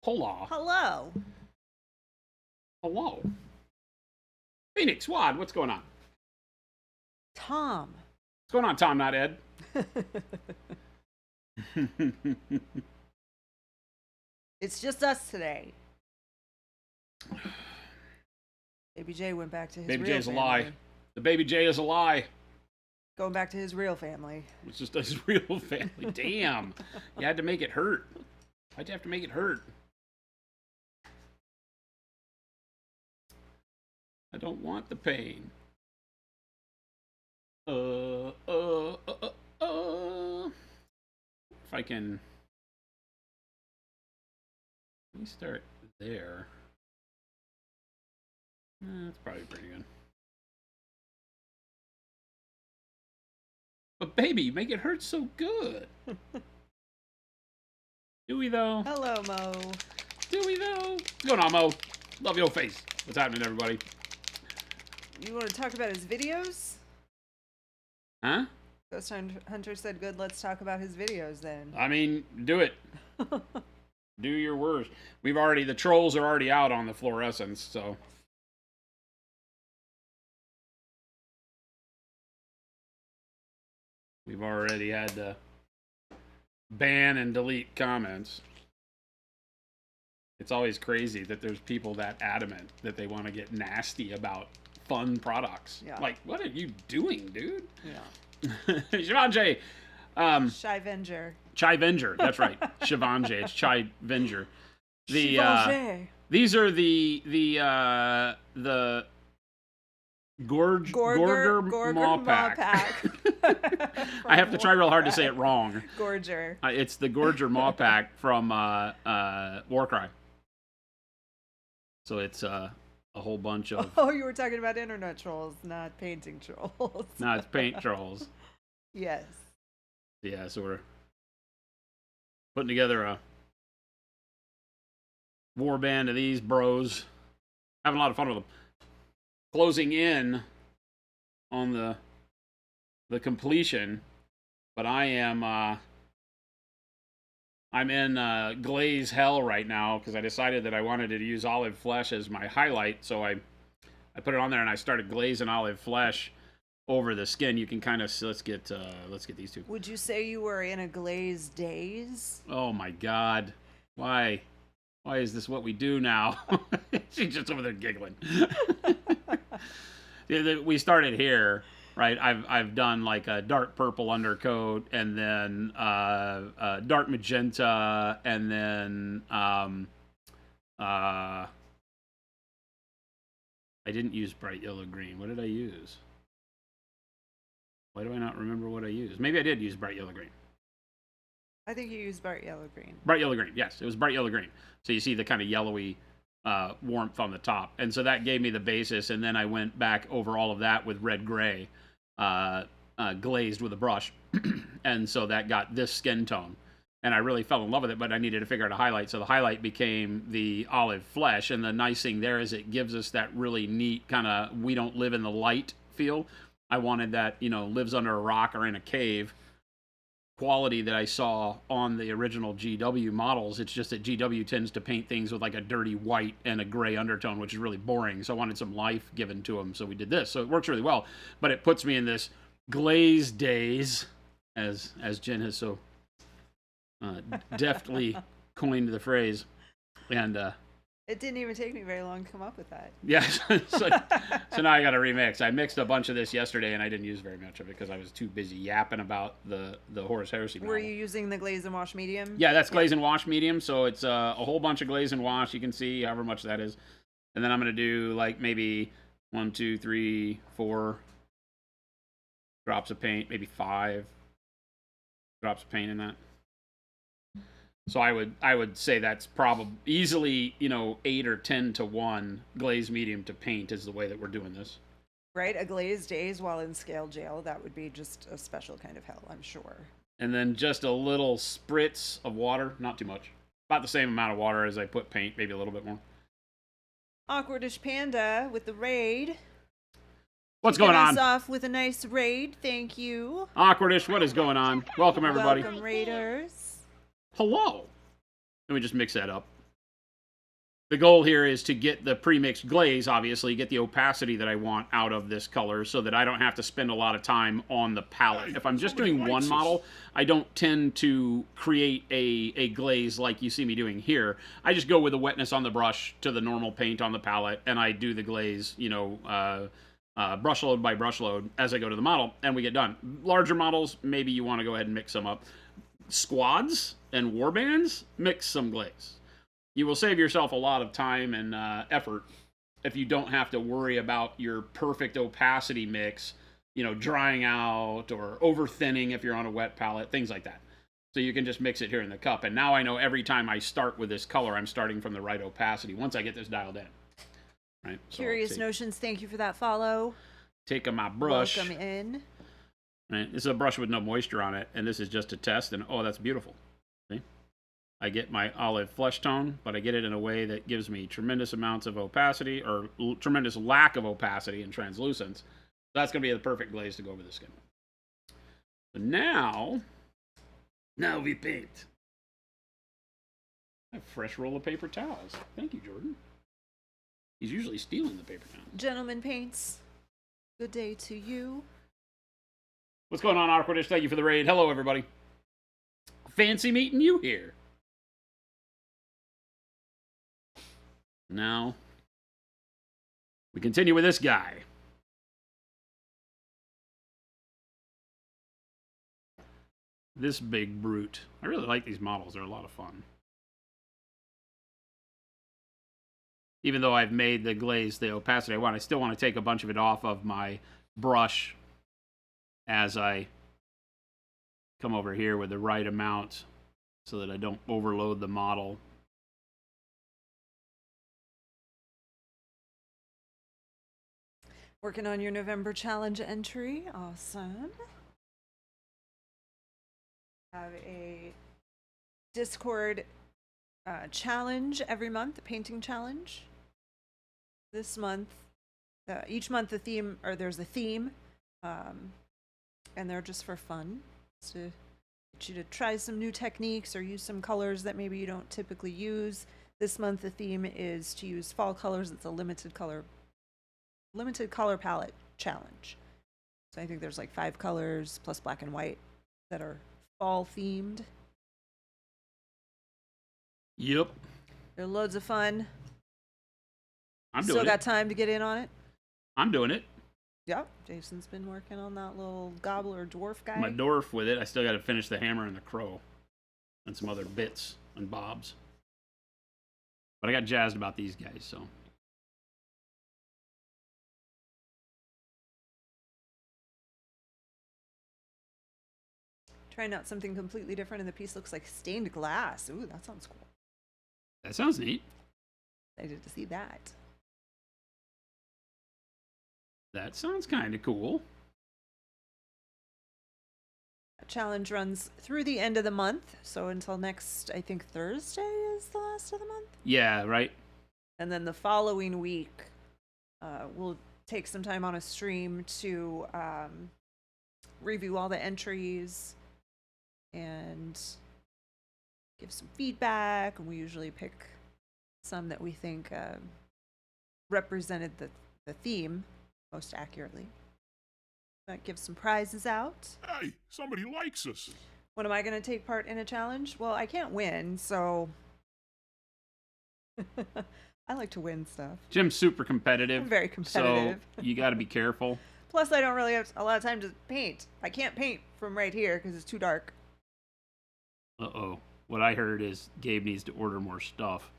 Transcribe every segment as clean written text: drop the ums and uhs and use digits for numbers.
Hola. Hello. Hello. Phoenix, Wad, what's going on? Tom. What's going on, Tom, not Ed? It's just us today. Baby J went back to his Baby real J's a family. lie. The Baby J is a lie. Going back to his real family. It's just his real family. Damn. You had to make it hurt. Why'd you have to make it hurt? I don't want the pain. If I can... Let me start there. That's probably pretty good. But baby, make it hurt so good. Do we though? Hello, Mo. Do we though? What's going on, Mo? Love your face. What's happening, everybody? You want to talk about his videos? Huh? Ghost Hunter said, good, let's talk about his videos then. I mean, do it. Do your worst. The trolls are already out on the fluorescence, so. We've already had to ban and delete comments. It's always crazy that there's people that adamant that they want to get nasty about fun products. Yeah. Like, what are you doing, dude? Yeah. Shivanje. Shy Venger. Chai Venger. That's right. Shivanje. It's Chai Venger. These are the Gorger Maw Pack. I have to try real hard to say it wrong. Gorger. It's the Gorger Maw Pack from Warcry. So it's a whole bunch of... Oh, you were talking about internet trolls, not painting trolls. No, it's paint trolls. Yes. Yeah, so we're putting together a war band of these bros. Having a lot of fun with them. Closing in on the completion, but I am I'm in glaze hell right now because I decided that I wanted to use olive flesh as my highlight, so I put it on there and I started glazing olive flesh over the skin. You can kind of let's get these two. Would you say you were in a glaze daze? Oh my God, why is this what we do now? She's just over there giggling. We started here, right? I've done like a dark purple undercoat, and then dark magenta, and then I didn't use bright yellow green. What did I use? Why do I not remember what I used? Maybe I did use bright yellow green. I think you used bright yellow green. Bright yellow green, yes. It was bright yellow green. So you see the kind of yellowy warmth on the top. And so that gave me the basis, and then I went back over all of that with red-gray, glazed with a brush. And so that got this skin tone. And I really fell in love with it, but I needed to figure out a highlight. So the highlight became the olive flesh. And the nice thing there is it gives us that really neat kind of we don't live in the light feel. I wanted that, lives under a rock or in a cave quality that I saw on the original GW models. It's just that GW tends to paint things with like a dirty white and a gray undertone, which is really boring. So I wanted some life given to them. So we did this. So it works really well, but it puts me in this glaze daze, as Jen has so deftly coined the phrase. And it didn't even take me very long to come up with that. Yeah, so now I got to remix. I mixed a bunch of this yesterday, and I didn't use very much of it because I was too busy yapping about the Horus Heresy model. Were you using the glaze and wash medium? Yeah, that's glaze and wash medium, so it's a whole bunch of glaze and wash. You can see however much that is. And then I'm going to do like maybe 1, 2, 3, 4 drops of paint, maybe 5 drops of paint in that. So I would say that's probably easily 8 or 10 to 1 glaze medium to paint is the way that we're doing this. Right, a glazed daze while in scale jail, that would be just a special kind of hell, I'm sure. And then just a little spritz of water, not too much, about the same amount of water as I put paint, maybe a little bit more. Awkwardish Panda with the raid. What's going on? Us off with a nice raid, thank you. Awkwardish, what is going on? Welcome everybody. Welcome raiders. Hello. Let me just mix that up. the goal here is to get the pre-mixed glaze, obviously, get the opacity that I want out of this color so that I don't have to spend a lot of time on the palette. If I'm just doing one model, I don't tend to create a glaze like you see me doing here. I just go with the wetness on the brush to the normal paint on the palette, and I do the glaze, brush load by brush load as I go to the model, and we get done. Larger models, maybe you want to go ahead and mix them up. Squads and warbands, mix some glaze. You will save yourself a lot of time and effort if you don't have to worry about your perfect opacity mix, drying out or over thinning if you're on a wet palette, things like that. So you can just mix it here in the cup. And now I know every time I start with this color, I'm starting from the right opacity once I get this dialed in. Right. So Curious Notions, thank you for that follow. Take my brush. Welcome in. Right. This is a brush with no moisture on it, and this is just a test. And oh, that's beautiful. See? I get my olive flesh tone, but I get it in a way that gives me tremendous amounts of opacity, or tremendous lack of opacity and translucence. That's going to be the perfect glaze to go over the skin. So now we paint. I have a fresh roll of paper towels. Thank you, Jordan. He's usually stealing the paper towels. Gentleman Paints, good day to you. What's going on, Awkwardish? Thank you for the raid. Hello, everybody. Fancy meeting you here. Now, we continue with this guy. This big brute. I really like these models. They're a lot of fun. Even though I've made the glaze the opacity I want, I still want to take a bunch of it off of my brush as I come over here with the right amount so that I don't overload the model. Working on your November challenge entry. Awesome. Have a Discord challenge every month, a painting challenge. This month, each month there's a theme, and they're just for fun. To get you to try some new techniques or use some colors that maybe you don't typically use. This month the theme is to use fall colors. It's a limited color palette challenge. So I think there's like 5 colors plus black and white that are fall themed. Yep. They're loads of fun. I'm doing it. Still got time to get in on it? I'm doing it. Yep. Jason's been working on that little gobbler dwarf guy. My dwarf with it. I still got to finish the hammer and the crow and some other bits and bobs. But I got jazzed about these guys, so. Trying out something completely different, and the piece looks like stained glass. Ooh, that sounds cool. That sounds neat. Excited to see that. That sounds kind of cool. That challenge runs through the end of the month, so until next, I think Thursday is the last of the month. Yeah, right. And then the following week, we'll take some time on a stream to review all the entries and give some feedback. And we usually pick some that we think represented the theme most accurately. Might give some prizes out. Hey, somebody likes us. When am I going to take part in a challenge? Well, I can't win, so I like to win stuff. Jim's super competitive. I'm very competitive. So you got to be careful. Plus, I don't really have a lot of time to paint. I can't paint from right here because it's too dark. Uh-oh. What I heard is Gabe needs to order more stuff.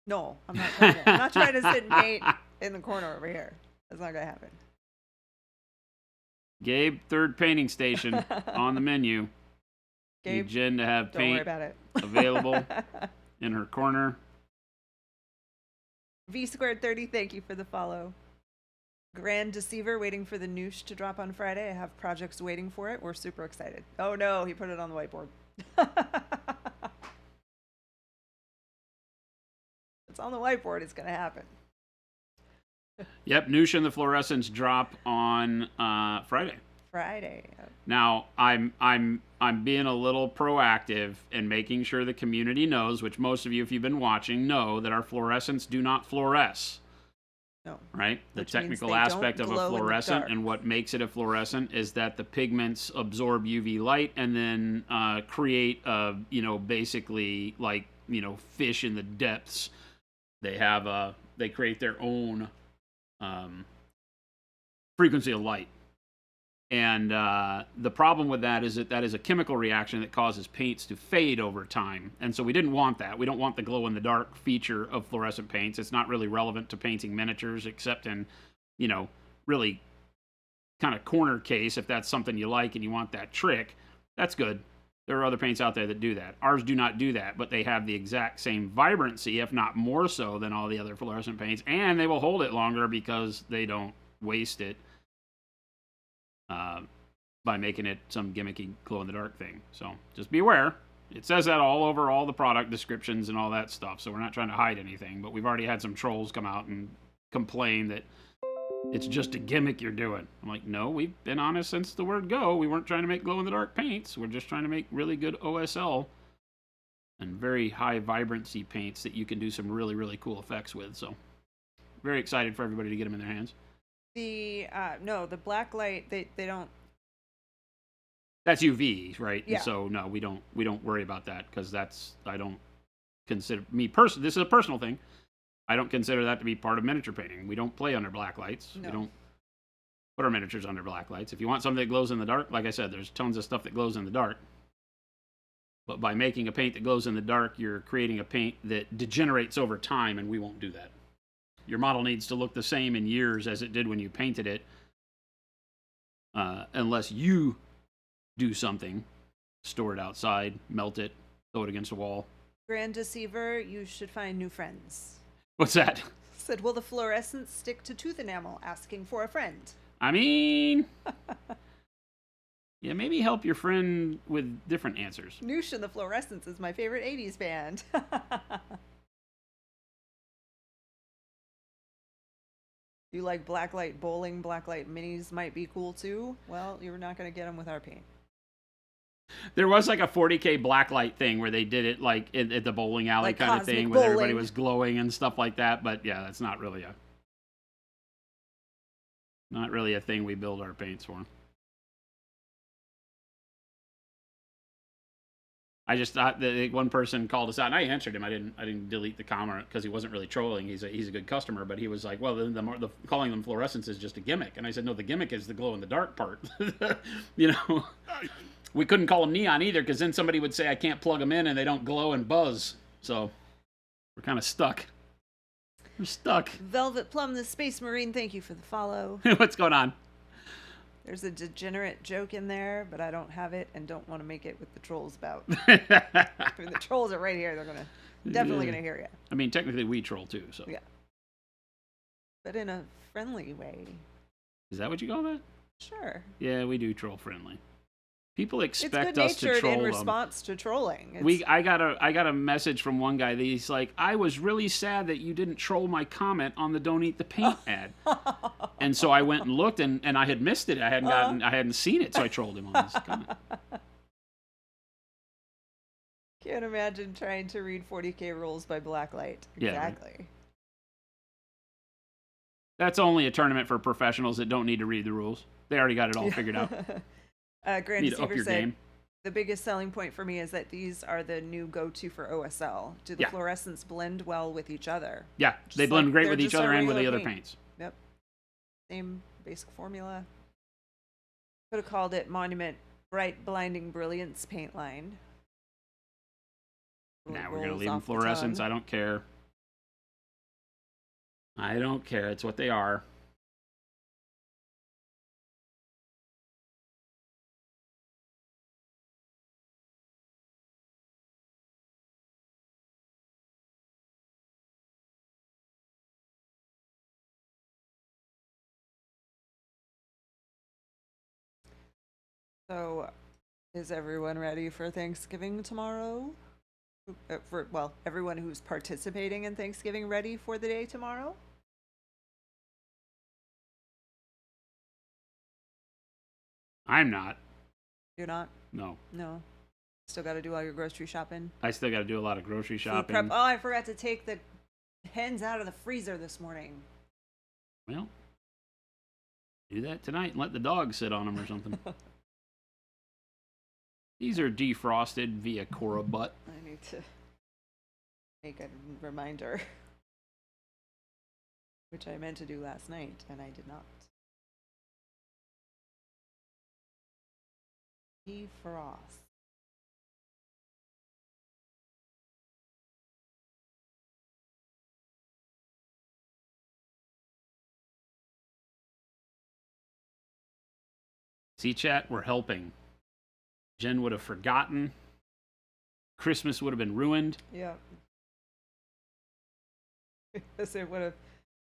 No, I'm not trying to. I'm not trying to sit and paint in the corner over here. That's not going to happen. Gabe, third painting station on the menu. Gabe, Need Jen to have don't worry paint about it. available in her corner. V230, thank you for the follow. Grand Deceiver, waiting for the noosh to drop on Friday. I have projects waiting for it. We're super excited. Oh no, he put it on the whiteboard. It's on the whiteboard. It's going to happen. Yep, Noosh and the Fluorescents drop on Friday. Friday. Now, I'm being a little proactive and making sure the community knows, which most of you, if you've been watching, know that our fluorescents do not fluoresce. No. Right? The Which means technical they don't aspect of a glow in the fluorescent dark. and what makes it a fluorescent is that the pigments absorb UV light and then create, basically like, fish in the depths. They create their own frequency of light. And the problem with that is that is a chemical reaction that causes paints to fade over time. And so we didn't want that. We don't want the glow-in-the-dark feature of fluorescent paints. It's not really relevant to painting miniatures, except in, really kind of corner case. If that's something you like and you want that trick, that's good. There are other paints out there that do that. Ours do not do that, but they have the exact same vibrancy, if not more so, than all the other fluorescent paints. And they will hold it longer because they don't waste it. By making it some gimmicky glow-in-the-dark thing. So just be aware. It says that all over all the product descriptions and all that stuff, so we're not trying to hide anything, but we've already had some trolls come out and complain that it's just a gimmick you're doing. I'm like, no, we've been honest since the word go. We weren't trying to make glow-in-the-dark paints. We're just trying to make really good OSL and very high vibrancy paints that you can do some really, really cool effects with. So very excited for everybody to get them in their hands. The black light, they don't. That's UV, right? Yeah. And so no, we don't worry about that because I don't consider this is a personal thing. I don't consider that to be part of miniature painting. We don't play under black lights. No. We don't put our miniatures under black lights. If you want something that glows in the dark, like I said, there's tons of stuff that glows in the dark. But by making a paint that glows in the dark, you're creating a paint that degenerates over time, and we won't do that. Your model needs to look the same in years as it did when you painted it, unless you do something, store it outside, melt it, throw it against a wall. Grand Deceiver, you should find new friends. What's that? Said, will the fluorescents stick to tooth enamel? Asking for a friend. I mean, yeah, maybe help your friend with different answers. Noosh and the Fluorescents is my favorite 80s band. You like blacklight bowling, blacklight minis might be cool too. Well, you're not going to get them with our paint. There was like a 40K blacklight thing where they did it like at the bowling alley Like kind of thing cosmic where everybody bowling. was glowing and stuff like that. But yeah, that's not really a thing we build our paints for. I just thought that one person called us out, and I answered him. I didn't delete the comment because he wasn't really trolling. He's a good customer, but he was like, "Well, the calling them fluorescents is just a gimmick." And I said, "No, the gimmick is the glow in the dark part." We couldn't call them neon either because then somebody would say I can't plug them in and they don't glow and buzz. So we're kind of stuck. We're stuck. Velvet Plum, the Space Marine, thank you for the follow. What's going on? There's a degenerate joke in there, but I don't have it and don't want to make it with the trolls about. I mean, the trolls are right here. They're definitely gonna hear you. I mean, technically we troll too. So Yeah. But in a friendly way. Is that what you call that? Sure. Yeah, we do troll friendly. People It's expect good us to natured troll in them. response to trolling. I got a message from one guy that he's like, I was really sad that you didn't troll my comment on the Don't Eat the Paint ad. And so I went and looked and I had missed it. I hadn't seen it, so I trolled him on his comment. Can't imagine trying to read 40K rules by blacklight. Yeah, right. Exactly. That's only a tournament for professionals that don't need to read the rules. They already got it all figured out. Grand Need to up Deceiver your said, game. the biggest selling point for me is that these are the new go-to for OSL. Do the Yeah. fluorescents blend well with each other? Yeah, they Just blend like great they're with each just a other and with the regular other paint. paints. Yep. Same basic formula. Could have called it Monument Bright Blinding Brilliance paint line. Now we're going to Rolls leave them off the fluorescents. tongue. I don't care. I don't care. It's what they are. So, is everyone ready for Thanksgiving tomorrow? Everyone who's participating in Thanksgiving ready for the day tomorrow? I'm not. You're not? No. No. Still got to do all your grocery shopping. I still got to do a lot of grocery Food shopping. prep. Oh, I forgot to take the hens out of the freezer this morning. Well, do that tonight and let the dog sit on them or something. These are defrosted via Cora Butt. I need to make a reminder, which I meant to do last night, and I did not. Defrost. See, chat, we're helping. Jen would have forgotten. Christmas would have been ruined. Yeah. Because it would have,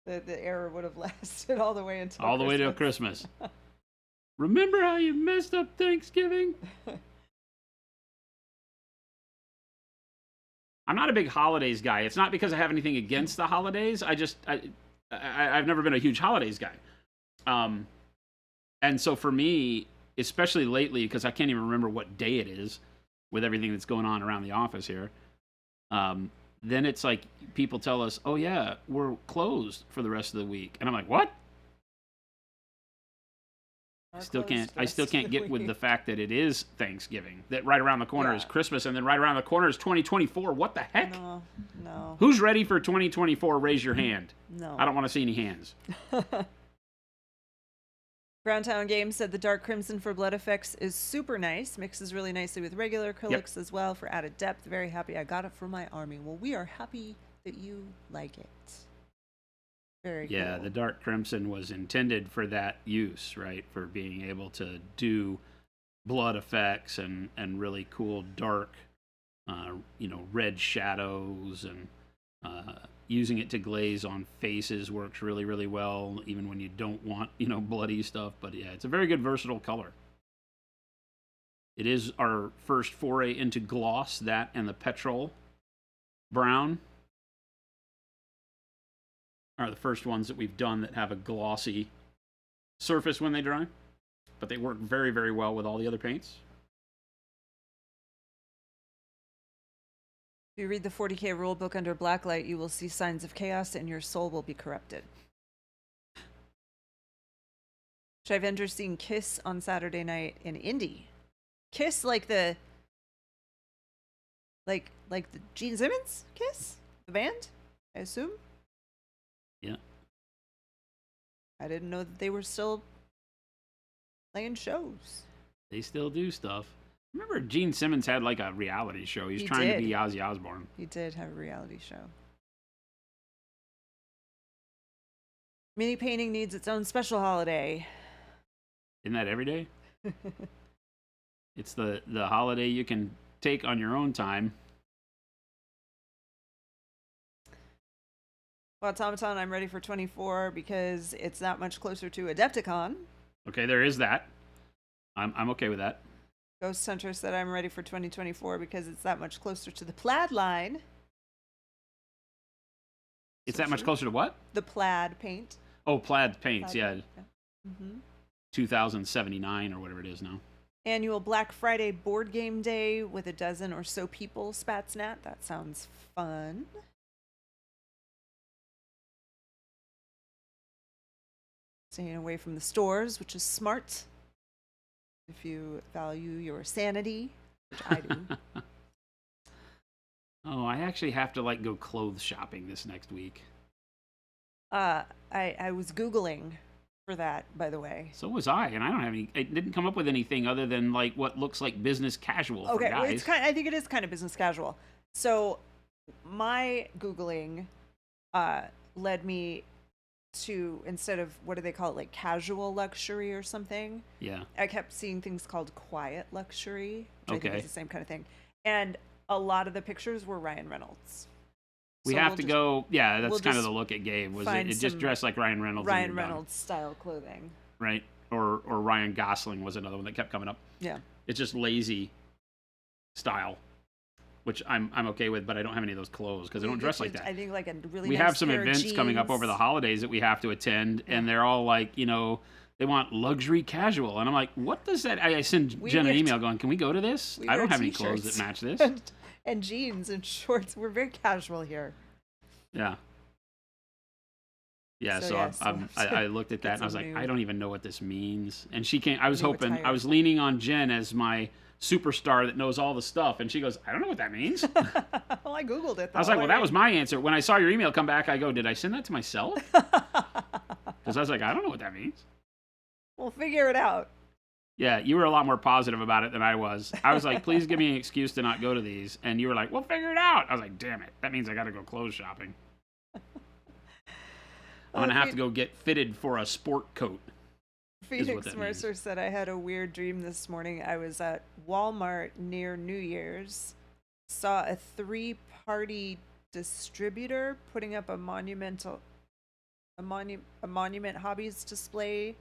the error would have lasted all the way until All the way till Christmas. Remember how you messed up Thanksgiving? I'm not a big holidays guy. It's not because I have anything against the holidays. I've never been a huge holidays guy. And so for me, especially lately, because I can't even remember what day it is with everything that's going on around the office here, then it's like people tell us, oh yeah, we're closed for the rest of the week. And I'm like, what? I still can't get with the fact that it is Thanksgiving, that right around the corner is Christmas, and then right around the corner is 2024. What the heck? No. Who's ready for 2024? Raise your hand. No. I don't want to see any hands. Groundtown Games said the dark crimson for blood effects is super nice. Mixes really nicely with regular acrylics as well for added depth. Very happy I got it for my army. Well, we are happy that you like it. Very Yeah, cool. the dark crimson was intended for that use, right? For being able to do blood effects and really cool dark, red shadows, and using it to glaze on faces works really, really well, even when you don't want, bloody stuff. But yeah, it's a very good versatile color. It is our first foray into gloss, that and the petrol brown are the first ones that we've done that have a glossy surface when they dry. But they work very, very well with all the other paints. If you read the 40K rulebook under blacklight, you will see signs of chaos and your soul will be corrupted. Shivender seen Kiss on Saturday night in Indy. Kiss like the Gene Simmons Kiss? The band, I assume? Yeah. I didn't know that they were still playing shows. They still do stuff. Remember Gene Simmons had like a reality show. He was trying to be Ozzy Osbourne. He did have a reality show. Mini painting needs its own special holiday. Isn't that every day? It's the holiday you can take on your own time. Well, Automaton, I'm ready for 24 because it's that much closer to Adepticon. Okay, there is that. I'm okay with that. Ghost Hunter said I'm ready for 2024 because it's that much closer to the plaid line. It's that much closer to what? The plaid paint. Oh, plaid paints, yeah. Mm-hmm. 2079 or whatever it is now. Annual Black Friday board game day with a dozen or so people, Spatsnat. That sounds fun. Staying away from the stores, which is smart. If you value your sanity, which I do. Oh, I actually have to go clothes shopping this next week. I was Googling for that, by the way. So was I, and I don't have any. It didn't come up with anything other than what looks like business casual for Okay, guys. well, I think it is kind of business casual. So my Googling led me to, instead of, what do they call it, casual luxury or something? Yeah. I kept seeing things called quiet luxury, which I think Okay. is the same kind of thing. And a lot of the pictures were Ryan Reynolds. We So have we'll to just go. Yeah, that's we'll kind of just the look it gave. Was find it just some dressed like Ryan Reynolds? Ryan Reynolds style clothing. Right. Or Ryan Gosling was another one that kept coming up. Yeah. It's just lazy style, which I'm okay with, but I don't have any of those clothes because I don't dress like that. I think like a really We nice have some pair of events coming up jeans. over the holidays that we have to attend, and they're all They want luxury casual. And I'm like, what does that? I send We Jen an wear email going, can we go to this? we I don't wear have any clothes t-shirts that match this. and jeans and shorts. We're very casual here. Yeah. Yeah, So, so yes, we'll have to I looked at that get and I was some like, new- I don't even know what this means. And she came, I was new hoping, I attire. was leaning on Jen as my superstar that knows all the stuff. And she goes, I don't know what that means. Well, I Googled it. I was like, well, that was my answer. When I saw your email come back, I go, did I send that to myself? Because I was like, I don't know what that means. We'll figure it out. Yeah, you were a lot more positive about it than I was. I was like, please give me an excuse to not go to these. And you were like, we'll figure it out. I was like, damn it. That means I got to go clothes shopping. I'm going to have to go get fitted for a sport coat. Phoenix that Mercer said, I had a weird dream this morning. I was at Walmart near New Year's, saw a 3-party distributor putting up a monument Hobbies display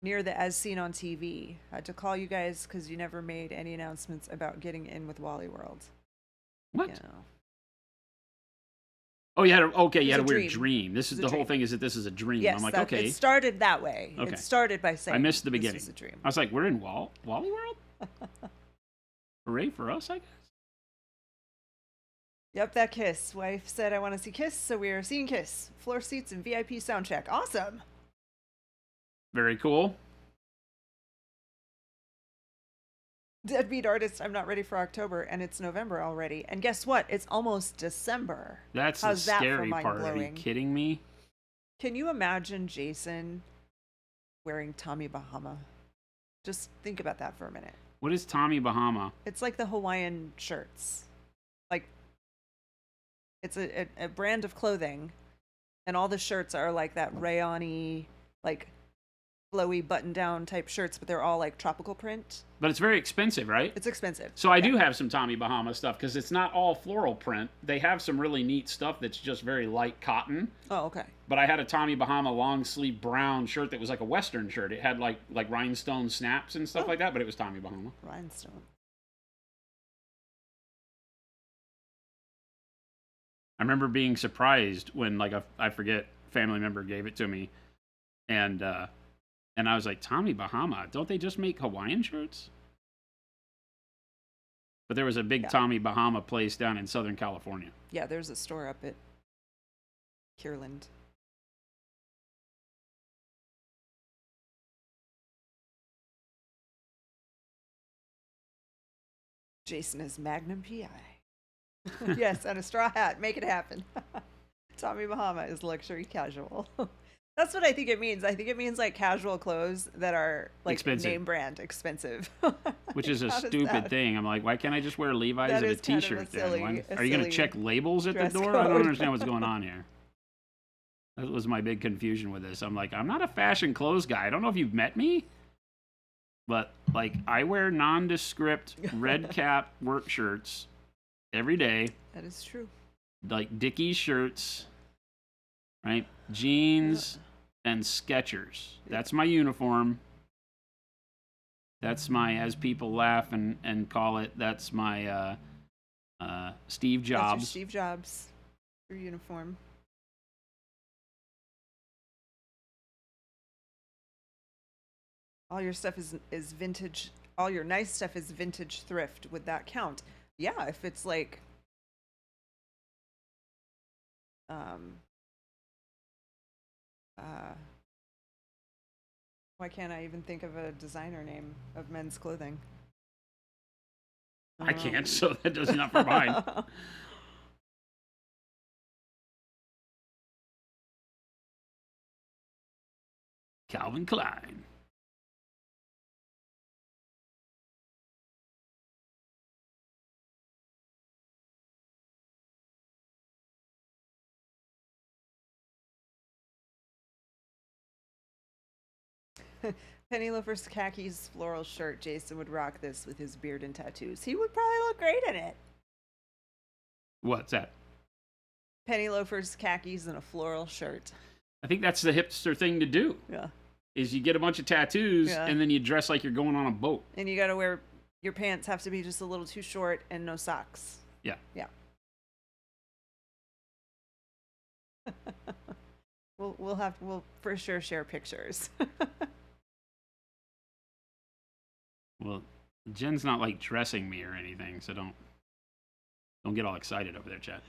near the As Seen on TV. Had to call you guys because you never made any announcements about getting in with Wally World. What? You know. Oh, you had a was a weird dream. This is a the whole dream. thing is that this is a dream. Yes, I'm like, that, okay. it started that way. Okay. It started by saying I missed the this beginning. was a dream. I was like, we're in Wally World? Hooray for us, I guess. Yep, that Kiss. Wife said, I want to see Kiss, so we are seeing Kiss. Floor seats and VIP sound check. Awesome. Very cool. Deadbeat artist, I'm not ready for October, and it's November already. And guess what? It's almost December. That's How's the that for scary part. Are you mind-blowing? kidding me? Can you imagine Jason wearing Tommy Bahama? Just think about that for a minute. What is Tommy Bahama? It's like the Hawaiian shirts. Like, it's a brand of clothing, and all the shirts are like that rayon-y, like flowy button-down type shirts, but they're all like tropical print. But it's very expensive, right? It's expensive. So I do have some Tommy Bahama stuff because it's not all floral print. They have some really neat stuff that's just very light cotton. Oh, okay. But I had a Tommy Bahama long sleeve brown shirt that was like a Western shirt. It had like rhinestone snaps and stuff like that, but it was Tommy Bahama. Rhinestone. I remember being surprised when I forget family member gave it to me, and I was like, Tommy Bahama, don't they just make Hawaiian shirts? But there was a big Tommy Bahama place down in Southern California. Yeah, there's a store up at Kierland. Jason is Magnum PI. Yes, and a straw hat. Make it happen. Tommy Bahama is luxury casual. That's what I think it means. I think it means like casual clothes that are like Expensive. name brand expensive. Which is a How does stupid that- thing. I'm like, why can't I just wear Levi's That and a is kind of a t-shirt then? silly- Why- a Are you going to silly check labels at the dress door? I don't code. understand what's going on here. That was my big confusion with this. I'm like, I'm not a fashion clothes guy. I don't know if you've met me, but like I wear nondescript red cap work shirts every day, That is true. like Dickies shirts, right? Jeans and Skechers. That's my uniform. That's my, as people laugh and call it, that's my Steve That's your Jobs. Steve Jobs. Your uniform. All your stuff is vintage. All your nice stuff is vintage thrift. Would that count? Yeah, if it's like why can't I even think of a designer name of men's clothing? I can't, so that does not for mine. Calvin Klein. Penny loafers, khakis, floral shirt. Jason would rock this with his beard and tattoos. He would probably look great in it. What's that? Penny loafers, khakis, and a floral shirt. I think that's the hipster thing to do. Yeah. Is you get a bunch of tattoos Yeah. and then you dress like you're going on a boat. And you got to wear your pants have to be just a little too short and no socks. Yeah. Yeah. We'll for sure share pictures. Well, Jen's not like dressing me or anything, so don't get all excited over there, chat.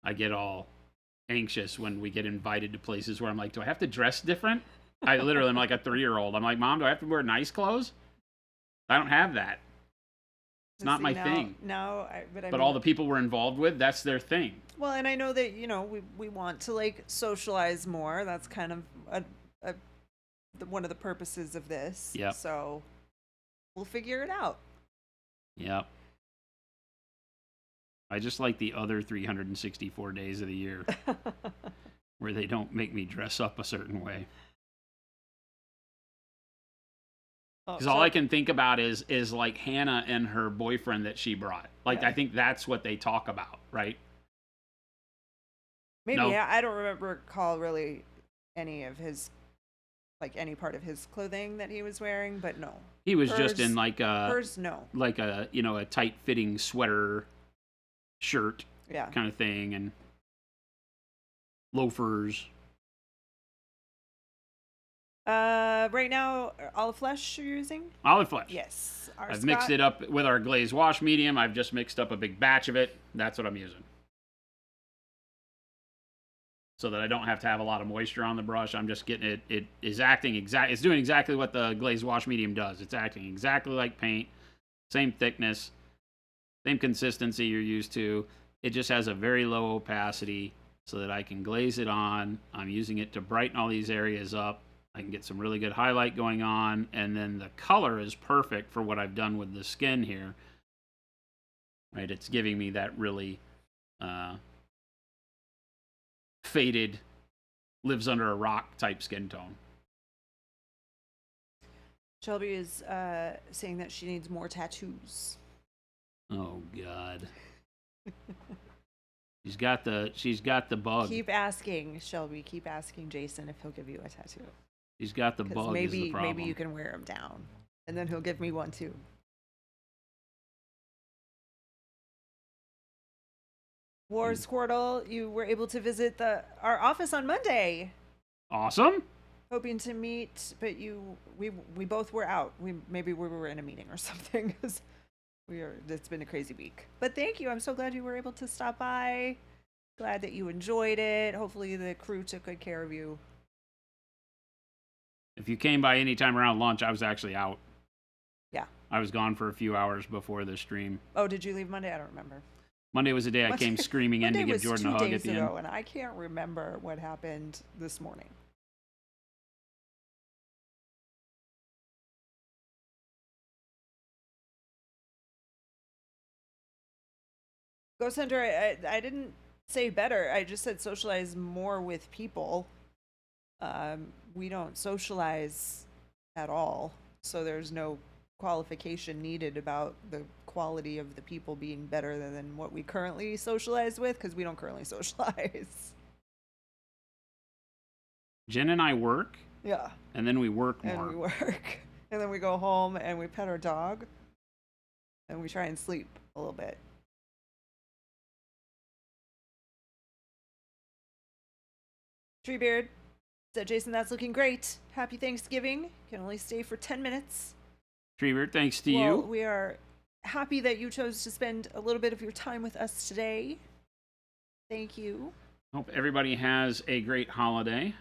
I get all anxious when we get invited to places where I'm like, do I have to dress different? I literally am like a 3-year-old. I'm like, Mom, do I have to wear nice clothes? I don't have that. It's not my thing. No, but all the people we're involved with, that's their thing. Well, and I know that, we want to like socialize more. That's kind of one of the purposes of this. Yep. So we'll figure it out. Yep. I just like the other 364 days of the year where they don't make me dress up a certain way. Because all I can think about is like Hannah and her boyfriend that she brought. Like, yeah. I think that's what they talk about, right? Maybe, yeah. I don't recall really any of his, like any part of his clothing that he was wearing, but no. He was just in like a... Hers, no. Like a, a tight-fitting sweater shirt kind of thing, and loafers. Right now, olive flesh you're using? Olive flesh. Yes. I've mixed it up with our glazed wash medium. I've just mixed up a big batch of it. That's what I'm using. So that I don't have to have a lot of moisture on the brush. I'm just getting it. It is acting it's doing exactly what the glazed wash medium does. It's acting exactly like paint. Same thickness. Same consistency you're used to. It just has a very low opacity so that I can glaze it on. I'm using it to brighten all these areas up. I can get some really good highlight going on, and then the color is perfect for what I've done with the skin here. Right, it's giving me that really faded, lives under a rock type skin tone. Shelby is saying that she needs more tattoos. Oh God. She's got the bug. Keep asking, Shelby. Keep asking Jason if he'll give you a tattoo. He's got the bug. Maybe, is the problem. Maybe you can wear him down, and then he'll give me one too. War Squirtle, you were able to visit our office on Monday. Awesome. Hoping to meet, but we both were out. Maybe we were in a meeting or something. It's been a crazy week. But thank you. I'm so glad you were able to stop by. Glad that you enjoyed it. Hopefully the crew took good care of you. If you came by any time around lunch, I was actually out. Yeah. I was gone for a few hours before the stream. Oh, did you leave Monday? I don't remember. Monday was the day I came screaming in to give Jordan a hug at the end. And I can't remember what happened this morning. Ghost Hunter, I didn't say better. I just said socialize more with people. We don't socialize at all, so there's no qualification needed about the quality of the people being better than what we currently socialize with, because we don't currently socialize. Jen and I work. Yeah. And then we work more. And we work. And then we go home and we pet our dog. And we try and sleep a little bit. Treebeard said, Jason, that's looking great. Happy Thanksgiving. Can only stay for 10 minutes. Treebeard, thanks to you. We are happy that you chose to spend a little bit of your time with us today. Thank you. Hope everybody has a great holiday.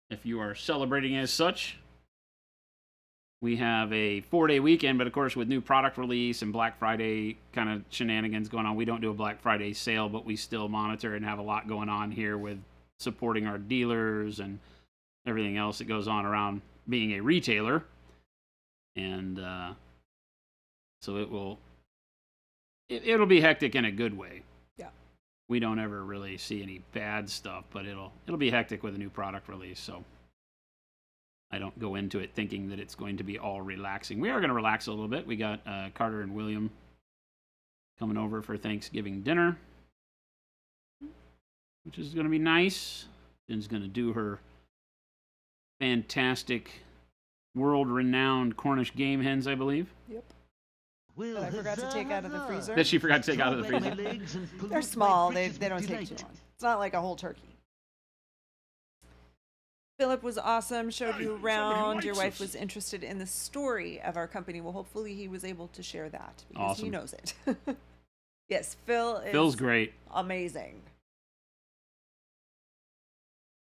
If you are celebrating as such, we have a 4-day weekend, but of course with new product release and Black Friday kind of shenanigans going on, we don't do a Black Friday sale, but we still monitor and have a lot going on here with supporting our dealers and everything else that goes on around being a retailer. And so it'll be hectic in a good way. Yeah. We don't ever really see any bad stuff, but it'll be hectic with a new product release. So I don't go into it thinking that it's going to be all relaxing. We are going to relax a little bit. We got Carter and William coming over for Thanksgiving dinner, which is going to be nice. Jen's going to do her fantastic world-renowned Cornish game hens, I believe. Yep. That I forgot to take out of the freezer. That she forgot to take out of the freezer. They're small. They don't take too long. It's not like a whole turkey. Philip was awesome, showed you around. Your wife was interested in the story of our company. Well, hopefully he was able to share that because he knows it. Yes, Phil's great. Amazing.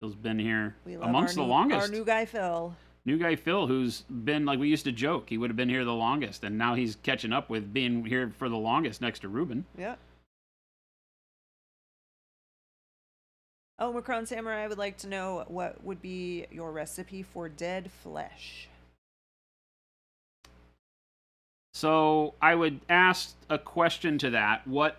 Phil's been here We love amongst the longest. Our new guy, Phil. New guy Phil, who's been, like we used to joke, he would have been here the longest, and now he's catching up with being here for the longest next to Ruben. Yeah. Oh, Macron Samurai, I would like to know what would be your recipe for dead flesh. So I would ask a question to that. What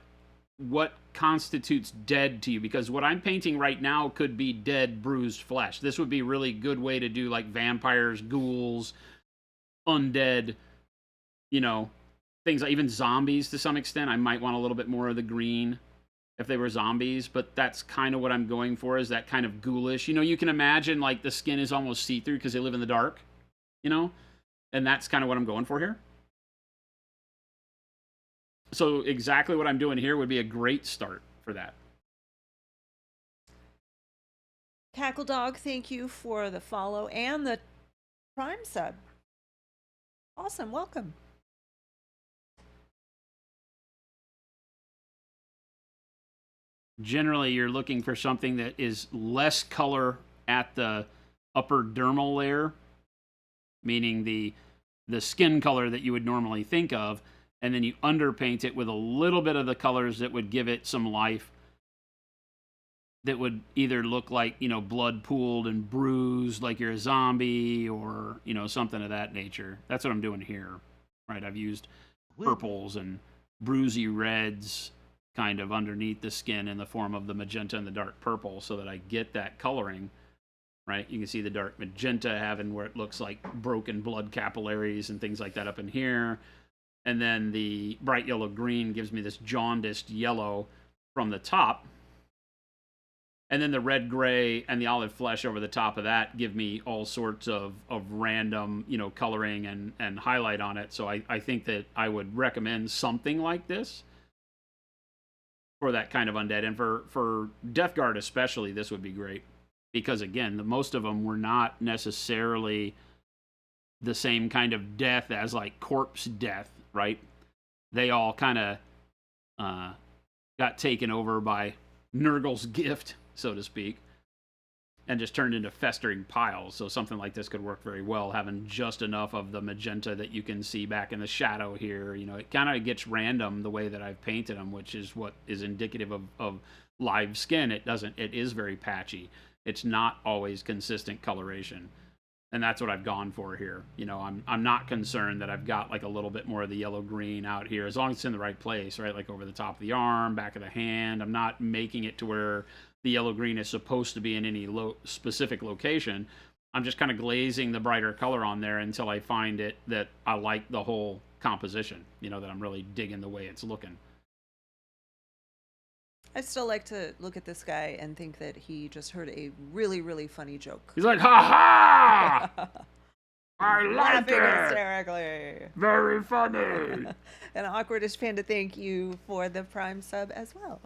constitutes dead to you? Because what I'm painting right now could be dead, bruised flesh. This would be a really good way to do like vampires, ghouls, undead, things like even zombies to some extent. I might want a little bit more of the green if they were zombies, but that's kind of what I'm going for, is that kind of ghoulish. You can imagine like the skin is almost see-through because they live in the dark, and that's kind of what I'm going for here. So exactly what I'm doing here would be a great start for that. Cackle Dog, thank you for the follow and the Prime sub. Awesome, welcome. Generally, you're looking for something that is less color at the upper dermal layer, meaning the skin color that you would normally think of, and then you underpaint it with a little bit of the colors that would give it some life, that would either look like, blood pooled and bruised like you're a zombie, or, something of that nature. That's what I'm doing here, right? I've used purples and bruisey reds kind of underneath the skin in the form of the magenta and the dark purple so that I get that coloring, right? You can see the dark magenta having where it looks like broken blood capillaries and things like that up in here. And then the bright yellow green gives me this jaundiced yellow from the top. And then the red gray and the olive flesh over the top of that give me all sorts of random, coloring and highlight on it. So I think that I would recommend something like this for that kind of undead. And for Death Guard especially, this would be great. Because again, most of them were not necessarily the same kind of death as like corpse death, right? They all kind of got taken over by Nurgle's gift, so to speak, and just turned into festering piles. So something like this could work very well, having just enough of the magenta that you can see back in the shadow here. It kind of gets random the way that I've painted them, which is what is indicative of live skin. It is very patchy. It's not always consistent coloration. And that's what I've gone for here. I'm not concerned that I've got like a little bit more of the yellow green out here, as long as it's in the right place, right? Like over the top of the arm, back of the hand. I'm not making it to where the yellow green is supposed to be in any specific location. I'm just kind of glazing the brighter color on there until I find it that I like the whole composition, that I'm really digging the way it's looking. I still like to look at this guy and think that he just heard a really, really funny joke. He's like, ha ha! I like Laughing it! Hysterically. Very funny! And Awkwardish Panda, thank you for the Prime sub as well.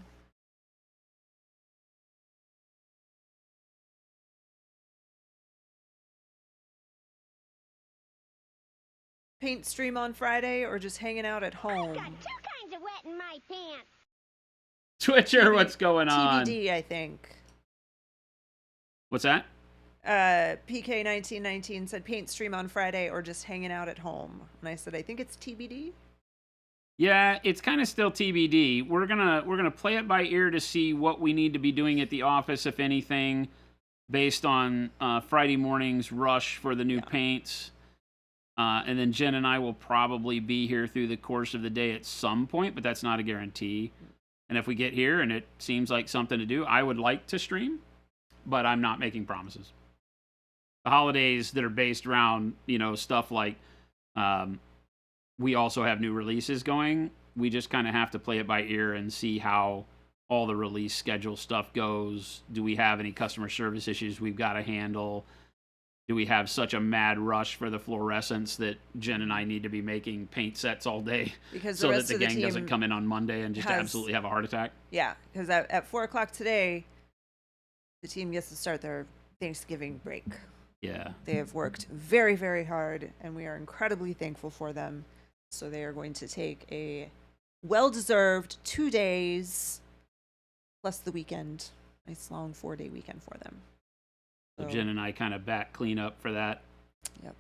Paint stream on Friday or just hanging out at home? I've got two kinds of wet in my pants. Twitcher, what's going on? TBD, I think. What's that? PK1919 said paint stream on Friday or just hanging out at home. And I said, I think it's TBD. Yeah, it's kind of still TBD. We're gonna play it by ear to see what we need to be doing at the office, if anything, based on Friday morning's rush for the new paints. And then Jen and I will probably be here through the course of the day at some point, but that's not a guarantee. And if we get here and it seems like something to do, I would like to stream, but I'm not making promises. The holidays that are based around, stuff like we also have new releases going. We just kind of have to play it by ear and see how all the release schedule stuff goes. Do we have any customer service issues we've got to handle? do we have such a mad rush for the fluorescence that Jen and I need to be making paint sets all day Because so the that rest the of the gang team doesn't come in on Monday and just has- absolutely have a heart attack? Yeah, because at 4 o'clock today, the team gets to start their Thanksgiving break. Yeah. They have worked very, very hard, and we are incredibly thankful for them. So they are going to take a well-deserved 2 days plus the weekend. Nice long 4-day weekend for them. So Jen and I kind of back clean up for that. Yep.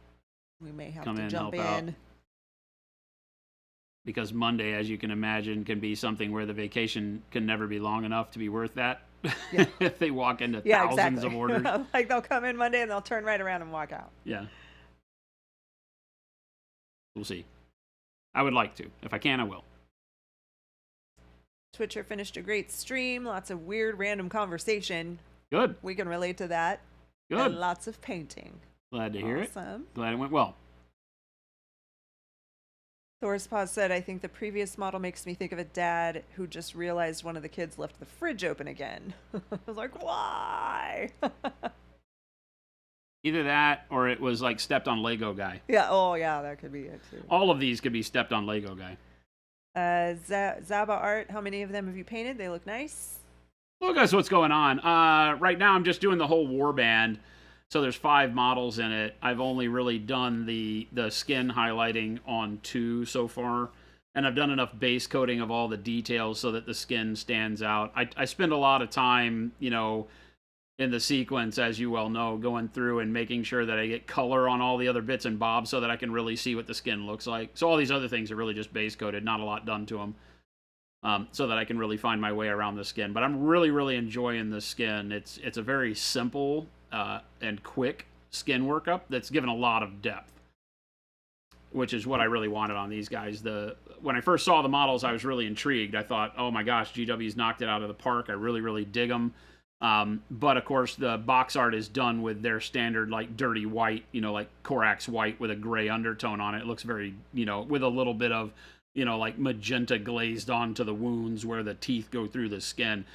We may have Come to in, jump help out. in. Because Monday, as you can imagine, can be something where the vacation can never be long enough to be worth that. Yeah. If they walk into Yeah, thousands exactly. of orders. Like they'll come in Monday and they'll turn right around and walk out. Yeah. We'll see. I would like to. If I can, I will. Twitcher finished a great stream. Lots of weird, random conversation. Good. We can relate to that. Good. And lots of painting. Glad to hear it. Awesome. Glad it went well. Thor's Paws said, I think the previous model makes me think of a dad who just realized one of the kids left the fridge open again. I was like, why? Either that or it was like stepped on Lego guy. Yeah, oh yeah, that could be it too. All of these could be stepped on Lego guy. Zaba Art, how many of them have you painted? They look nice. Well, guys, what's going on? Right now I'm just doing the whole warband. So there's 5 models in it. I've only really done the skin highlighting on 2 so far. And I've done enough base coating of all the details so that the skin stands out. I spend a lot of time, you know, in the sequence, as you well know, going through and making sure that I get color on all the other bits and bobs so that I can really see what the skin looks like. So all these other things are really just base coated, not a lot done to them. So that I can really find my way around the skin. But I'm really, really enjoying the skin. It's a very simple and quick skin workup that's given a lot of depth, which is what I really wanted on these guys. When I first saw the models, I was really intrigued. I thought, oh my gosh, GW's knocked it out of the park. I really, really dig them. But of course, the box art is done with their standard, like, dirty white, you know, like Corax white with a gray undertone on it. It looks very, you know, with a little bit of, you know, like magenta glazed onto the wounds where the teeth go through the skin.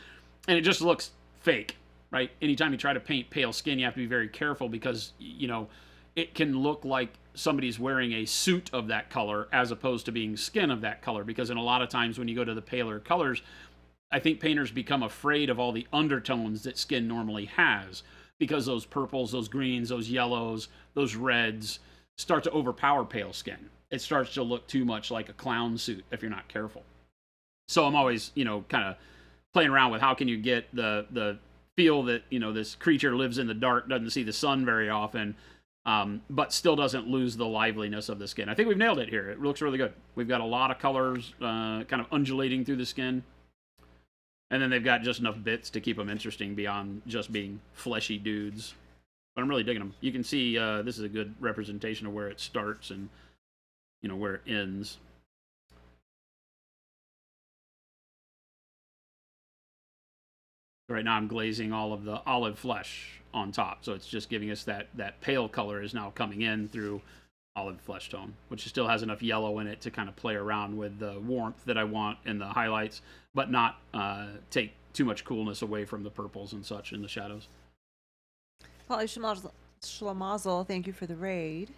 And it just looks fake, right? Anytime you try to paint pale skin, you have to be very careful because, you know, it can look like somebody's wearing a suit of that color as opposed to being skin of that color. Because in a lot of times when you go to the paler colors, I think painters become afraid of all the undertones that skin normally has because those purples, those greens, those yellows, those reds start to overpower pale skin. It starts to look too much like a clown suit if you're not careful. So I'm always, you know, kind of playing around with how can you get the feel that, you know, this creature lives in the dark, doesn't see the sun very often, but still doesn't lose the liveliness of the skin. I think we've nailed it here. It looks really good. We've got a lot of colors kind of undulating through the skin. And then they've got just enough bits to keep them interesting beyond just being fleshy dudes. But I'm really digging them. You can see this is a good representation of where it starts and, you know, where it ends. Right now I'm glazing all of the olive flesh on top. So it's just giving us that pale color is now coming in through olive flesh tone, which still has enough yellow in it to kind of play around with the warmth that I want in the highlights, but not take too much coolness away from the purples and such in the shadows. Polly Schlamazel, thank you for the raid.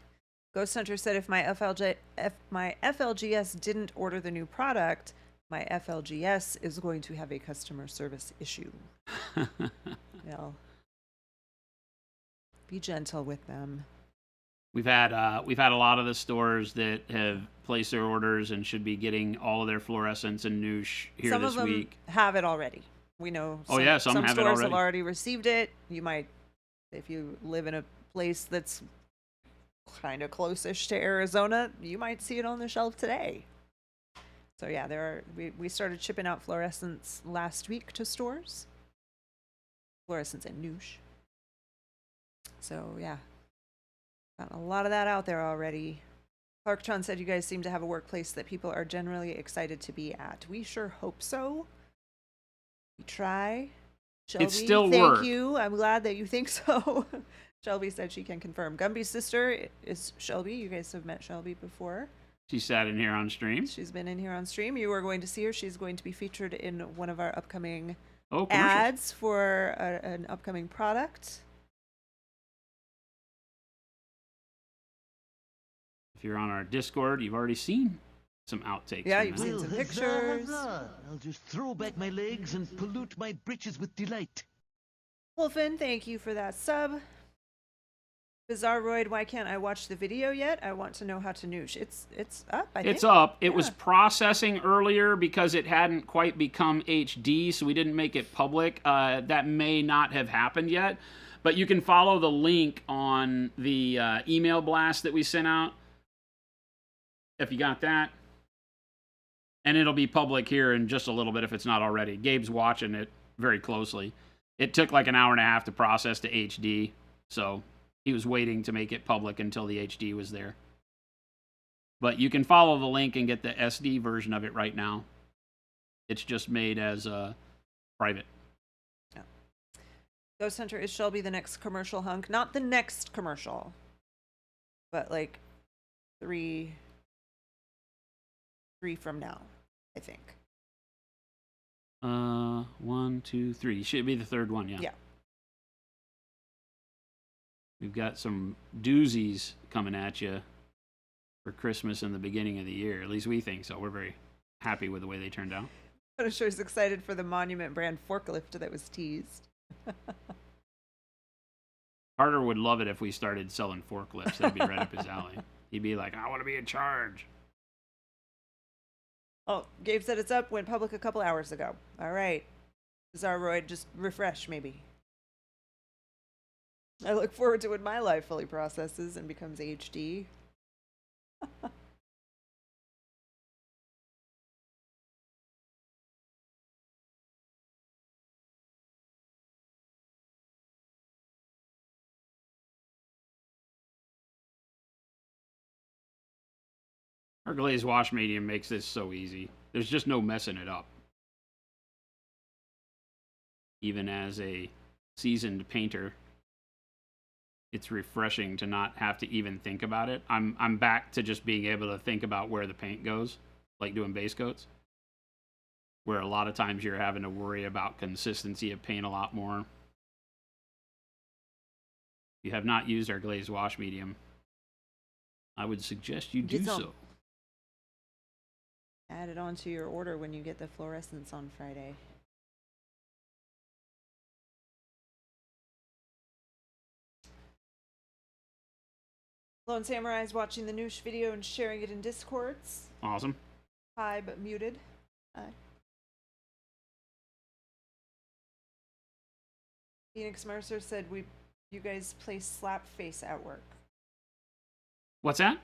Ghost Hunter said if my FLGS didn't order the new product, my FLGS is going to have a customer service issue. Well, be gentle with them. We've had a lot of the stores that have placed their orders and should be getting all of their fluorescents and noosh here Some this of them week. have it already. We know. Oh, yeah, some have it stores have already. already received it. You might, if you live in a place that's kind of close-ish to Arizona, you might see it on the shelf today. So yeah, we started shipping out fluorescents last week to stores. Fluorescents and noosh. So yeah, got a lot of that out there already. Clarktron said you guys seem to have a workplace that people are generally excited to be at. We sure hope so. We try. Shelby, It's still thank work. you. I'm glad that you think so. Shelby said she can confirm. Gumby's sister is Shelby. You guys have met Shelby before. She sat in here on stream. She's been in here on stream. You are going to see her. She's going to be featured in one of our upcoming Oh, commercials. ads for an upcoming product. If you're on our Discord, you've already seen some outtakes. Yeah, from you've that. seen some Well, pictures. huzzah. I'll just throw back my legs and pollute my breeches with delight. Wolfen, thank you for that sub. Bizarroid, why can't I watch the video yet? I want to know how to noosh. It's up, I think. It's up. It was Yeah. processing earlier because it hadn't quite become HD, so we didn't make it public. That may not have happened yet, but you can follow the link on the email blast that we sent out, if you got that. And it'll be public here in just a little bit if it's not already. Gabe's watching it very closely. It took like an hour and a half to process to HD, so he was waiting to make it public until the HD was there. But you can follow the link and get the SD version of it right now. It's just made as private. Ghost Hunter, is Shelby the next commercial hunk? Not the next commercial, but like three from now, I think. 1, 2, 3. Should be the third one, yeah. Yeah. We've got some doozies coming at you for Christmas and the beginning of the year. At least we think so. We're very happy with the way they turned out. I'm sure he's excited for the Monument brand forklift that was teased. Carter would love it if we started selling forklifts. That'd be right up his alley. He'd be like, I want to be in charge. Oh, Gabe said it's up, went public a couple hours ago. All right. Bizarroid, just refresh maybe. I look forward to when my life fully processes and becomes HD. Our glazed wash medium makes this so easy. There's just no messing it up. Even as a seasoned painter, it's refreshing to not have to even think about it. I'm back to just being able to think about where the paint goes, like doing base coats, where a lot of times you're having to worry about consistency of paint a lot more. If you have not used our glazed wash medium, I would suggest you do Get some. so. Add it onto your order when you get the fluorescence on Friday. Lone Samurai is watching the Noosh video and sharing it in Discords. Awesome. Hi, but muted. Hi. Phoenix Mercer said you guys play slap face at work. What's that?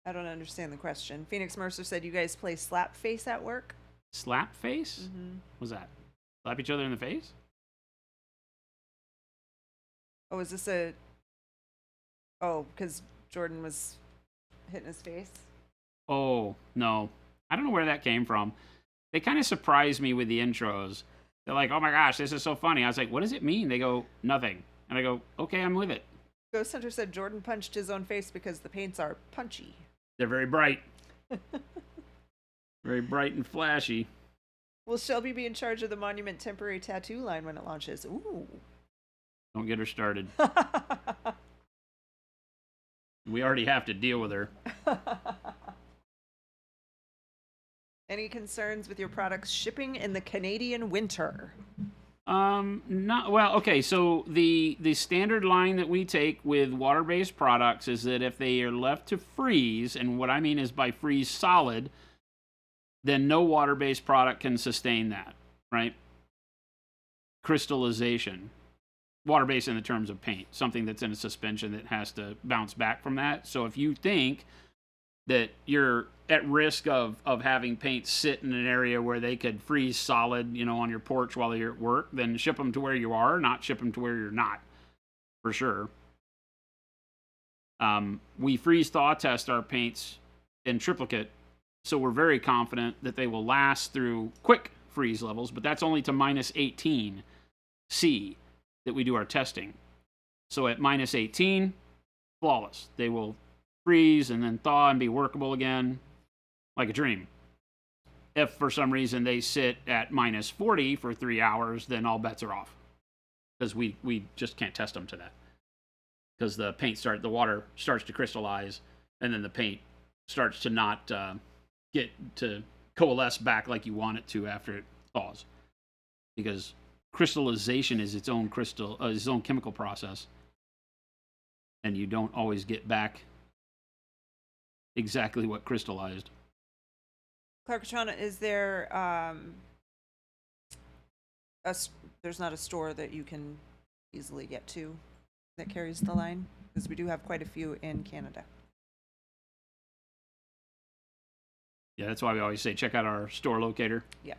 I don't understand the question. Phoenix Mercer said you guys play slap face at work. Slap face? Mm-hmm. What's that? Slap each other in the face? Oh, is this a... Oh, because Jordan was hitting his face? Oh, no. I don't know where that came from. They kind of surprised me with the intros. They're like, oh my gosh, this is so funny. I was like, what does it mean? They go, nothing. And I go, okay, I'm with it. Ghost Hunter said Jordan punched his own face because the paints are punchy. They're very bright. Very bright and flashy. Will Shelby be in charge of the Monument temporary tattoo line when it launches? Ooh. Don't get her started. We already have to deal with her. Any concerns with your products shipping in the Canadian winter? Not well. Okay, so the standard line that we take with water-based products is that if they are left to freeze, and what I mean is by freeze solid, then no water-based product can sustain that, right? Crystallization, water-based in the terms of paint, something that's in a suspension that has to bounce back from that. So if you think that you're at risk of having paint sit in an area where they could freeze solid, on your porch while you're at work, then ship them to where you are, not ship them to where you're not, for sure. We freeze thaw test our paints in triplicate, so we're very confident that they will last through quick freeze levels, but that's only to minus 18 C that we do our testing. So at minus 18, flawless. They will freeze and then thaw and be workable again like a dream. If for some reason they sit at minus 40 for 3 hours, then all bets are off, because we just can't test them to that, because the water starts to crystallize, and then the paint starts to not get to coalesce back like you want it to after it thaws, because crystallization is its own its own chemical process, and you don't always get back exactly what crystallized. Clarkatron, is there there's not a store that you can easily get to that carries the line? Because we do have quite a few in Canada. Yeah, that's why we always say check out our store locator. Yeah.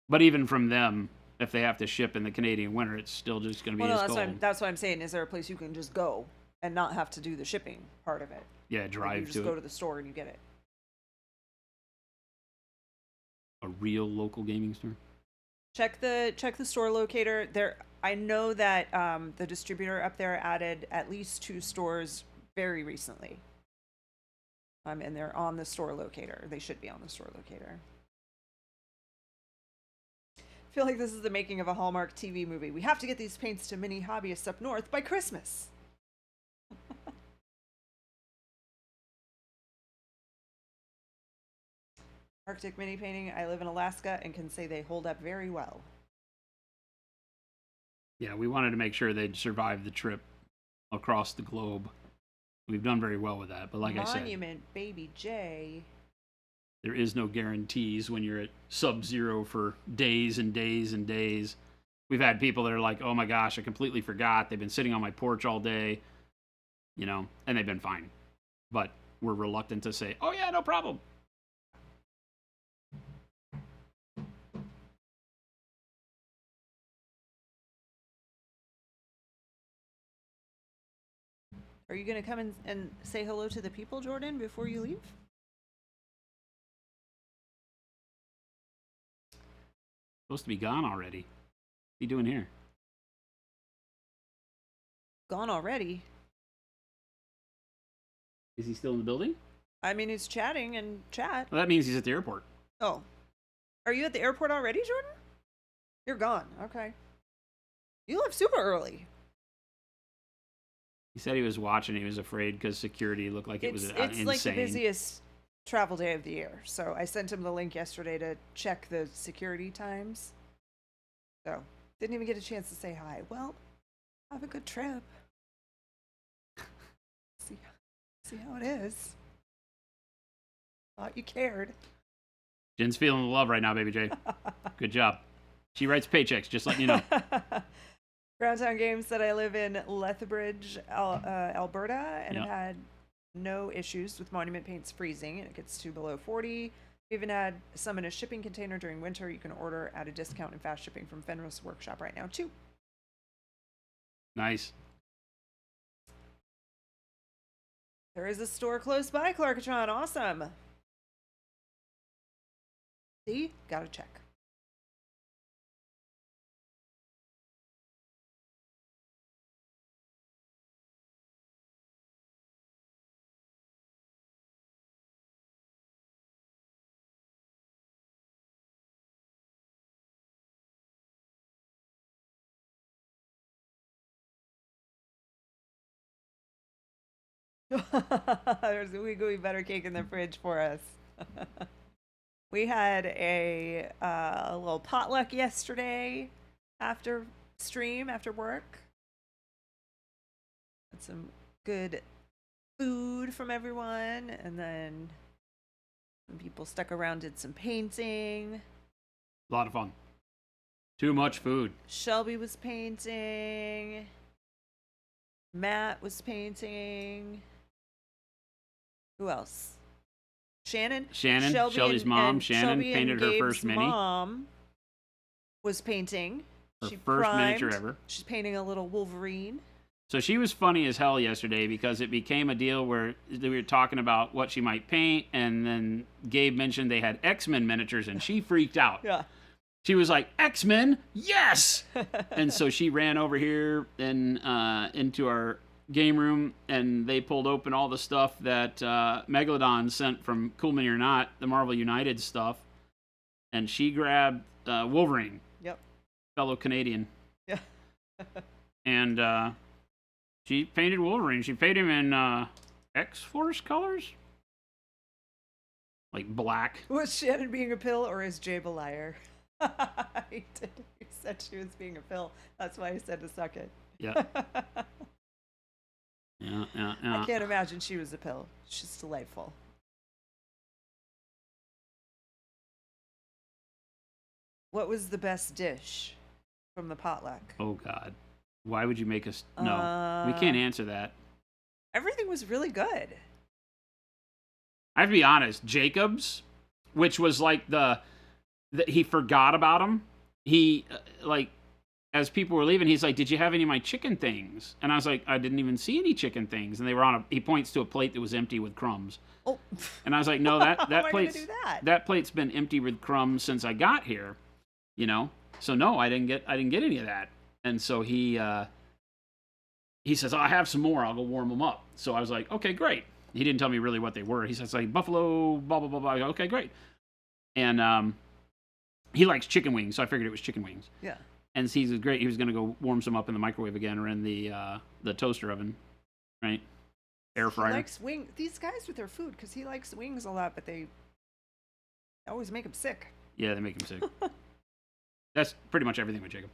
But even from them, if they have to ship in the Canadian winter, it's still just going to be Well, no, as that's cold. that's what I'm saying. Is there a place you can just go and not have to do the shipping part of it? Yeah, Like, drive you just to go it. to the store and you get it. A real local gaming store. Check the store locator. There, I know that the distributor up there added at least 2 stores very recently. And they're on the store locator. They should be on the store locator. I feel like this is the making of a Hallmark TV movie. We have to get these paints to many hobbyists up north by Christmas. Arctic mini painting. I live in Alaska and can say they hold up very well. Yeah, we wanted to make sure they'd survive the trip across the globe. We've done very well with that, but like I said, Monument, Baby J. there is no guarantees when you're at sub-zero for days and days and days. We've had people that are like, oh my gosh, I completely forgot. They've been sitting on my porch all day, you know, and they've been fine. But we're reluctant to say, oh yeah, no problem. Are you going to come and say hello to the people, Jordan, before you leave? Supposed to be gone already. What are you doing here? Gone already? Is he still in the building? I mean, he's chatting and chat. Well, that means he's at the airport. Oh. Are you at the airport already, Jordan? You're gone. Okay. You left super early. He said he was watching. He was afraid because security looked like it was It's insane. like the busiest travel day of the year. So I sent him the link yesterday to check the security times. So didn't even get a chance to say hi. Well, have a good trip. See how it is. Thought you cared. Jen's feeling the love right now, baby J. Good job. She writes paychecks, just letting you know. Groundtown Games said I live in Lethbridge, Alberta, and Yep. have had no issues with monument paints freezing. It gets to below 40. We even had some in a shipping container during winter. You can order at a discount and fast shipping from Fenris Workshop right now, too. Nice. There is a store close by, Clarkatron. Awesome. See? Gotta check. There's a wee better cake in the fridge for us. We had a little potluck yesterday after work. Had some good food from everyone, and then some people stuck around, did some painting. A lot of fun. Too much food. Shelby was painting. Matt was painting. Who else? Shannon. Shelby's mom. Shannon Shelby painted and her first Gabe's mini. mom was painting. Her She first primed. miniature ever. She's painting a little Wolverine. So she was funny as hell yesterday because it became a deal where we were talking about what she might paint, and then Gabe mentioned they had X-Men miniatures, and she freaked out. Yeah. She was like, X-Men? Yes! And so she ran over here and into our game room, and they pulled open all the stuff that Megalodon sent from Cool Mini or Not, the Marvel United stuff, and she grabbed Wolverine. Yep. Fellow Canadian. Yeah. And she painted Wolverine. She painted him in X-Force colors. like black. Was Shannon being a pill or is Jabe a liar? He did. He said she was being a pill. That's why he said to suck it. Yeah. Yeah. I can't imagine she was a pill. She's delightful. What was the best dish from the potluck? Oh God, why would you make us? No, we can't answer that. Everything was really good. I have to be honest. Jacob's, which was like he forgot about him. He like, as people were leaving, he's like, "Did you have any of my chicken things?" And I was like, "I didn't even see any chicken things." And they were on a. He points to a plate that was empty with crumbs. Oh. And I was like, "No, that How am I plate's gonna do that? That plate's been empty with crumbs since I got here." You know, so no, I didn't get any of that. And so he says, I have some more. I'll go warm them up. So I was like, okay, great. He didn't tell me really what they were. He says like buffalo, blah blah blah blah. I go, okay, great. And he likes chicken wings, so I figured it was chicken wings. Yeah. And he's great. He was gonna go warm some up in the microwave again or in the toaster oven, right? Air fryer. He likes wing. These guys with their food, because he likes wings a lot, but they always make him sick. Yeah, they make him sick. That's pretty much everything with Jacob.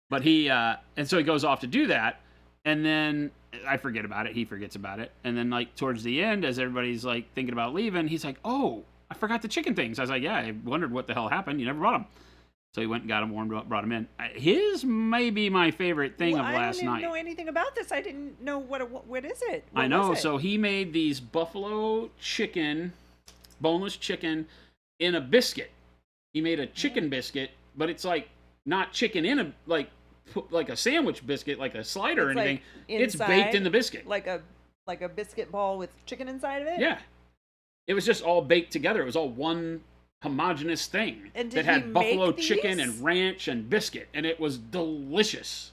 But he, and so he goes off to do that, and then I forget about it. He forgets about it. And then, like, towards the end, as everybody's, like, thinking about leaving, he's like, oh, I forgot the chicken things. I was like, yeah, I wondered what the hell happened. You never brought them. So he went and got them warmed up, brought them in. His may be my favorite thing of last night. I didn't know anything about this. I didn't know what is it? I know. So he made these buffalo chicken, boneless chicken, in a biscuit. He made a chicken biscuit, but it's like not chicken in a like a sandwich biscuit, like a slider or anything. Like it's baked in the biscuit, like a biscuit ball with chicken inside of it. Yeah, it was just all baked together. It was all one homogeneous thing and that had buffalo chicken these? and ranch and biscuit, and it was delicious.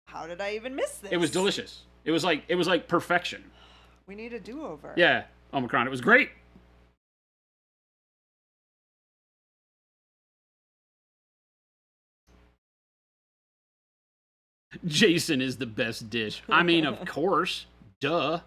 How did I even miss this? It was delicious. It was like perfection. We need a do-over. Yeah, Omicron. It was great. Jason is the best dish. I mean, of course. Duh.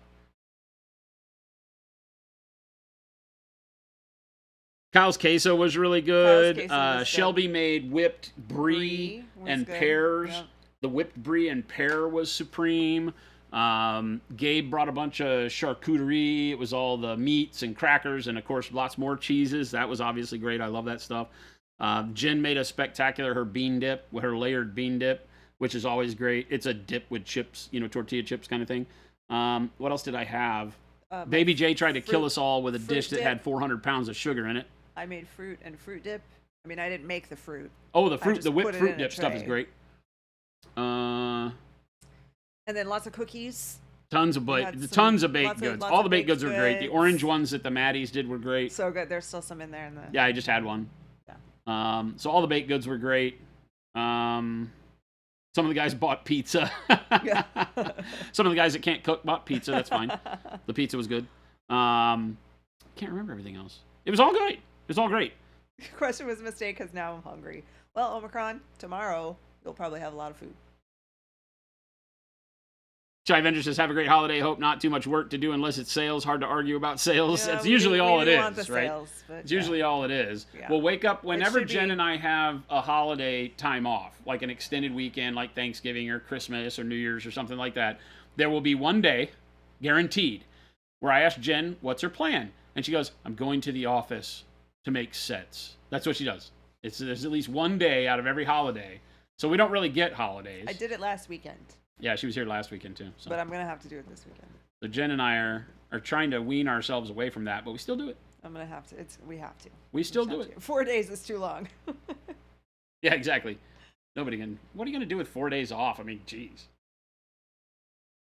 Kyle's queso was really good. Kyle's queso was Shelby made whipped brie and good. pears. Yep. The whipped brie and pear was supreme. Gabe brought a bunch of charcuterie. It was all the meats and crackers and, of course, lots more cheeses. That was obviously great. I love that stuff. Jen made a spectacular, her bean dip, her layered bean dip, which is always great. It's a dip with chips, tortilla chips kind of thing. What else did I have? Baby J tried to kill us all with a dish that had 400 pounds of sugar in it. I made fruit and fruit dip. I mean, I didn't make the fruit. Oh, the whipped fruit dip stuff is great. And then lots of cookies. Tons of baked goods. All the baked goods were great. The orange ones that the Maddies did were great. So good. There's still some in there. Yeah, I just had one. Yeah. So all the baked goods were great. Some of the guys bought pizza. Some of the guys that can't cook bought pizza. That's fine. The pizza was good. Can't remember everything else. It was all great. It was all great. Question was a mistake because now I'm hungry. Well, Omicron, tomorrow you'll probably have a lot of food. Shy Avenger says, have a great holiday. Hope not too much work to do unless it's sales. Hard to argue about sales. That's usually all it is, right? It's usually all it is. Yeah. We'll wake up whenever Jen and I have a holiday time off, like an extended weekend, like Thanksgiving or Christmas or New Year's or something like that. There will be one day, guaranteed, where I ask Jen, what's her plan? And she goes, I'm going to the office to make sets. That's what she does. There's at least one day out of every holiday. So we don't really get holidays. I did it last weekend. Yeah, she was here last weekend too. So. But I'm going to have to do it this weekend. So Jen and I are trying to wean ourselves away from that, but we still do it. I'm going to have to. We have to. We still do it. 4 days is too long. Yeah, exactly. Nobody can. What are you going to do with 4 days off? I mean, geez.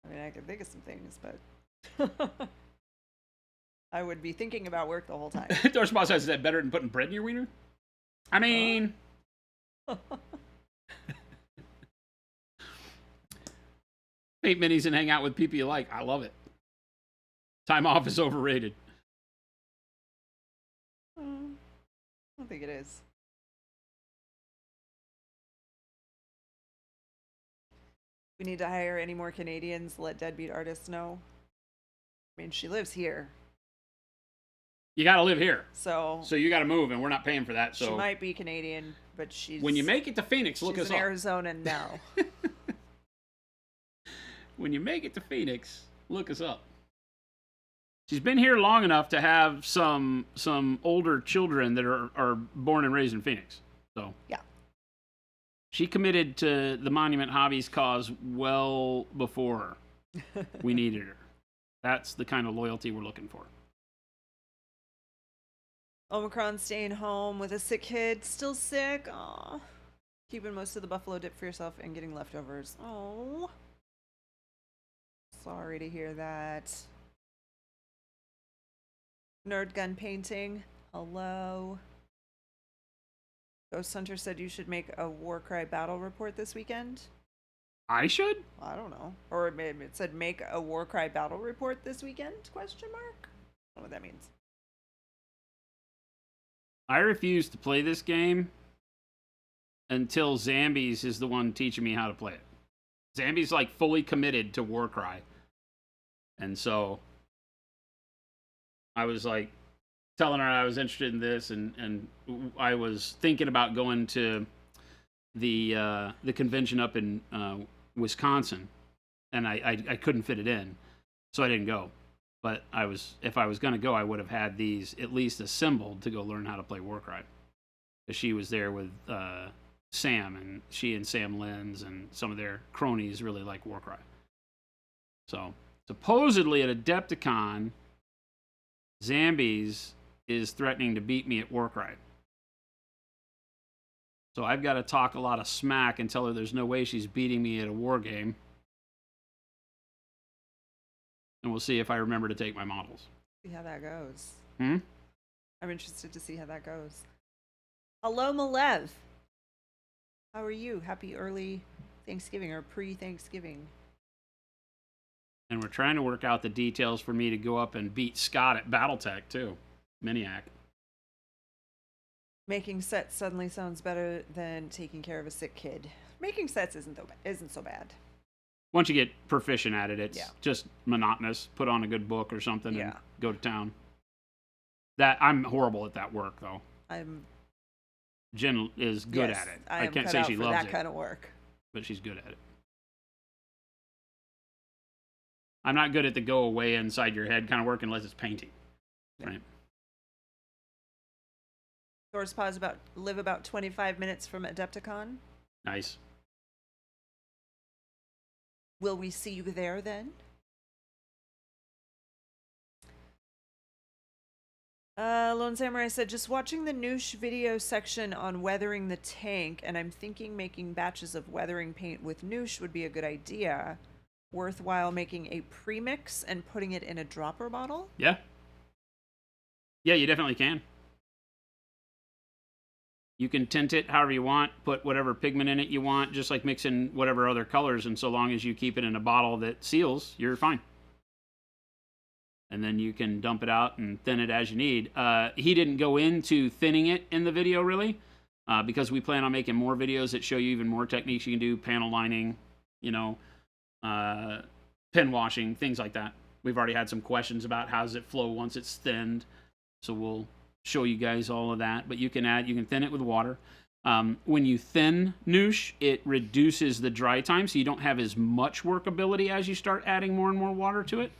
I mean, I could think of some things, but I would be thinking about work the whole time. Doris Boss says, is that better than putting bread in your wiener? I mean... 8 minis and hang out with people you like. I love it. Time off is overrated. I don't think it is. We need to hire any more Canadians. Let deadbeat artists know. I mean, she lives here. You got to live here. So you got to move, and we're not paying for that. So she might be Canadian, but she's when you make it to Phoenix, look she's us in up. Arizona now. When you make it to Phoenix, look us up. She's been here long enough to have some older children that are born and raised in Phoenix. So Yeah. She committed to the Monument Hobbies cause well before we needed her. That's the kind of loyalty we're looking for. Omicron staying home with a sick kid. Still sick. Aw. Keeping most of the buffalo dip for yourself and getting leftovers. Oh. Sorry to hear that. Nerd gun painting. Hello. Ghost Hunter said you should make a Warcry battle report this weekend. I should? I don't know. Or maybe it said make a Warcry battle report this weekend? Question mark? I don't know what that means. I refuse to play this game until Zambies is the one teaching me how to play it. Zambies like fully committed to Warcry. And so I was like telling her I was interested in this, and I was thinking about going to the convention up in Wisconsin, and I couldn't fit it in, so I didn't go. But if I was going to go, I would have had these at least assembled to go learn how to play Warcry. Because she was there with Sam, and she and Sam Lenz and some of their cronies really like Warcry. So supposedly at Adepticon, Zambies is threatening to beat me at Warcry. So I've got to talk a lot of smack and tell her there's no way she's beating me at a war game. And we'll see if I remember to take my models. See how that goes. Hmm? I'm interested to see how that goes. Hello, Malev. How are you? Happy early Thanksgiving or pre-Thanksgiving. And we're trying to work out the details for me to go up and beat Scott at Battletech, too. Miniac. Making sets suddenly sounds better than taking care of a sick kid. Making sets isn't so bad. Once you get proficient at it, it's Yeah. just monotonous. Put on a good book or something and Yeah. go to town. I'm horrible at that work, though. Jen is good Yes, at it. I am can't cut say out she for loves that it, kind of work. but she's good at it. I'm not good at the go away inside your head kind of work unless it's painting. Yeah. Right? Thor's Paws live about 25 minutes from Adepticon. Nice. Will we see you there then? Lone Samurai said, just watching the Noosh video section on weathering the tank, and I'm thinking making batches of weathering paint with Noosh would be a good idea. Worthwhile making a premix and putting it in a dropper bottle? Yeah. Yeah, you definitely can. You can tint it however you want, put whatever pigment in it you want, just like mixing whatever other colors, and so long as you keep it in a bottle that seals, you're fine. And then you can dump it out and thin it as you need. He didn't go into thinning it in the video, really, because we plan on making more videos that show you even more techniques you can do, panel lining, pen washing, things like that. We've already had some questions about how does it flow once it's thinned, so we'll show you guys all of that. But you can thin it with water. When you thin Noosh, it reduces the dry time, so you don't have as much workability as you start adding more and more water to it.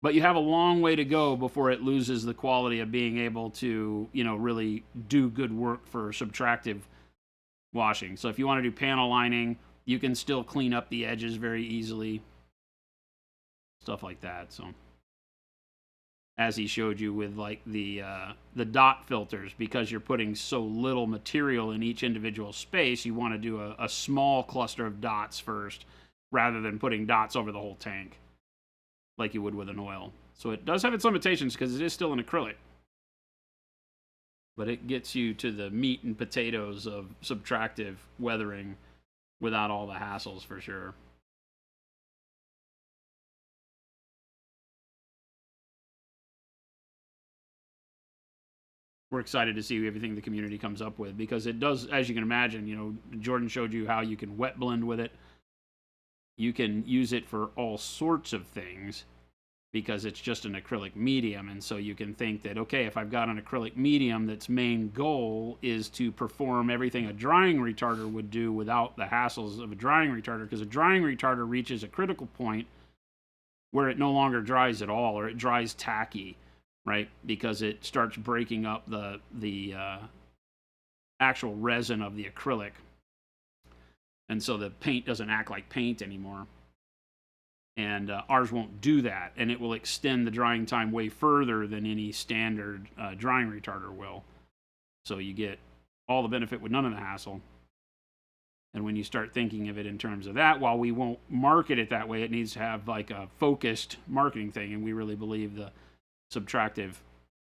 But you have a long way to go before it loses the quality of being able to, really do good work for subtractive washing. So if you want to do panel lining, you can still clean up the edges very easily. Stuff like that. So as he showed you with like the dot filters, because you're putting so little material in each individual space, you want to do a small cluster of dots first rather than putting dots over the whole tank like you would with an oil. So it does have its limitations because it is still an acrylic. But it gets you to the meat and potatoes of subtractive weathering without all the hassles, for sure. We're excited to see everything the community comes up with, because it does, as you can imagine, Jordan showed you how you can wet blend with it. You can use it for all sorts of things. because it's just an acrylic medium. And so you can think that, okay, if I've got an acrylic medium that's main goal is to perform everything a drying retarder would do without the hassles of a drying retarder, because a drying retarder reaches a critical point where it no longer dries at all, or it dries tacky, right? Because it starts breaking up the actual resin of the acrylic. And so the paint doesn't act like paint anymore. And ours won't do that, and it will extend the drying time way further than any standard drying retarder will. So you get all the benefit with none of the hassle. And when you start thinking of it in terms of that, while we won't market it that way, it needs to have like a focused marketing thing, and we really believe the subtractive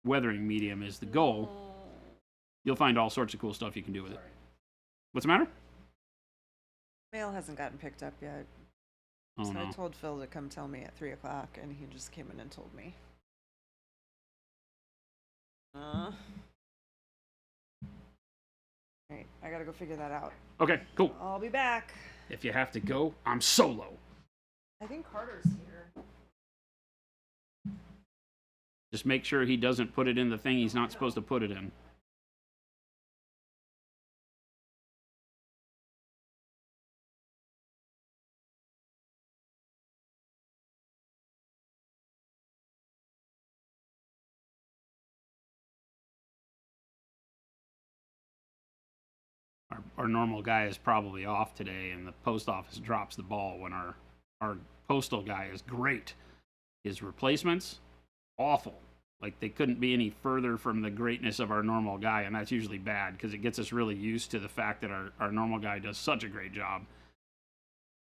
weathering medium is the goal. You'll find all sorts of cool stuff you can do with it. What's the matter? Mail hasn't gotten picked up yet. Oh, So no. I told Phil to come tell me at 3 o'clock, and he just came in and told me. Alright, I gotta go figure that out. Okay, cool. I'll be back. If you have to go, I'm solo. I think Carter's here. Just make sure he doesn't put it in the thing he's not supposed to put it in. Our normal guy is probably off today, and the post office drops the ball when our postal guy is great. His replacements, awful. Like, they couldn't be any further from the greatness of our normal guy, and that's usually bad because it gets us really used to the fact that our normal guy does such a great job.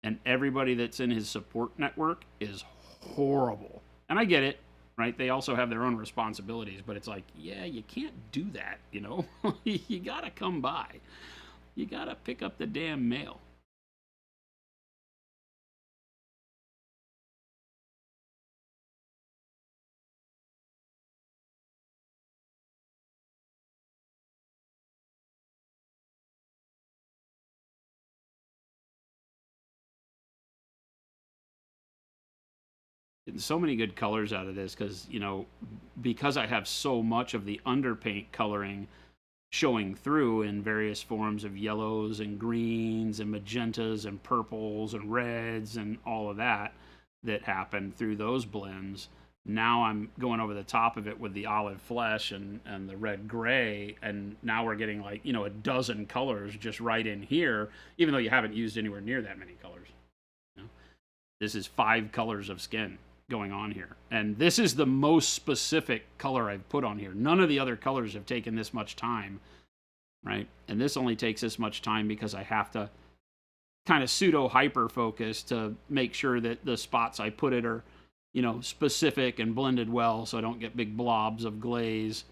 And everybody that's in his support network is horrible. And I get it, right? They also have their own responsibilities, but it's like, yeah, you can't do that, you know? You gotta come by. You gotta pick up the damn mail. So many good colors out of this because, you know, because I have so much of the underpaint coloring showing through in various forms of yellows and greens and magentas and purples and reds and all of that happen through those blends. Now I'm going over the top of it with the olive flesh and the red gray, and now we're getting like, you know, a dozen colors just right in here, even though you haven't used anywhere near that many colors. You know? This is 5 colors of skin going on here, and this is the most specific color I've put on here. None of the other colors have taken this much time, right? And this only takes this much time because I have to kind of pseudo hyper focus to make sure that the spots I put it are, you know, specific and blended well, so I don't get big blobs of glaze,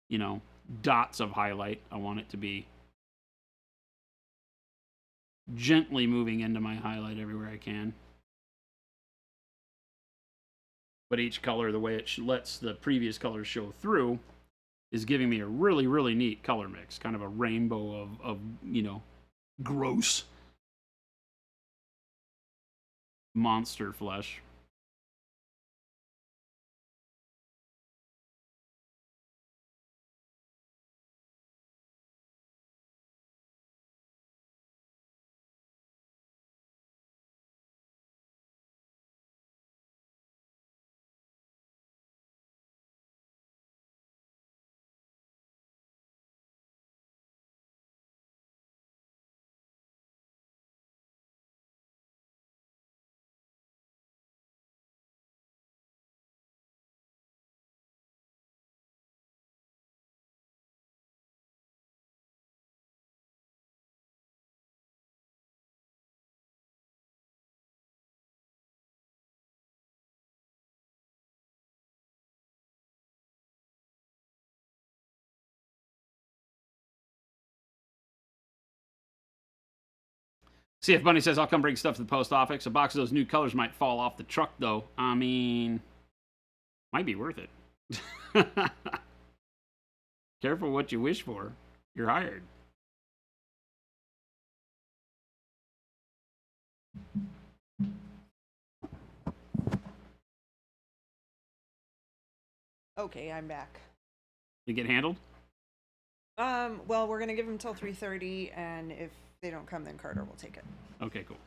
you know, dots of highlight. I want it to be gently moving into my highlight everywhere I can. But each color, the way it lets the previous colors show through, is giving me a really, really neat color mix. Kind of a rainbow of you know, gross monster flesh. See if Bunny says, I'll come bring stuff to the post office. A box of those new colors might fall off the truck, though. I mean, might be worth it. Careful what you wish for. You're hired. Okay, I'm back. They get handled? Well, we're gonna give them till 3:30, and if they don't come, then Carter will take it. Okay, cool.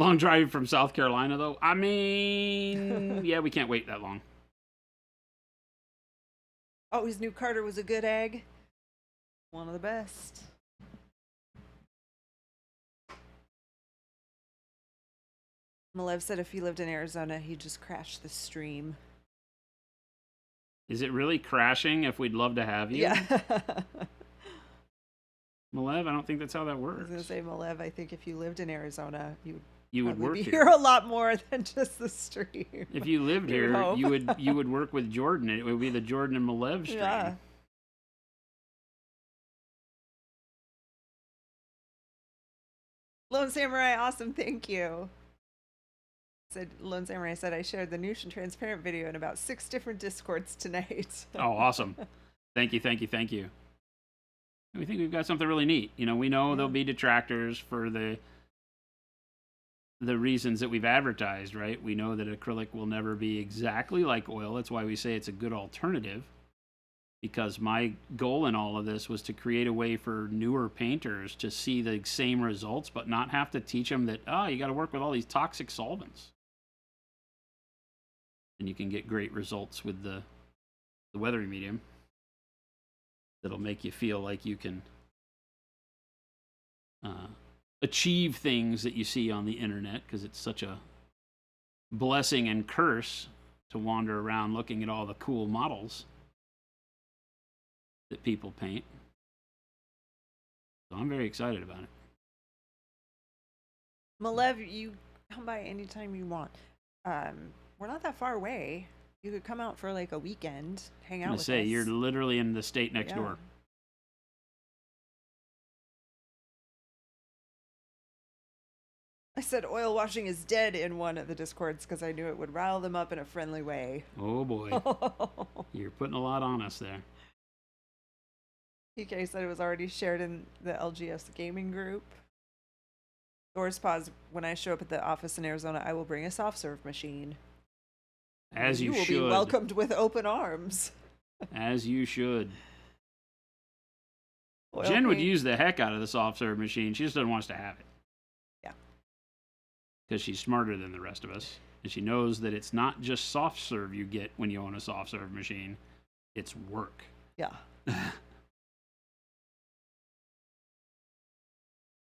Long drive from South Carolina, though. I mean, yeah, we can't wait that long. Always knew Carter was a good egg. One of the best. Malev said if he lived in Arizona, he'd just crash the stream. Is it really crashing if we'd love to have you? Yeah. Malev, I don't think that's how that I was works. gonna say, Malev, I think if you lived in Arizona, You would probably work be here. here a lot more than just the stream. If you lived You would here, hope. you would work with Jordan. It would be the Jordan and Malev stream. Yeah. Lone Samurai, awesome, thank you. Said Lone Samurai said I shared the Noosh and Transparent video in about 6 different discords tonight. Oh, awesome. Thank you, thank you, thank you. We think we've got something really neat. You know, we know there'll be detractors for the reasons that we've advertised, right? We know that acrylic will never be exactly like oil. That's why we say it's a good alternative. Because my goal in all of this was to create a way for newer painters to see the same results, but not have to teach them that, you got to work with all these toxic solvents. And you can get great results with the weathering medium that'll make you feel like you can achieve things that you see on the internet, because it's such a blessing and curse to wander around looking at all the cool models that people paint. So I'm very excited about it. Malev, you come by anytime you want. We're not that far away. You could come out for like a weekend, hang I'm out gonna with say us. you're literally in the state next door. I said oil washing is dead in one of the discords because I knew it would rile them up in a friendly way. Oh boy, you're putting a lot on us there. PK said it was already shared in the LGS gaming group. Doors pause. When I show up at the office in Arizona, I will bring a soft serve machine. As you will should. be welcomed with open arms. As you should. Oil Jen would paint- use the heck out of the soft serve machine. She just doesn't want us to have it. Yeah. Because she's smarter than the rest of us. And she knows that it's not just soft serve you get when you own a soft serve machine. It's work. Yeah.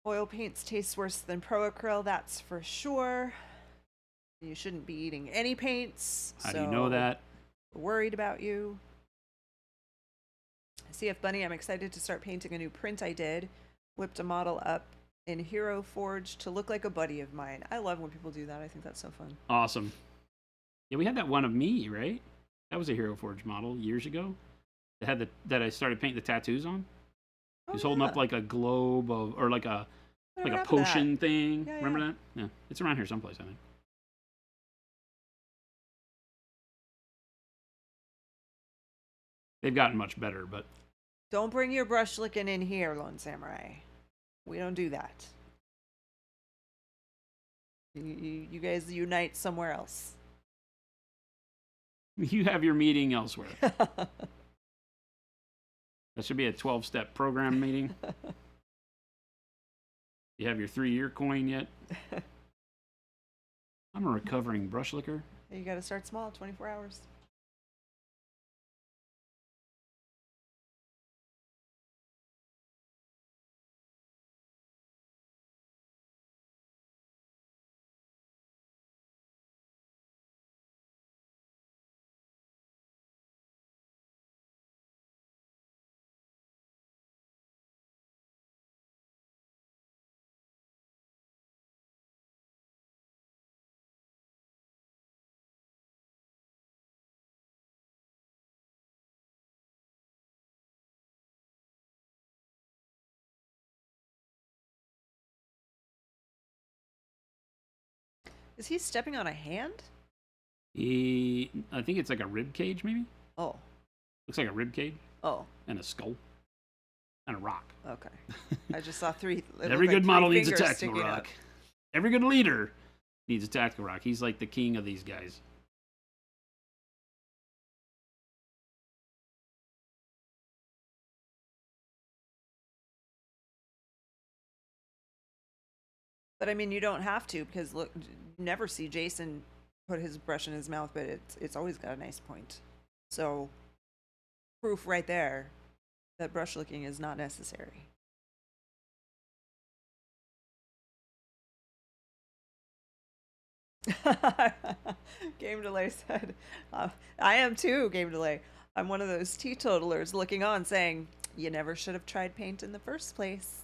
Oil paints taste worse than pro acryl, that's for sure. You shouldn't be eating any paints. How do you know that? We're worried about you. CF Bunny, I'm excited to start painting a new print I did. Whipped a model up in Hero Forge to look like a buddy of mine. I love when people do that. I think that's so fun. Awesome. Yeah, we had that one of me, right? That was a Hero Forge model years ago. That had that I started painting the tattoos on. He was holding up like a globe of, or like a potion thing. Yeah, Remember yeah. that? Yeah, it's around here someplace, I think. They've gotten much better, but Don't bring your brush licking in here, Lone Samurai. We don't do that. You guys unite somewhere else. you have your meeting elsewhere. That should be a 12-step program meeting. You have your 3-year coin yet? I'm a recovering brush licker. You got to start small, 24 hours. Is he stepping on a hand? I think it's like a rib cage, maybe. Oh. Looks like a rib cage Oh. and a skull and a rock. Okay. I just saw three. Every good model needs a tactical sticking rock. up. Every good leader needs a tactical rock. He's like the king of these guys. But I mean, you don't have to, because look, you never see Jason put his brush in his mouth, but it's always got a nice point. So, proof right there that brush licking is not necessary. Game Delay said, I am too, Game Delay. I'm one of those teetotalers looking on saying, you never should have tried paint in the first place.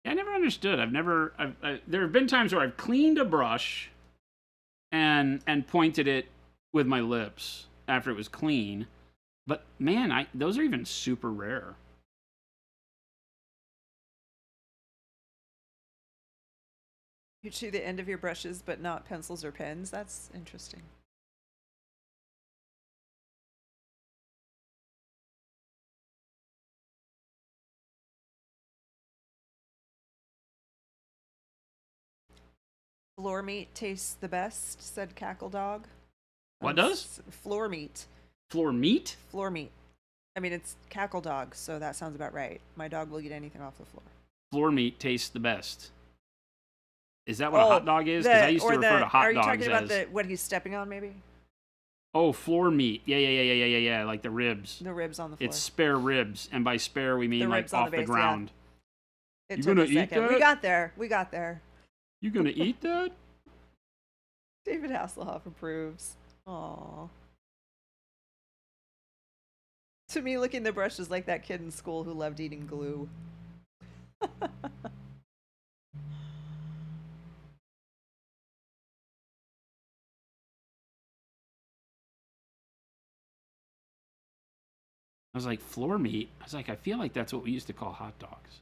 I never understood. There have been times where I've cleaned a brush and pointed it with my lips after it was clean, but man, those are even super rare. You chew the end of your brushes, but not pencils or pens. That's interesting. Floor meat tastes the best, said Cackle Dog. What does? Floor meat. Floor meat? Floor meat. I mean, it's Cackle Dog, so that sounds about right. My dog will eat anything off the floor. Floor meat tastes the best. Is that what a hot dog is? Because I used to refer to hot dogs as... Are you talking about what he's stepping on, maybe? Oh, floor meat. Yeah. Like the ribs. The ribs on the floor. It's spare ribs, and by spare we mean like off the ground. Yeah. You gonna eat that? We got there. You gonna eat that? David Hasselhoff approves. Aww. To me, licking the brush is like that kid in school who loved eating glue. I was like, floor meat? I was like, I feel like that's what we used to call hot dogs.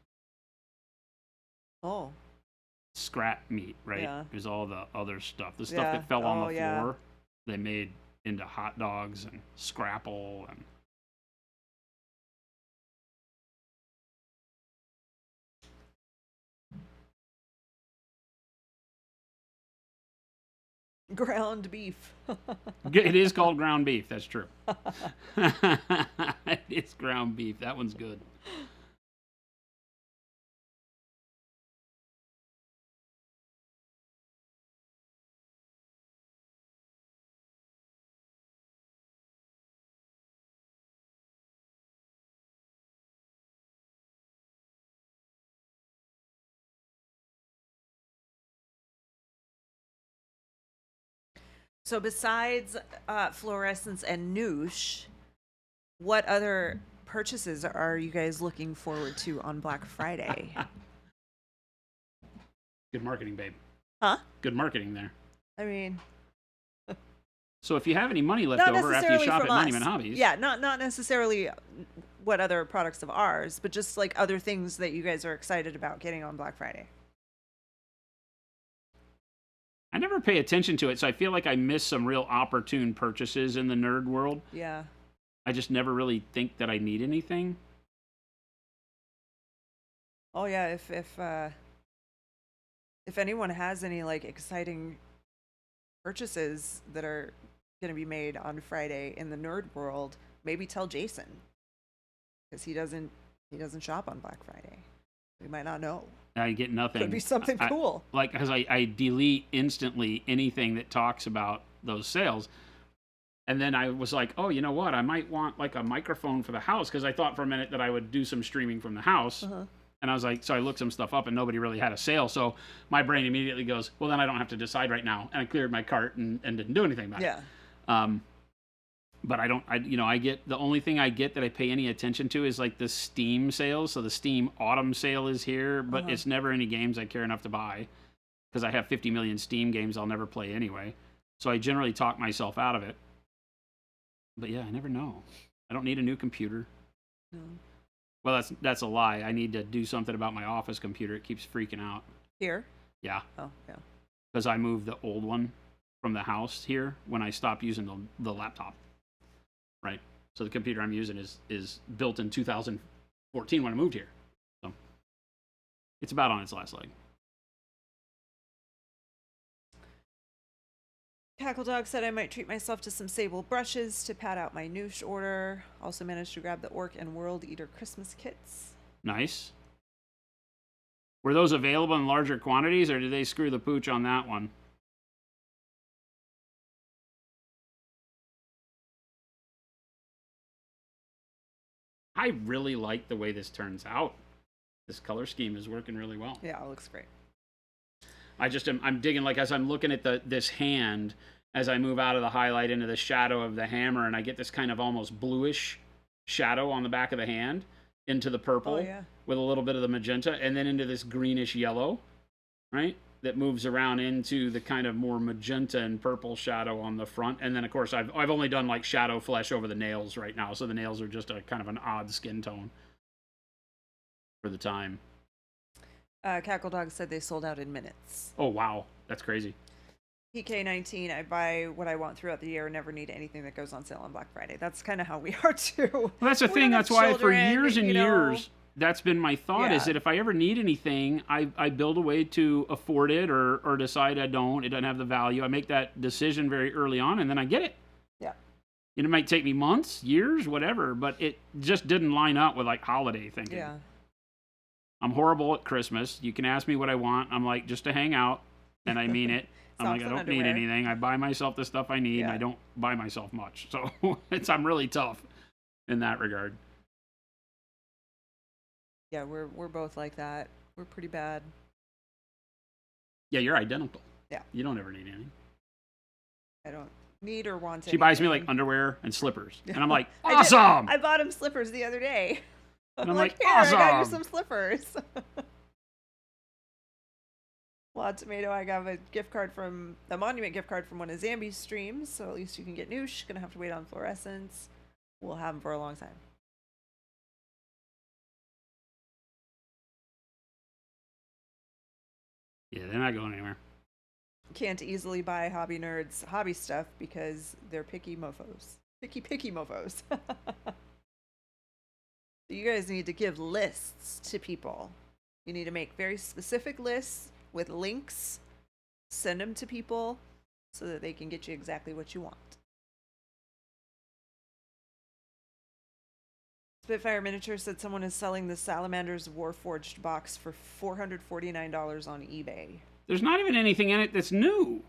Oh. Scrap meat, right? Yeah. It was all the other stuff. The stuff that fell on the floor, yeah. They made into hot dogs and scrapple and... Ground beef. It is called ground beef. That's true. It's ground beef. That one's good. So besides fluorescence and noosh, what other purchases are you guys looking forward to on Black Friday? Good marketing, babe. Huh? Good marketing there. I mean... So if you have any money left over after you shop at Monument Hobbies... Yeah, not necessarily what other products of ours, but just like other things that you guys are excited about getting on Black Friday. I never pay attention to it, so I feel like I miss some real opportune purchases in the nerd world. Yeah. I just never really think that I need anything. Oh yeah, if anyone has any like exciting purchases that are going to be made on Friday in the nerd world, maybe tell Jason, because he doesn't shop on Black Friday. We might not know. I get nothing. Could be something cool. Like, because I delete instantly anything that talks about those sales. And then I was like, oh, you know what? I might want like a microphone for the house, because I thought for a minute that I would do some streaming from the house. Uh-huh. And I was like, so I looked some stuff up and nobody really had a sale. So my brain immediately goes, well, then I don't have to decide right now. And I cleared my cart and didn't do anything about it. But I get, the only thing I get that I pay any attention to is like the Steam sales. So the Steam autumn sale is here, but it's never any games I care enough to buy, because I have 50 million Steam games I'll never play anyway. So I generally talk myself out of it. But yeah, I never know. I don't need a new computer. No. Well, that's a lie. I need to do something about my office computer. It keeps freaking out. Here? Yeah, Oh, yeah. because I moved the old one from the house here when I stopped using the laptop. Right. So the computer I'm using is built in 2014 when I moved here. So it's about on its last leg. Cackle Dog said I might treat myself to some sable brushes to pad out my noosh order. Also managed to grab the Orc and World Eater Christmas kits. Nice. Were those available in larger quantities, or did they screw the pooch on that one? I really like the way this turns out. This color scheme is working really well. Yeah, it looks great. I'm digging, like, as I'm looking at this hand, as I move out of the highlight into the shadow of the hammer, and I get this kind of almost bluish shadow on the back of the hand into the purple with a little bit of the magenta, and then into this greenish yellow, right? That moves around into the kind of more magenta and purple shadow on the front. And then, of course, I've only done like shadow flesh over the nails right now, so the nails are just a kind of an odd skin tone for the time. Cackle Dog said they sold out in minutes. Oh, wow. That's crazy. PK19, I buy what I want throughout the year and never need anything that goes on sale on Black Friday. That's kind of how we are, too. Well, that's the thing. That's why for years and years, that's been my thought, is that if I ever need anything, I build a way to afford it or decide I don't. It doesn't have the value. I make that decision very early on, and then I get it. Yeah. It might take me months, years, whatever, but it just didn't line up with, like, holiday thinking. Yeah. I'm horrible at Christmas. You can ask me what I want. I'm like, just to hang out, and I mean it. I'm like, I don't need anything. I buy myself the stuff I need, and I don't buy myself much. So I'm really tough in that regard. Yeah, we're both like that. We're pretty bad. Yeah, you're identical. Yeah. You don't ever need anything. I don't need or want anything. She buys me like underwear and slippers. And I'm like, awesome! I bought him slippers the other day. And I'm like, here, awesome! I got you some slippers. Well, Tomato, I got a gift card from the Monument gift card from one of Zambi's streams, so at least you can get Noosh. Gonna have to wait on fluorescence. We'll have them for a long time. Yeah, they're not going anywhere. Can't easily buy hobby nerds hobby stuff because they're picky mofos. Picky mofos. You guys need to give lists to people. You need to make very specific lists with links. Send them to people so that they can get you exactly what you want. Spitfire Miniature said someone is selling the Salamander's Warforged box for $449 on eBay. There's not even anything in it that's new.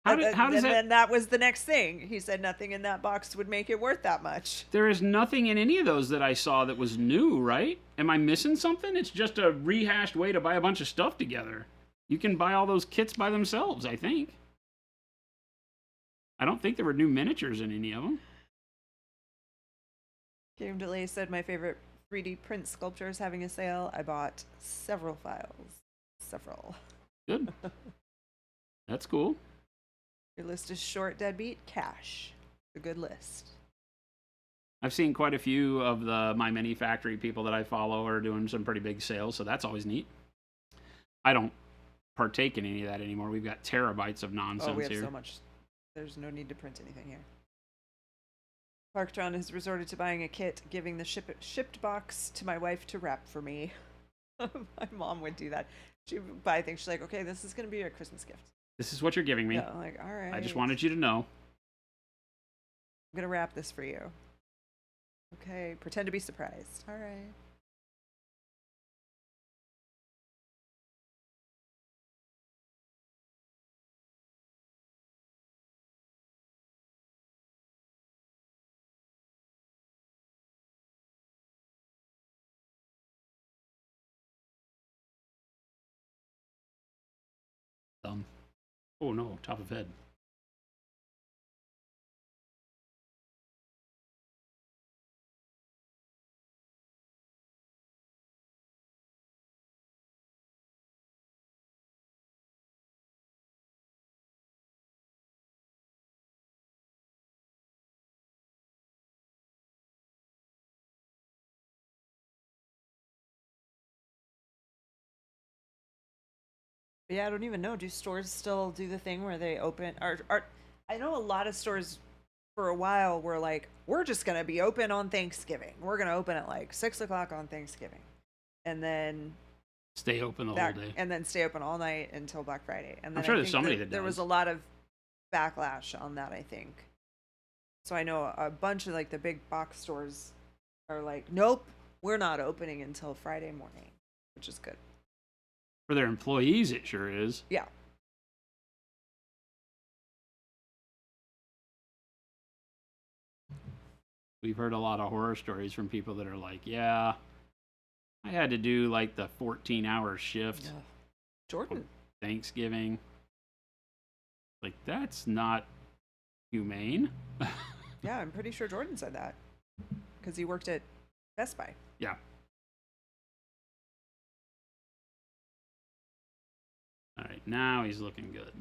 How does that... Then that was the next thing. He said nothing in that box would make it worth that much. There is nothing in any of those that I saw that was new, right? Am I missing something? It's just a rehashed way to buy a bunch of stuff together. You can buy all those kits by themselves, I think. I don't think there were new miniatures in any of them. Game Delay said my favorite 3D print sculpture is having a sale. I bought several files. Several. Good. That's cool. Your list is short, deadbeat, cash. A good list. I've seen quite a few of the My Mini Factory people that I follow are doing some pretty big sales, so that's always neat. I don't partake in any of that anymore. We've got terabytes of nonsense here. Oh, we have so much. There's no need to print anything here. Parktron has resorted to buying a kit, giving the shipped box to my wife to wrap for me. My mom would do that. She would buy things. She's like, okay, this is going to be your Christmas gift. This is what you're giving me. Yeah, I'm like, all right. I just wanted you to know. I'm going to wrap this for you. Okay, pretend to be surprised. All right. Oh no, top of head. But yeah, I don't even know. Do stores still do the thing where they open? I know a lot of stores for a while were like, we're just gonna be open on Thanksgiving. We're gonna open at like 6 o'clock on Thanksgiving, and then Stay open the whole day. and then stay open all night until Black Friday. And then I'm sure I there's think somebody that there was does. a lot of backlash on that, I think. So I know a bunch of like the big box stores are like, nope, we're not opening until Friday morning, which is good. For their employees, it sure is. Yeah. We've heard a lot of horror stories from people that are like, yeah, I had to do like the 14-hour shift Jordan. Thanksgiving. Like, that's not humane. Yeah, I'm pretty sure Jordan said that because he worked at Best Buy. Yeah. All right, now he's looking good.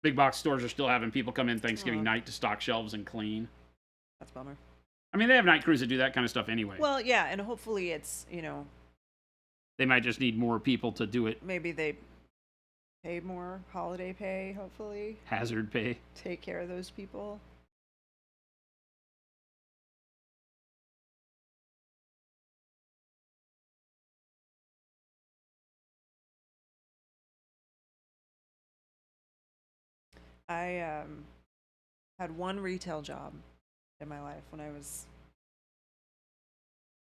Big box stores are still having people come in Thanksgiving night to stock shelves and clean. That's a bummer. I mean, they have night crews that do that kind of stuff anyway. Well, yeah, and hopefully it's, They might just need more people to do it. maybe they pay more holiday pay, hopefully. Hazard pay. Take care of those people. I had one retail job in my life when I was,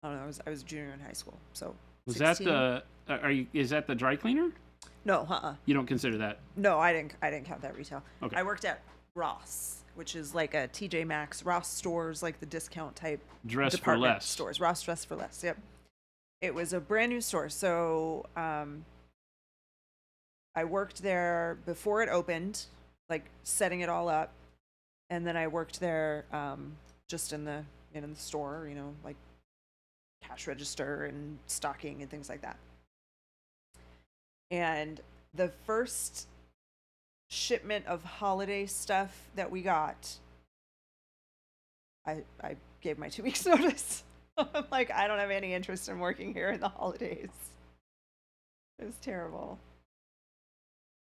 I don't know, I was a junior in high school. So Was 16? that the is that the dry cleaner? No, You don't consider that? No, I didn't count that retail. Okay. I worked at Ross, which is like a TJ Maxx. Ross stores, like the discount type Dress for department less. stores. Ross Dress for Less. Yep. It was a brand new store, so I worked there before it opened, like setting it all up, and then I worked there just in the store, like cash register and stocking and things like that. And the first shipment of holiday stuff that we got, I gave my 2 weeks notice. I'm like, I don't have any interest in working here in the holidays. It was terrible.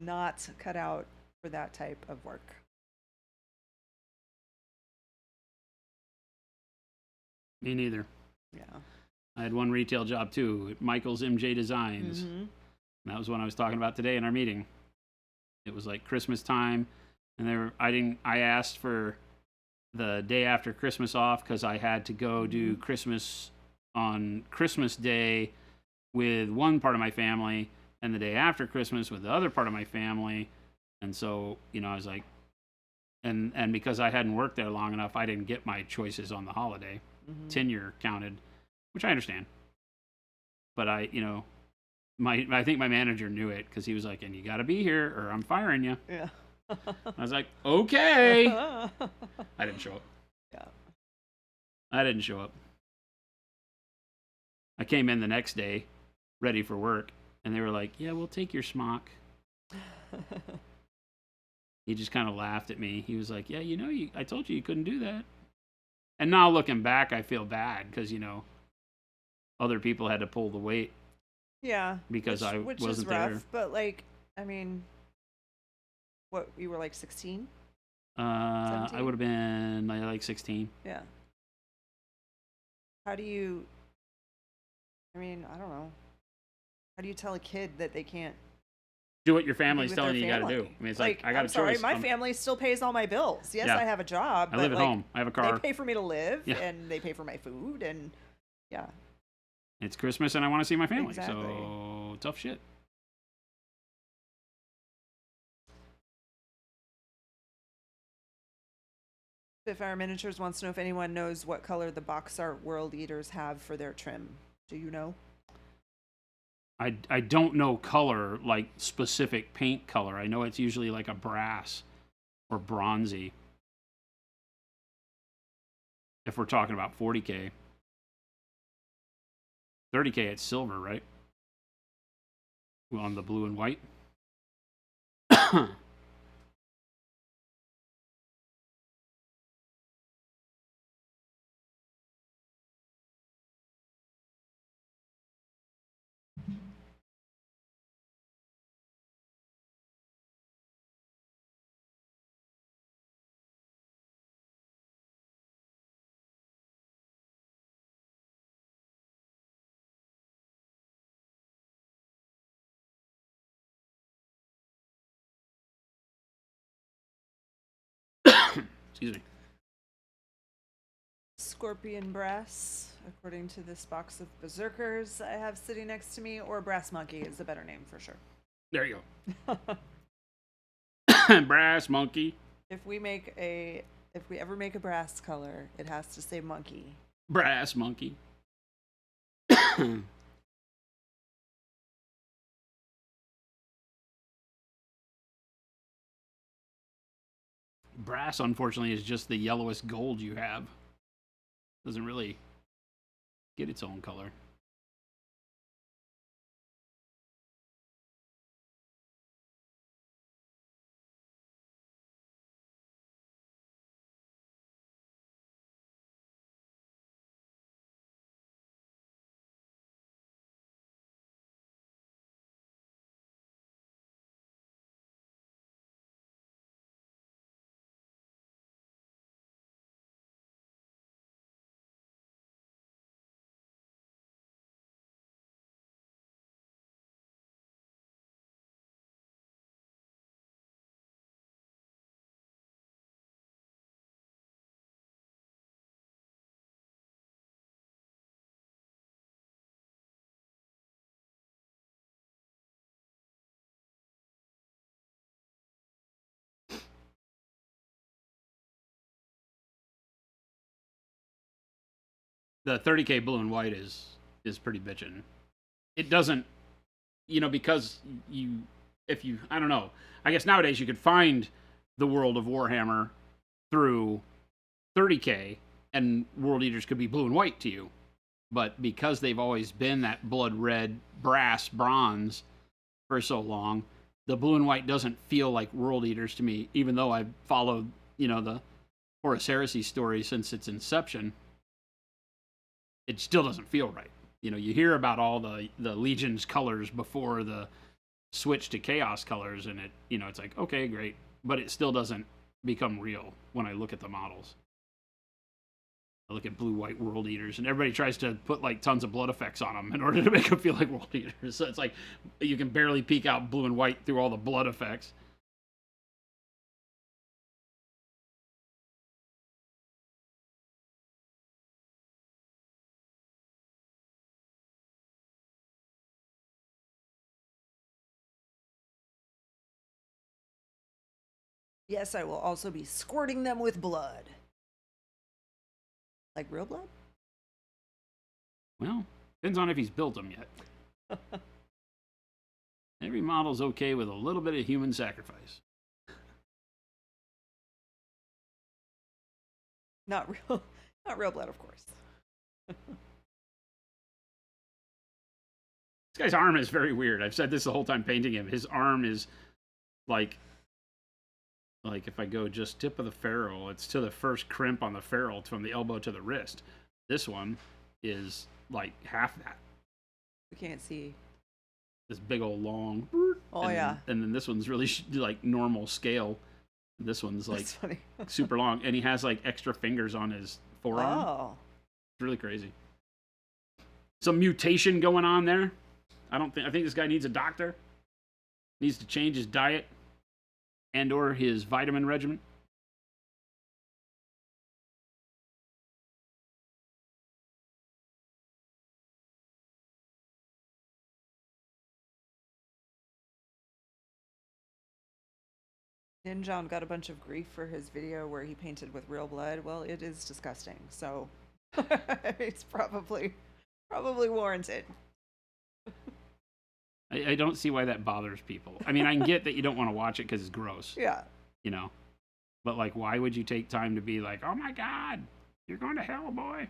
Not cut out for that type of work. Me neither. Yeah. I had one retail job too at Michael's MJ Designs. Mm-hmm. And that was one I was talking about today in our meeting. It was like Christmas time, and I asked for the day after Christmas off because I had to go do Christmas on Christmas Day with one part of my family, and the day after Christmas with the other part of my family. And so, I was like, and because I hadn't worked there long enough, I didn't get my choices on the holiday. Tenure counted, which I understand. But I think my manager knew it because he was like, and you got to be here or I'm firing you. Yeah. I was like, okay. I didn't show up. Yeah. I didn't show up. I came in the next day ready for work, and they were like, yeah, we'll take your smock. He just kind of laughed at me. He was like, yeah, I told you couldn't do that. And now looking back, I feel bad because, other people had to pull the weight. Yeah. Because I which wasn't is rough, there. But I mean, what, you were like 16? I would have been like 16. Yeah. How do you, I don't know. How do you tell a kid that they can't Do what your be family's with telling their you got to do? family? I mean, it's like I got I'm a sorry, choice. my family still pays all my bills. Yes, Yeah. I have a job. I but live at home. I have a car. They pay for me to live, Yeah. and they pay for my food, and yeah. It's Christmas and I want to see my family. Exactly. So tough shit. If our miniatures wants to know if anyone knows what color the box art world eaters have for their trim. Do you know? I don't know color, like specific paint color. I know it's usually like a brass or bronzy. If we're talking about 40K. 30K, it's silver, right? On the blue and white. Excuse me. Scorpion brass, according to this box of berserkers I have sitting next to me, or brass monkey is a better name for sure. There you go. Brass monkey. If we ever make a brass color, it has to say monkey. Brass monkey. Brass, unfortunately, is just the yellowest gold you have. Doesn't really get its own color. The 30K blue and white is pretty bitchin'. It doesn't, because I don't know. I guess nowadays you could find the world of Warhammer through 30K, and World Eaters could be blue and white to you. But because they've always been that blood red, brass, bronze for so long, the blue and white doesn't feel like World Eaters to me, even though I've followed, the Horus Heresy story since its inception. It still doesn't feel right. You hear about all the Legion's colors before the switch to Chaos colors, and it's like, okay, great. But it still doesn't become real when I look at the models. I look at blue-white World Eaters, and everybody tries to put, tons of blood effects on them in order to make them feel like World Eaters. So it's like, you can barely peek out blue and white through all the blood effects. Yes, I will also be squirting them with blood. Like real blood? Well, depends on if he's built them yet. Every model's okay with a little bit of human sacrifice. Not real blood, of course. This guy's arm is very weird. I've said this the whole time painting him. His arm is like if I go just tip of the ferrule, it's to the first crimp on the ferrule from the elbow to the wrist. This one is like half that. We can't see. This big old long. Oh, yeah. And then this one's really like normal scale. This one's like That's funny. super long, and he has like extra fingers on his forearm. Oh. It's really crazy. Some mutation going on there. I think this guy needs a doctor. Needs to change his diet and or his vitamin regimen. Ninjon got a bunch of grief for his video where he painted with real blood. Well, it is disgusting. So it's probably warranted. I don't see why that bothers people. I mean, I can get that you don't want to watch it because it's gross. Yeah. But like, why would you take time to be like, oh my God, you're going to hell, boy?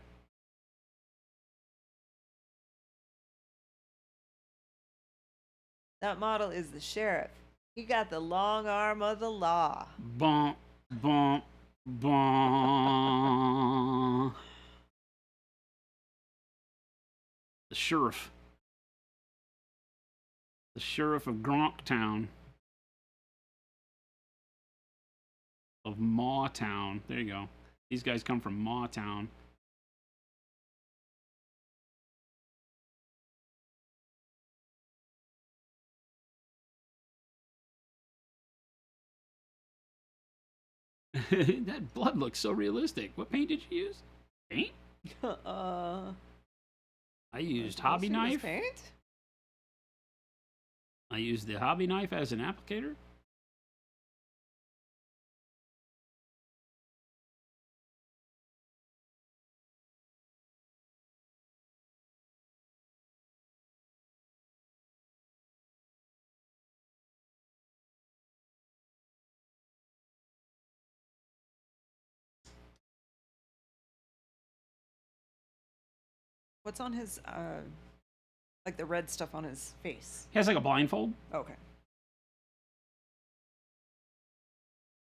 That model is the sheriff. He got the long arm of the law. Bump, bump, bump. The sheriff. The sheriff of Gronktown. Of Mawtown. There you go. These guys come from Mawtown. That blood looks so realistic. What paint did you use? Paint? I used hobby Serious knife. Paint? I used the hobby knife as an applicator. What's on his like the red stuff on his face? He has like a blindfold. Okay.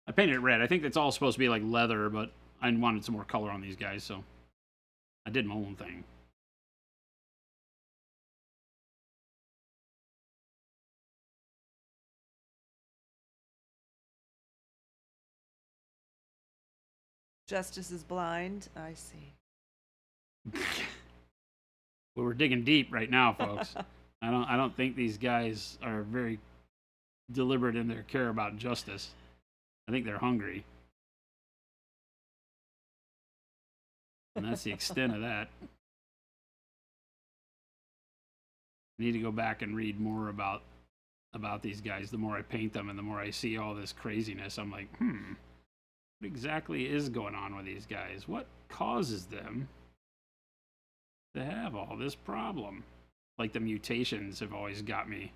I painted it red. I think it's all supposed to be like leather, but I wanted some more color on these guys, so I did my own thing. Justice is blind. I see. Well, we're digging deep right now, folks. I don't think these guys are very deliberate in their care about justice. I think they're hungry. And that's the extent of that. I need to go back and read more about these guys. The more I paint them and the more I see all this craziness, I'm like, what exactly is going on with these guys? What causes them to have all this problem? Like the mutations have always got me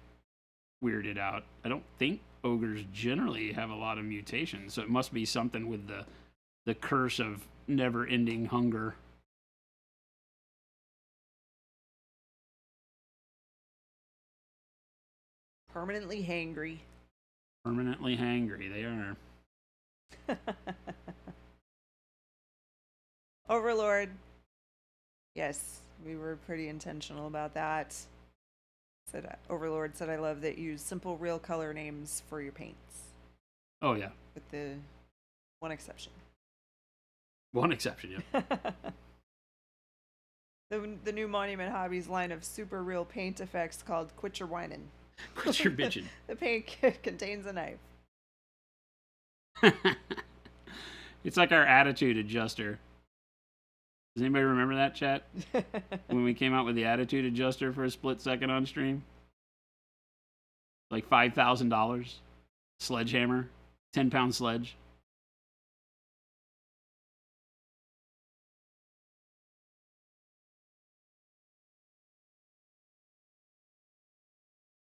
weirded out. I don't think ogres generally have a lot of mutations, so it must be something with the curse of never-ending hunger. Permanently hangry. Permanently hangry, they are. Overlord. Yes, we were pretty intentional about that. Overlord said, I love that you use simple real color names for your paints. Oh, yeah. With the one exception. One exception, yeah. The new Monument Hobbies line of super real paint effects called Quit Your Whinin'. Quit your bitching. The paint contains a knife. It's like our attitude adjuster. Does anybody remember that, chat? When we came out with the attitude adjuster for a split second on stream? Like $5,000. Sledgehammer. 10-pound sledge.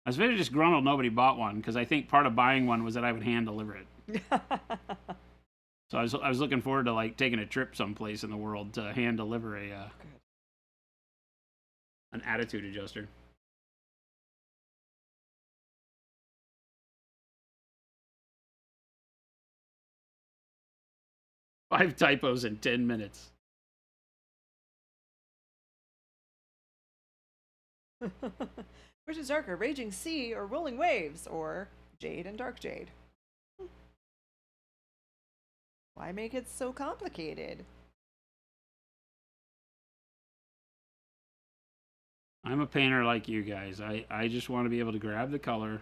I was very disgruntled nobody bought one, because I think part of buying one was that I would hand deliver it. So I was looking forward to like taking a trip someplace in the world to hand deliver an attitude adjuster. Five typos in 10 minutes. Which is darker, Raging Sea or Rolling Waves, or Jade and Dark Jade? Why make it so complicated? I'm a painter like you guys. I just want to be able to grab the color,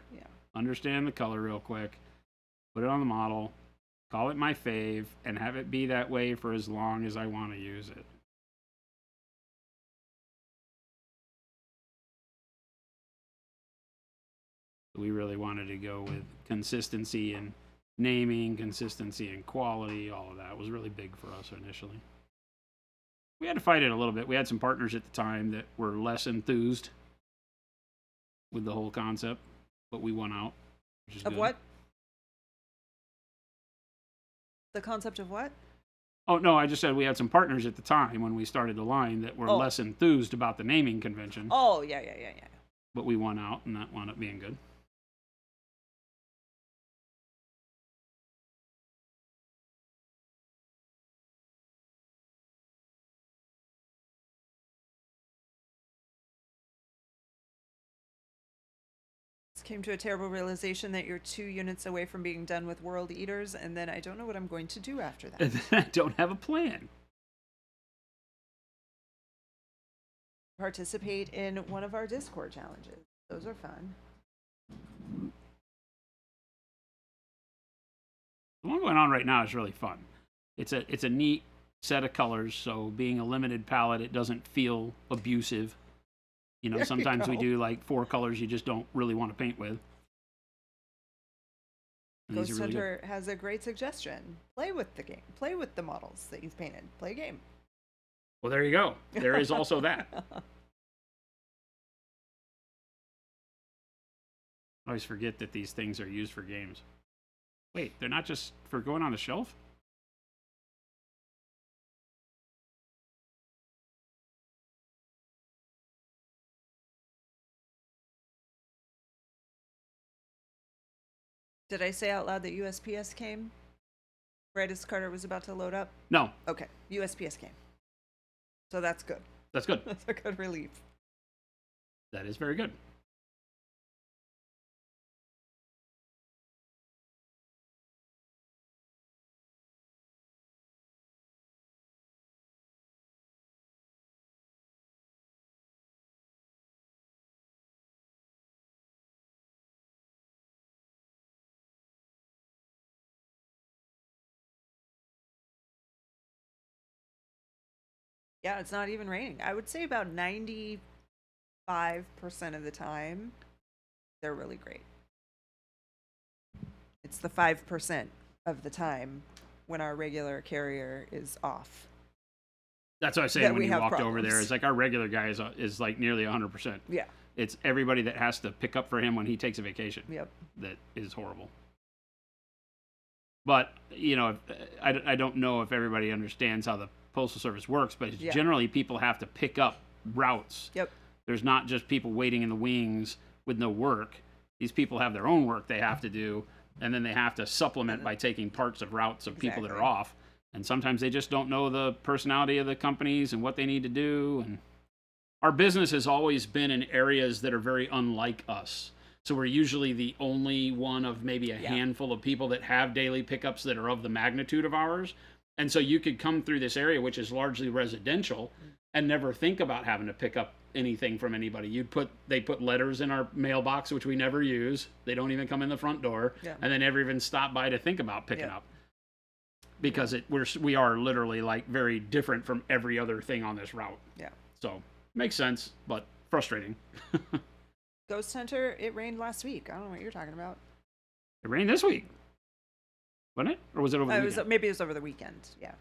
understand the color real quick, put it on the model, call it my fave, and have it be that way for as long as I want to use it. We really wanted to go with consistency and naming, consistency and quality. All of that was really big for us initially. We had to fight it a little bit. We had some partners at the time that were less enthused with the whole concept, but we won out. Which is Of good. what? The concept of what? Oh, no, I just said we had some partners at the time when we started the line that were less enthused about the naming convention. Oh, yeah. But we won out, and that wound up being good. Came to a terrible realization that you're 2 units away from being done with World Eaters, and then I don't know what I'm going to do after that. And then I don't have a plan. Participate in one of our Discord challenges. Those are fun. The one going on right now is really fun. It's a neat set of colors, so being a limited palette, it doesn't feel abusive. You know, There you sometimes we go. do like 4 colors you just don't really want to paint with. And these Ghost are really good. Hunter has a great suggestion. Play with the game. Play with the models that you've painted. Play a game. Well, there you go. There is also that. I always forget that these things are used for games. Wait, they're not just for going on the shelf? Did I say out loud that USPS came right as Carter was about to load up? No, Okay, USPS came. So that's good. that's good. That's a good relief. That is very good. Yeah, it's not even raining. I would say about 95% of the time, they're really great. It's the 5% of the time when our regular carrier is off. That's what I was saying That when we you have walked over problems. there. It's like our regular guy is like nearly 100%. Yeah. It's everybody that has to pick up for him when he takes a vacation. Yep. That is horrible. But, you know, I don't know if everybody understands how the Postal Service works, but it's Yeah. generally people have to pick up routes. Yep. There's not just people waiting in the wings with no work. These people have their own work they have to do, and then they have to supplement by taking parts of routes of people that are Exactly. off. And sometimes they just don't know the personality of the companies and what they need to do. And our business has always been in areas that are very unlike us. So we're usually the only one of maybe a handful of people that have daily pickups that are of the magnitude of ours. And so you could come through this area, which is largely residential, and never think about having to pick up anything from anybody. They put letters in our mailbox, which we never use. They don't even come in the front door, Yeah. and they never even stop by to think about picking Yeah. up. Because we are literally like very different from every other thing on this route. Yeah. So makes sense, but frustrating. Ghost Hunter, it rained last week. I don't know what you're talking about. It rained this week, wasn't it? Or was it over the weekend? Maybe it was over the weekend. Yeah.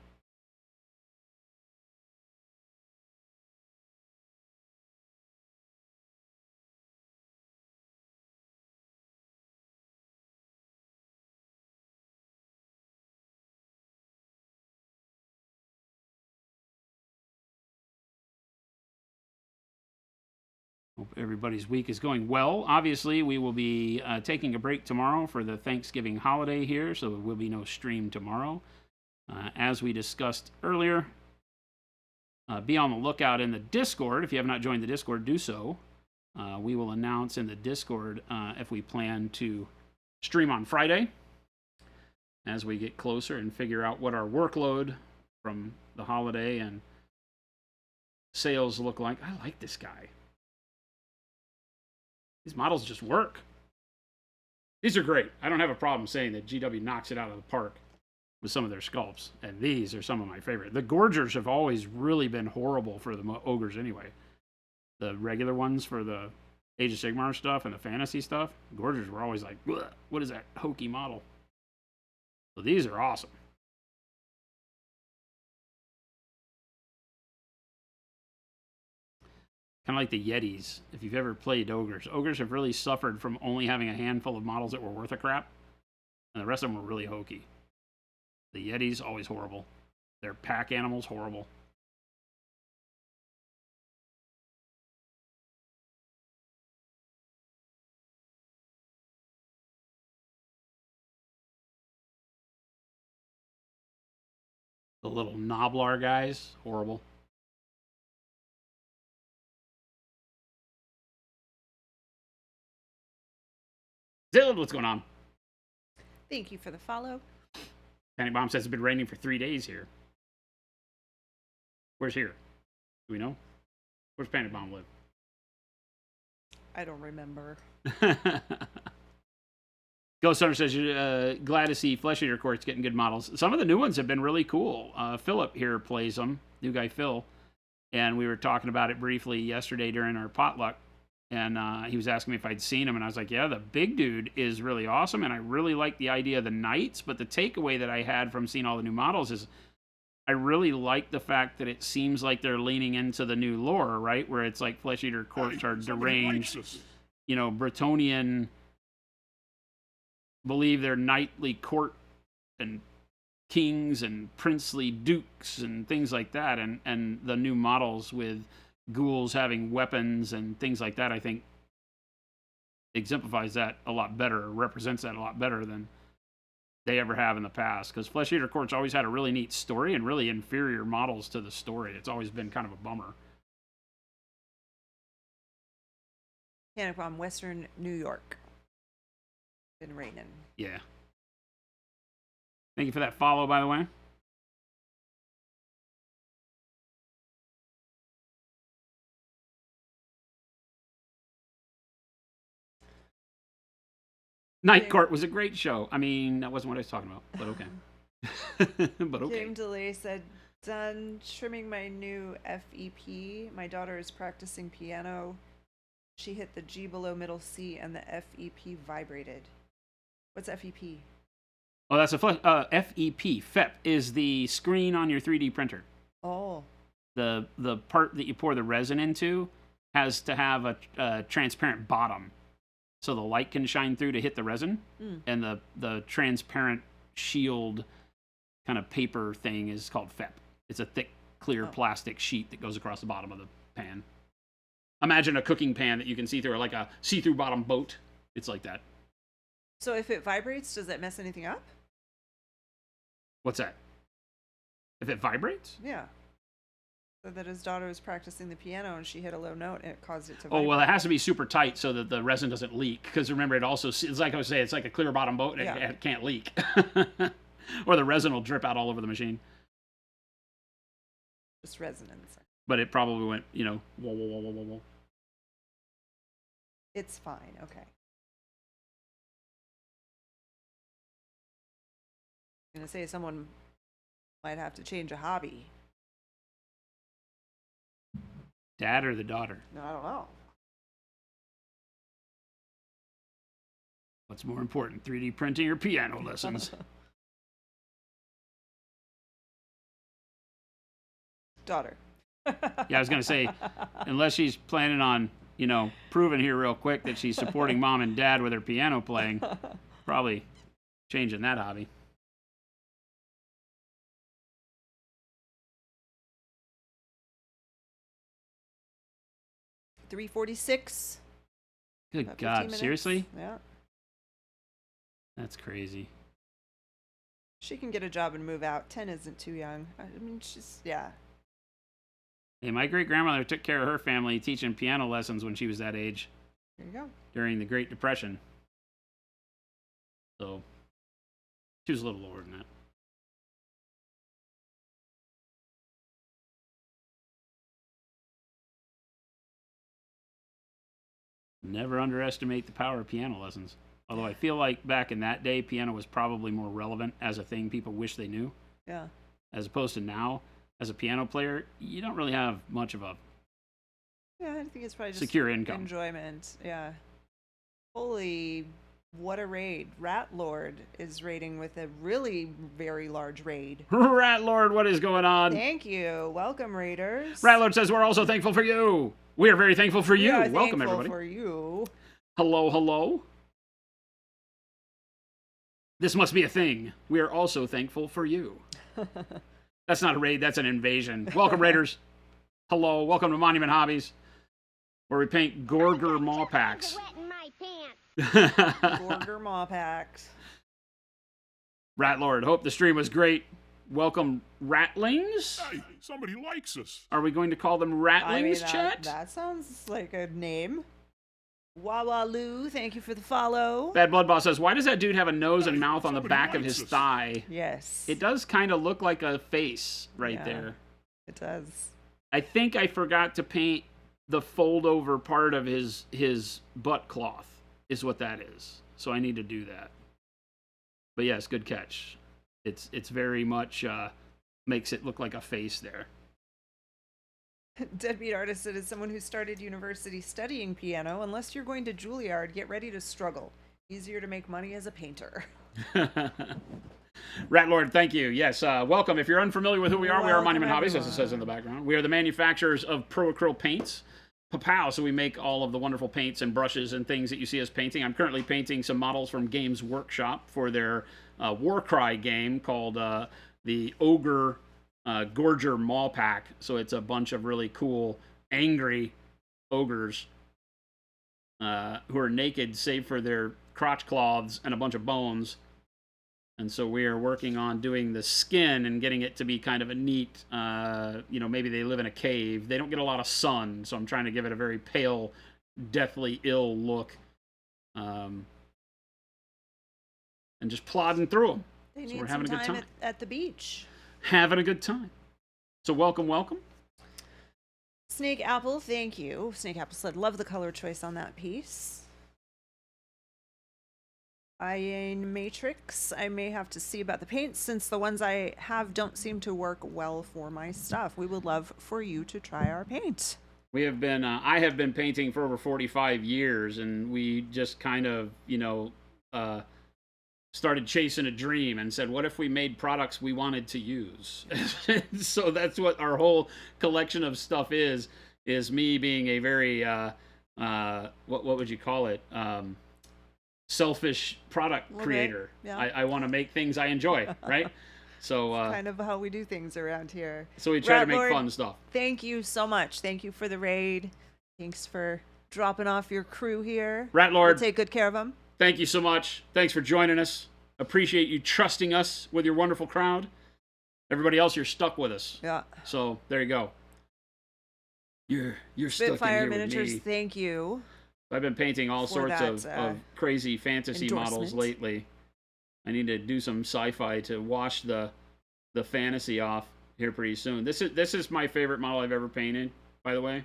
Hope everybody's week is going well. Obviously, we will be taking a break tomorrow for the Thanksgiving holiday here, so there will be no stream tomorrow. As we discussed earlier, be on the lookout in the Discord. If you have not joined the Discord, do so. We will announce in the Discord if we plan to stream on Friday as we get closer and figure out what our workload from the holiday and sales look like. I like this guy. These models just work. These are great. I don't have a problem saying that GW knocks it out of the park with some of their sculpts, and these are some of my favorite. The Gorgers have always really been horrible for the ogres anyway. The regular ones for the Age of Sigmar stuff and the fantasy stuff, Gorgers were always like, what is that hokey model? So these are awesome. Kind of like the Yetis. If you've ever played ogres, ogres have really suffered from only having a handful of models that were worth a crap, and the rest of them were really hokey. The Yetis, always horrible. Their pack animals, horrible. The little Noblar guys, horrible. Zilled, what's going on? Thank you for the follow. Panic Bomb says it's been raining for 3 days here. Where's here? Do we know? Where's Panic Bomb live? I don't remember. Ghost Hunter says, glad to see Flesh Eater Courts getting good models. Some of the new ones have been really cool. Philip here plays them, new guy Phil, and we were talking about it briefly yesterday during our potluck, and he was asking me if I'd seen him, and I was like, yeah, the big dude is really awesome, and I really like the idea of the knights, but the takeaway that I had from seeing all the new models is I really like the fact that it seems like they're leaning into the new lore, right, where it's like Flesh Eater Courts are deranged, Bretonian, believe they're knightly court and kings and princely dukes and things like that, and the new models with ghouls having weapons and things like that, I think exemplifies that a lot better, or represents that a lot better than they ever have in the past, because Flesh Eater Courts always had a really neat story and really inferior models to the story. It's always been kind of a bummer. Panic Bomb, Western New York. Been raining. Yeah. Thank you for that follow, by the way. Night Court was a great show. I mean, that wasn't what I was talking about, but okay. But okay. Jim DeLay said, done trimming my new FEP. My daughter is practicing piano. She hit the G below middle C and the FEP vibrated. What's FEP? Oh, that's a FEP. FEP is the screen on your 3D printer. Oh. The part that you pour the resin into has to have a transparent bottom, so the light can shine through to hit the resin, and the transparent shield kind of paper thing is called FEP. It's a thick, clear plastic sheet that goes across the bottom of the pan. Imagine a cooking pan that you can see through, like a see-through bottom boat. It's like that. So if it vibrates, does that mess anything up? What's that? If it vibrates? Yeah. So that his daughter was practicing the piano and she hit a low note and it caused it to vibrate. Oh, well, it has to be super tight so that the resin doesn't leak. Because remember, it's like I was saying, it's like a clear bottom boat and it can't leak. Or the resin will drip out all over the machine. Just resonance. But it probably went, whoa, whoa, whoa, whoa, whoa, whoa. It's fine. Okay. I'm going to say someone might have to change a hobby. Dad or the daughter? No, I don't know. What's more important, 3D printing or piano lessons? Daughter. Yeah, I was going to say, unless she's planning on, proving here real quick that she's supporting mom and dad with her piano playing, probably changing that hobby. $3.46. Good About 15 God, minutes. seriously? Yeah. That's crazy. She can get a job and move out. 10 isn't too young. I mean, yeah. Hey, my great-grandmother took care of her family teaching piano lessons when she was that age. There you go. During the Great Depression. So, she was a little lower than that. Never underestimate the power of piano lessons. Although I feel like back in that day, piano was probably more relevant as a thing people wish they knew. Yeah. As opposed to now, as a piano player, you don't really have much of a Yeah, I think it's probably just secure income. enjoyment. Yeah. Holy, what a raid. Rat Lord is raiding with a really very large raid. Rat Lord, what is going on? Thank you. Welcome, raiders. Rat Lord says we're also thankful for you. We are very thankful for you. We are Welcome, thankful everybody. for you. Hello, hello. This must be a thing. We are also thankful for you. That's not a raid, that's an invasion. Welcome, raiders. Hello, welcome to Monument Hobbies, where we paint Gorger Maw Packs. Wet in my pants. Gorger Maw Packs. Rat Lord, hope the stream was great. Welcome, Ratlings. Hey, somebody likes us. Are we going to call them Ratlings, chat? That sounds like a name. Wawalu, thank you for the follow. Bad Blood Boss says, why does that dude have a nose and mouth on the Somebody back of likes his us. thigh? Yes. It does kind of look like a face right Yeah. there. It does. I think I forgot to paint the fold over part of his butt cloth is what that is. So I need to do that. But yes, good catch. It's very much makes it look like a face there. Deadbeat artist is someone who started university studying piano. Unless you're going to Juilliard, get ready to struggle. Easier to make money as a painter. Ratlord, thank you. Yes, welcome. If you're unfamiliar with who we are Welcome, Monument Hobbies, as it everyone. says in the background. We are the manufacturers of Pro Acryl paints. Papow, so we make all of the wonderful paints and brushes and things that you see us painting. I'm currently painting some models from Games Workshop for their Warcry game called the Ogre Gorger Maw Pack. So it's a bunch of really cool, angry ogres who are naked save for their crotch cloths and a bunch of bones. And so we are working on doing the skin and getting it to be kind of a neat, maybe they live in a cave. They don't get a lot of sun, so I'm trying to give it a very pale, deathly ill look. And just plodding through them. They So need we're some having a good time time. at the beach. Having a good time. So welcome. Snake Apple, thank you. Snake Apple said, love the color choice on that piece. Iron Matrix, I may have to see about the paints since the ones I have don't seem to work well for my stuff. We would love for you to try our paint. We have been, I have been painting for over 45 years, and we just kind of, started chasing a dream and said, what if we made products we wanted to use? So that's what our whole collection of stuff is me being a very, what would you call it? Selfish product creator. yeah. I want to make things I enjoy, right? So Kind of how we do things around here. so we try to Rat make Lord, fun stuff. Thank you so much. Thank you for the raid. Thanks for dropping off your crew here. Rat We'll Lord, take good care of them. thank you so much. Thanks for joining us. Appreciate you trusting us with your wonderful crowd. Everybody else, you're stuck with us. Yeah. So there you go. You're stuck Spitfire in here Miniatures, with me. thank you. I've been painting all for sorts that, of crazy fantasy models endorsement. lately. I need to do some sci-fi to wash the fantasy off here pretty soon. This is my favorite model I've ever painted, by the way.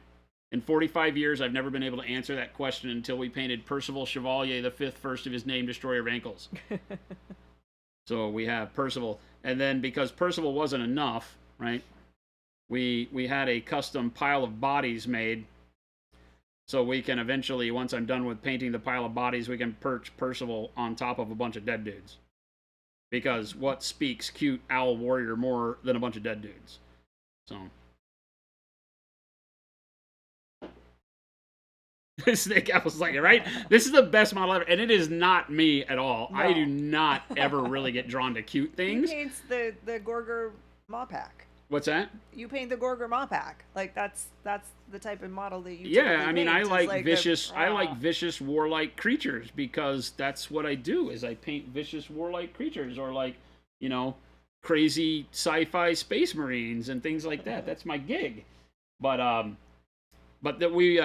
In 45 years, I've never been able to answer that question until we painted Percival Chevalier the Fifth, first of his name, Destroyer of Ankles. So we have Percival, and then because Percival wasn't enough, right? We had a custom pile of bodies made, so we can eventually, once I'm done with painting the pile of bodies, we can perch Percival on top of a bunch of dead dudes. Because what speaks cute owl warrior more than a bunch of dead dudes? So. Snake Apple's like, right? This is the best model ever. And it is not me at all. No. I do not ever really get drawn to cute He things. paints the Gorger Maw Pack. What's that? You paint the Gorger Maw Pack. Like that's the type of model that you. Yeah, typically I mean, paint, I is like like vicious. the- I like vicious warlike creatures because that's what I do. Is I paint vicious warlike creatures or like, crazy sci-fi space marines and things like that. That's my gig. But that we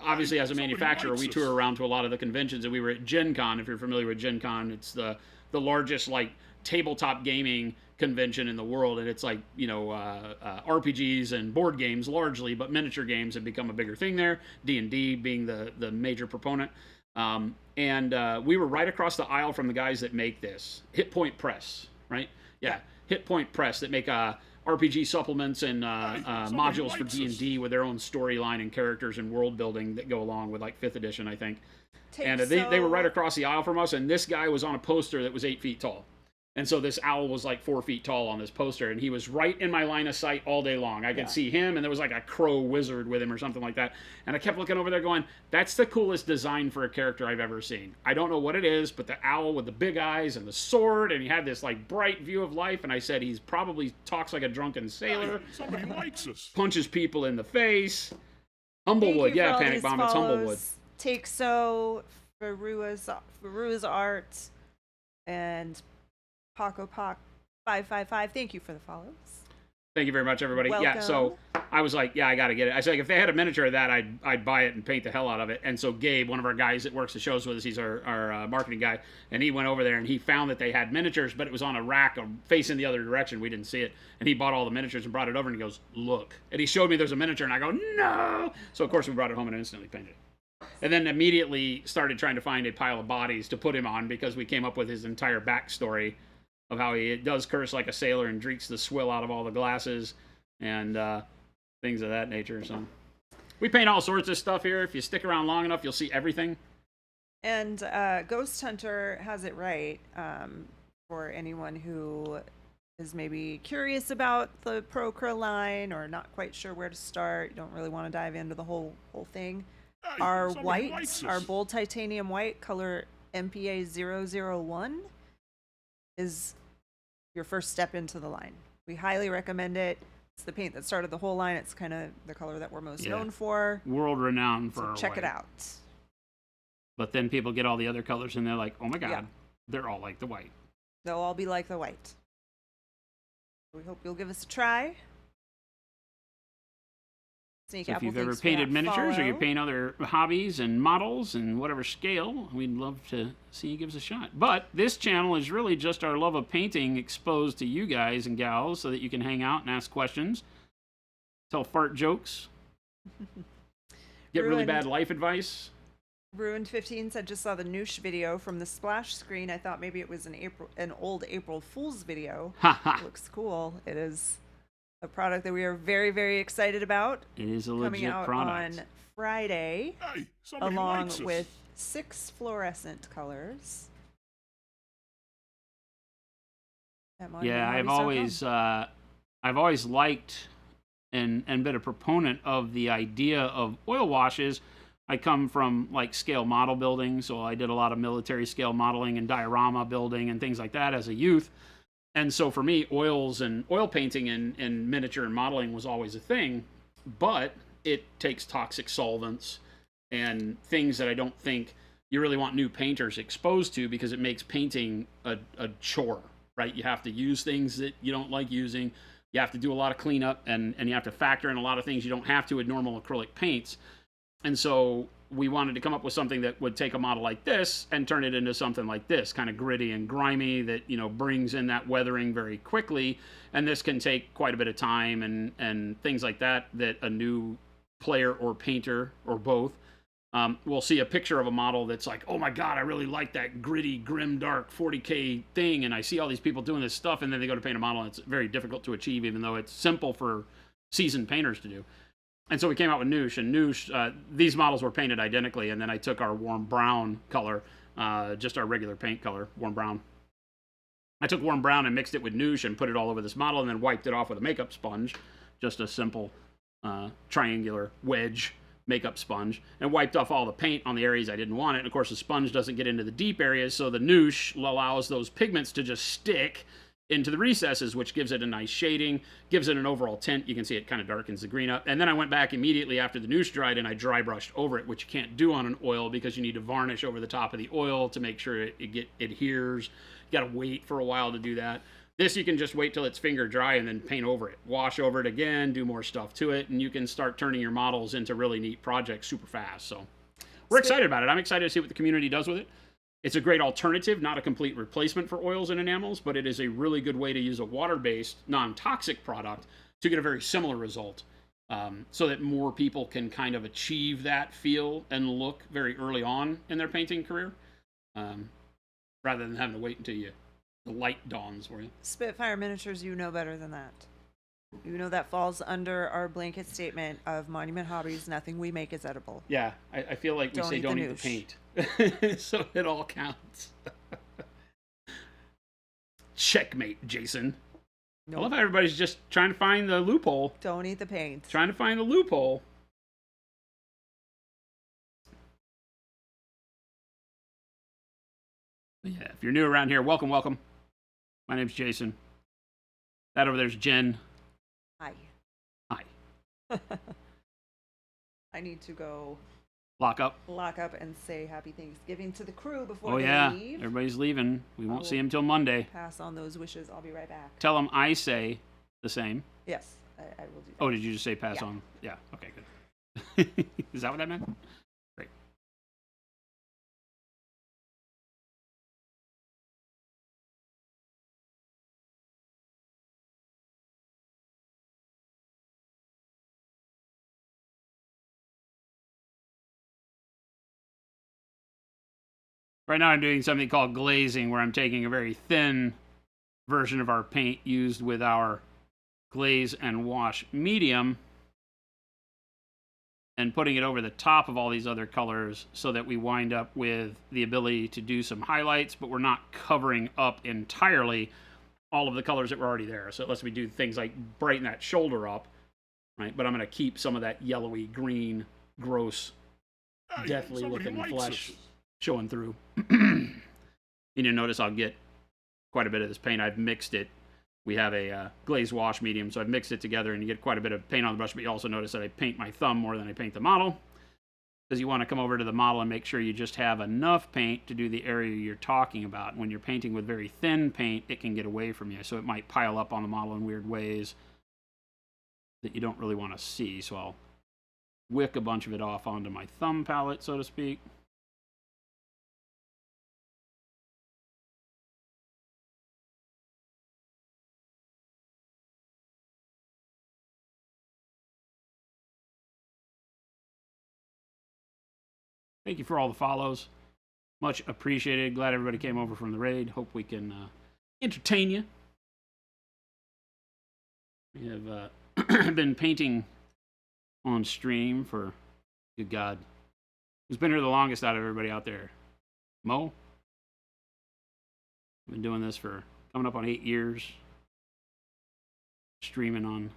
obviously as a Somebody manufacturer likes we us. tour around to a lot of the conventions, and we were at Gen Con. If you're familiar with Gen Con, it's the largest like tabletop gaming convention in the world, and it's like RPGs and board games largely, but miniature games have become a bigger thing there. D&D being the major proponent, and we were right across the aisle from the guys that make this Hit Point Press, right? Yeah, Hit Point Press that make RPG supplements and modules for likes us. D&D with their own storyline and characters and world building that go along with like 5th edition, I think. Take And they were so- right across the aisle from us, and this guy was on a poster that was 8 feet tall. And so this owl was like 4 feet tall on this poster, and he was right in my line of sight all day long. I could see him, and there was like a crow wizard with him or something like that. And I kept looking over there going, that's the coolest design for a character I've ever seen. I don't know what it is, but the owl with the big eyes and the sword, and he had this like bright view of life, and I said he's probably talks like a drunken sailor, Somebody likes us. punches people in the face. Thank Humblewood, you for yeah, all Panic these Bomb, it's follows. Humblewood. Take so Farua's art and Paco Pac 555. Thank you for the follows. Thank you very much, everybody. Yeah, so I was like, yeah, I got to get it. I was like, if they had a miniature of that, I'd buy it and paint the hell out of it. And so Gabe, one of our guys that works the shows with us, he's our marketing guy, and he went over there and he found that they had miniatures, but it was on a rack facing the other direction. We didn't see it. And he bought all the miniatures and brought it over, and he goes, look. And he showed me there's a miniature, and I go, no! So, of course, we brought it home and instantly painted it. And then immediately started trying to find a pile of bodies to put him on because we came up with his entire backstory of how he does curse like a sailor and drinks the swill out of all the glasses and things of that nature. So we paint all sorts of stuff here. If you stick around long enough, you'll see everything. And Ghost Hunter has it right for anyone who is maybe curious about the Pro Acryl line or not quite sure where to start. You don't really want to dive into the whole thing. Hey, Our somebody white, likes our us. bold titanium white color MPA 001 is your first step into the line. We highly recommend it. It's the paint that started the whole line. It's kind of the color that we're most known for. World renowned for So our check it white. out. But then people get all the other colors and they're like, oh my God, Yeah. they're all like the white. They'll all be like the white. We hope you'll give us a try. Sneak So if Apple you've ever thanks for painted that miniatures or you follow. paint other hobbies and models and whatever scale, we'd love to see you give us a shot. But this channel is really just our love of painting exposed to you guys and gals so that you can hang out and ask questions, tell fart jokes, get really Ruined. bad life advice. Ruined 15 said just saw the Noosh video from the splash screen. I thought maybe it was an old April Fool's video. Ha ha. Looks cool. It is a product that we are very, very excited about. It is a Coming legit out product. on Friday, Hey, somebody along likes us. with 6 fluorescent colors. at Yeah, I've always liked and been a proponent of the idea of oil washes. I come from like scale model building, so I did a lot of military scale modeling and diorama building and things like that as a youth. And so for me, oils and oil painting and miniature and modeling was always a thing, but it takes toxic solvents and things that I don't think you really want new painters exposed to, because it makes painting a chore, right? You have to use things that you don't like using. You have to do a lot of cleanup, and you have to factor in a lot of things you don't have to with normal acrylic paints. And so we wanted to come up with something that would take a model like this and turn it into something like this, kind of gritty and grimy, that, you know, brings in that weathering very quickly. And this can take quite a bit of time and things like that, that a new player or painter or both will see a picture of a model that's like, oh my God, I really like that gritty, grim, dark 40K thing. And I see all these people doing this stuff, and then they go to paint a model and it's very difficult to achieve, even though it's simple for seasoned painters to do. And so we came out with Noosh, and Noosh, these models were painted identically, and then I took our warm brown color, just our regular paint color, warm brown. I took warm brown and mixed it with Noosh and put it all over this model, and then wiped it off with a makeup sponge, just a simple triangular wedge makeup sponge, and wiped off all the paint on the areas I didn't want it. And of course, the sponge doesn't get into the deep areas, so the Noosh allows those pigments to just stick into the recesses, which gives it a nice shading, gives it an overall tint. You can see it kind of darkens the green up. And then I went back immediately after the Noosh dried and I dry brushed over it, which you can't do on an oil because you need to varnish over the top of the oil to make sure it adheres. You got to wait for a while to do that. This, you can just wait till it's finger dry and then paint over it. Wash over it again, do more stuff to it, and you can start turning your models into really neat projects super fast. So we're excited about it. I'm excited to see what the community does with it. It's a great alternative, not a complete replacement for oils and enamels, but it is a really good way to use a water-based, non-toxic product to get a very similar result, so that more people can kind of achieve that feel and look very early on in their painting career, rather than having to wait until the light dawns for you. Spitfire Miniatures, you know better than that. You know that falls under our blanket statement of Monument Hobbies, nothing we make is edible. Yeah, I feel like we Don't say eat the don't eat the paint. So it all counts. Checkmate, Jason. I love how everybody's just trying to find the loophole. Don't eat the paint. Trying to find the loophole. But yeah, if you're new around here, welcome, welcome. My name's Jason. That over there's Jen. Hi. Hi. I need to go Lock up. lock up and say happy Thanksgiving to the crew before Oh they yeah, leave. everybody's leaving. We won't will- see him till Monday. Pass on those wishes. I'll be right back. Tell him I say the same. Yes, I will do that. Oh, did you just say pass Yeah. on? Yeah. Okay, good. Is that what that meant? Right now I'm doing something called glazing, where I'm taking a very thin version of our paint used with our glaze and wash medium and putting it over the top of all these other colors so that we wind up with the ability to do some highlights, but we're not covering up entirely all of the colors that were already there. So it lets me do things like brighten that shoulder up, right? But I'm going to keep some of that yellowy, green, gross, Hey, deathly somebody looking likes flesh us. showing through. You notice I'll get quite a bit of this paint. I've mixed it. We have a glaze wash medium, so I've mixed it together, and you get quite a bit of paint on the brush, but you also notice that I paint my thumb more than I paint the model, because you want to come over to the model and make sure you just have enough paint to do the area you're talking about. When you're painting with very thin paint, it can get away from you, so it might pile up on the model in weird ways that you don't really want to see. So I'll wick a bunch of it off onto my thumb palette, so to speak. Thank you for all the follows. Much appreciated. Glad everybody came over from the raid. Hope we can entertain you. We have been painting on stream for, good God, who's been here the longest out of everybody out there? Mo? Been doing this for coming up on 8 years. Streaming on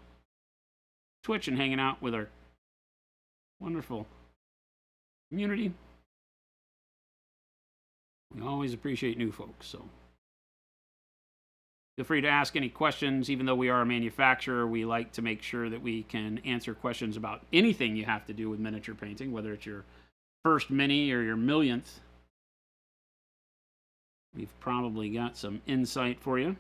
Twitch and hanging out with our wonderful community. We always appreciate new folks, so feel free to ask any questions. Even though we are a manufacturer, we like to make sure that we can answer questions about anything you have to do with miniature painting, whether it's your first mini or your millionth. We've probably got some insight for you.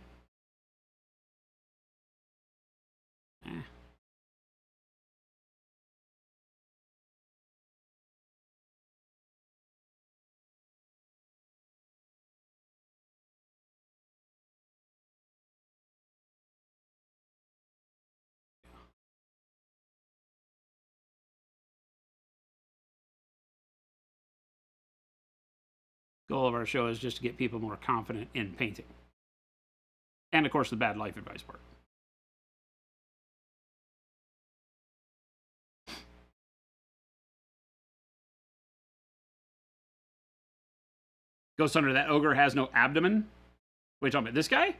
Goal of our show is just to get people more confident in painting. And of course, the bad life advice part. Ghost Hunter, that ogre has no abdomen? What are you talking about? This guy?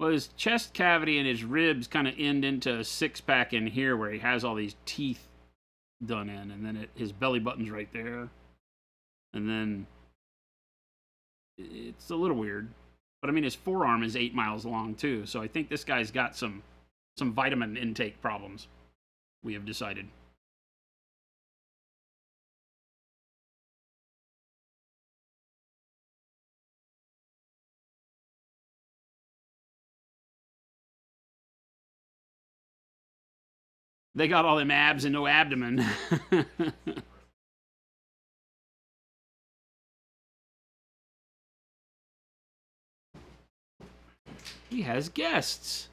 Well, his chest cavity and his ribs kind of end into a six-pack in here where he has all these teeth done in. And then his belly button's right there. And then it's a little weird. But I mean, his forearm is 8 miles long too. So I think this guy's got some vitamin intake problems, we have decided. They got all them abs and no abdomen. He has guests.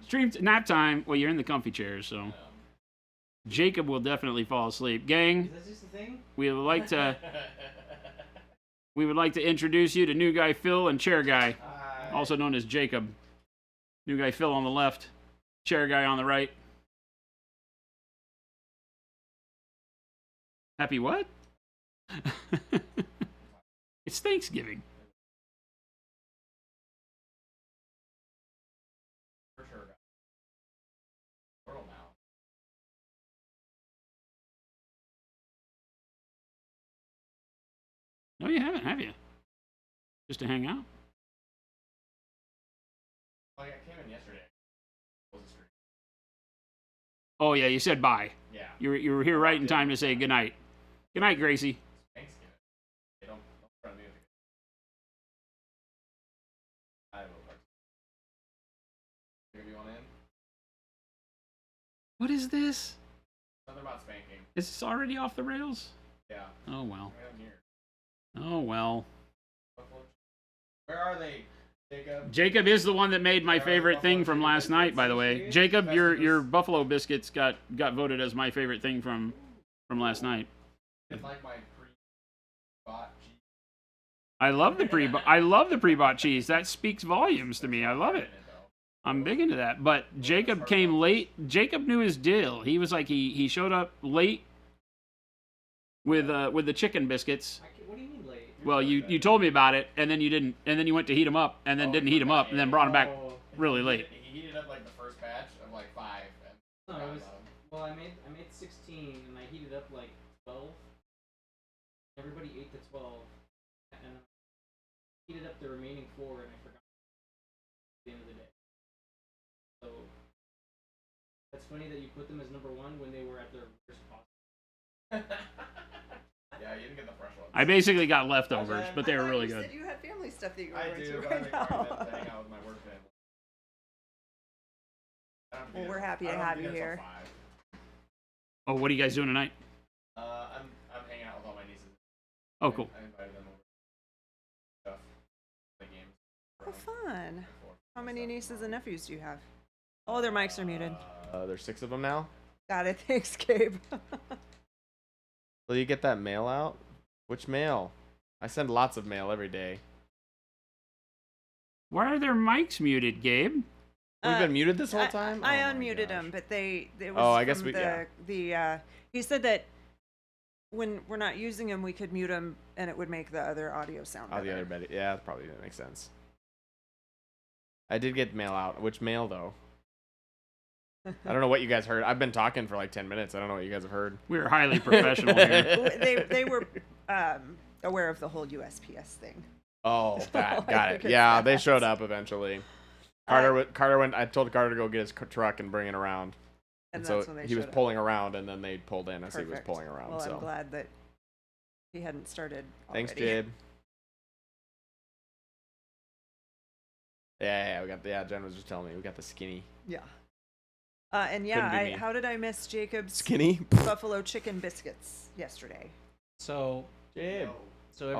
Stream nap time. Well, you're in the comfy chair, so Jacob will definitely fall asleep. Gang, Is this the thing? we would like to introduce you to new guy Phil and chair guy, also known as Jacob. New guy Phil on the left, chair guy on the right. Happy what? It's Thanksgiving. For sure. Now. No, you haven't, have you? Just to hang out? Like, I came in yesterday. Oh yeah, you said bye. Yeah. You were here right in time to say good night. Good night, Gracie. Thanksgiving. They don't try to do it. I have a part. You want in? What is this? Something about spanking. Is this already off the rails? Yeah. Oh well. Right on here. Oh well. Where are they? Jacob is the one that made my favorite thing from last night, by the way. Jacob, your buffalo biscuits got voted as my favorite thing from last night. It's like my pre-bought cheese. I love the pre-bought cheese. That speaks volumes to me. I love it. I'm big into that. But Jacob came late. Jacob knew his deal. He was like he showed up late with the chicken biscuits. What do you mean late? Well, you told me about it, and then you didn't, and then you went to heat them up, and then didn't heat them up, and then brought them back really late. He heated up like the first batch of like 5. And No, it was. Well, I made 16, and I heated up like 12. Everybody ate the 12, and I heated up the remaining 4, and I forgot at the end of the day. So that's funny that you put them as number 1 when they were at their worst possible. Yeah, you didn't get the fresh ones. I basically got leftovers, but they I were thought really you good. said you had family stuff that you were I going do, to but right I'm now. excited to hang out with my work family. I don't Well, do we're this- happy I to don't have do you this till here. 5. Oh, what are you guys doing tonight? I'm hanging out with all my nieces. Oh, cool. I invited them over. Stuff. The games. Oh, fun. How many nieces and nephews do you have? Oh, their mics are muted. There's 6 of them now. Got it. Thanks, Gabe. Will you get that mail out? Which mail? I send lots of mail every day. Why are their mics muted, Gabe? We've been muted this whole time? I Oh my unmuted gosh. them, but it was Oh, I guess from we- he said that when we're not using them, we could mute them, and it would make the other audio sound Oh, better. the other bed. Yeah, that probably didn't make sense. I did get mail out. Which mail, though? I don't know what you guys heard. I've been talking for like 10 minutes. I don't know what you guys have heard. We're highly professional here. They were aware of the whole USPS thing. Oh, that. I Got think it. it's Yeah, they that. showed up eventually. Carter went. I told Carter to go get his truck and bring it around. And so that's when they he was showed up. pulling around, and then they pulled in as he was Perfect. pulling around. Well, so I'm glad that he hadn't started thanks, already. Jabe. Yeah, we got the. Yeah, Jen was just telling me we got the skinny. Yeah. And yeah, Couldn't be me. how did I miss Jacob's Skinny. buffalo chicken biscuits yesterday? So Jabe. So Oh,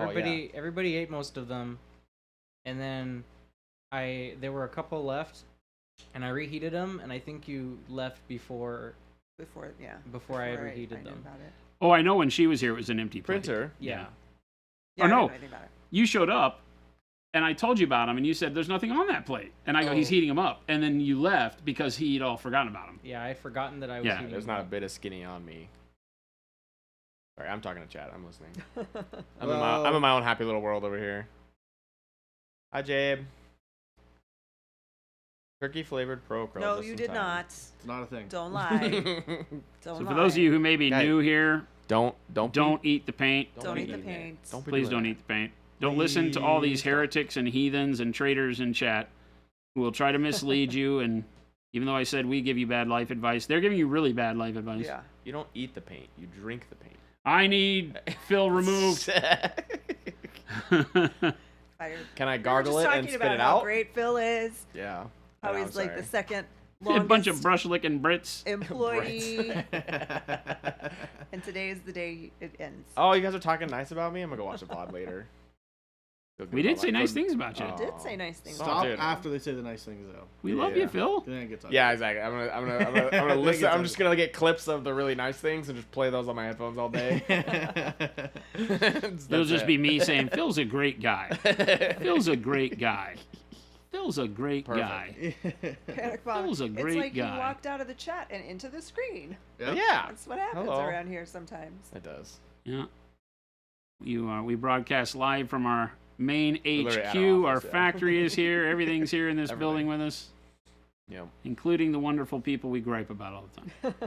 everybody ate most of them, and then there were a couple left, and I reheated them, and I think you left before Before I reheated knew them. about it. Oh, I know when she was here, it was an empty plate. Printer. Yeah. Yeah, Oh, I didn't no. know anything about it. You showed up, and I told you about him, and you said, there's nothing on that plate. And I go, he's heating them up. And then you left because he'd all forgotten about them. Yeah, I had forgotten that I was Yeah, heating There's them not a up. bit of skinny on me. Sorry, I'm talking to chat. I'm listening. I'm Well- in my own happy little world over here. Hi, Jabe. Turkey flavored pro curl. No, just you in did time. not. It's not a thing. Don't lie. Don't So lie. for those of you who may be Guys, new here, don't eat the paint. Don't eat the eating it. paint. Don't be Please doing don't that. eat the paint. Don't listen to all these Please don't. heretics and heathens and traitors in chat who will try to mislead you. And even though I said we give you bad life advice, they're giving you really bad life advice. Yeah. You don't eat the paint. You drink the paint. I need Phil removed. Fired. Can I We were gargle just it talking and spit about it how out? great Phil is. Yeah. How I know, he's I'm like the sorry. second A longest bunch of brush licking Brits. employee. And today is the day it ends. Oh, you guys are talking nice about me? I'm going to go watch the VOD later. Feel good We did about say that. nice things about you. Oh. Did say nice things. Stop dude. after they say the nice things, though. We love Yeah. you, Phil. Then it gets ugly. Yeah, exactly. I'm gonna listen. I'm just gonna get clips of the really nice things and just play those on my headphones all day. It'll just be me saying, Phil's a great guy. Phil's a great guy. Phil's a great guy. Panic bomb. Phil's a It's great like guy. you walked out of the chat and into the screen. Yep. Yeah, That's what happens Hello. around here sometimes. it does. Yeah. We broadcast live from our main literally at HQ. our Our office, yeah. factory is here. Everything's here in this Everything. building with us, Yep. including the wonderful people we gripe about all the time.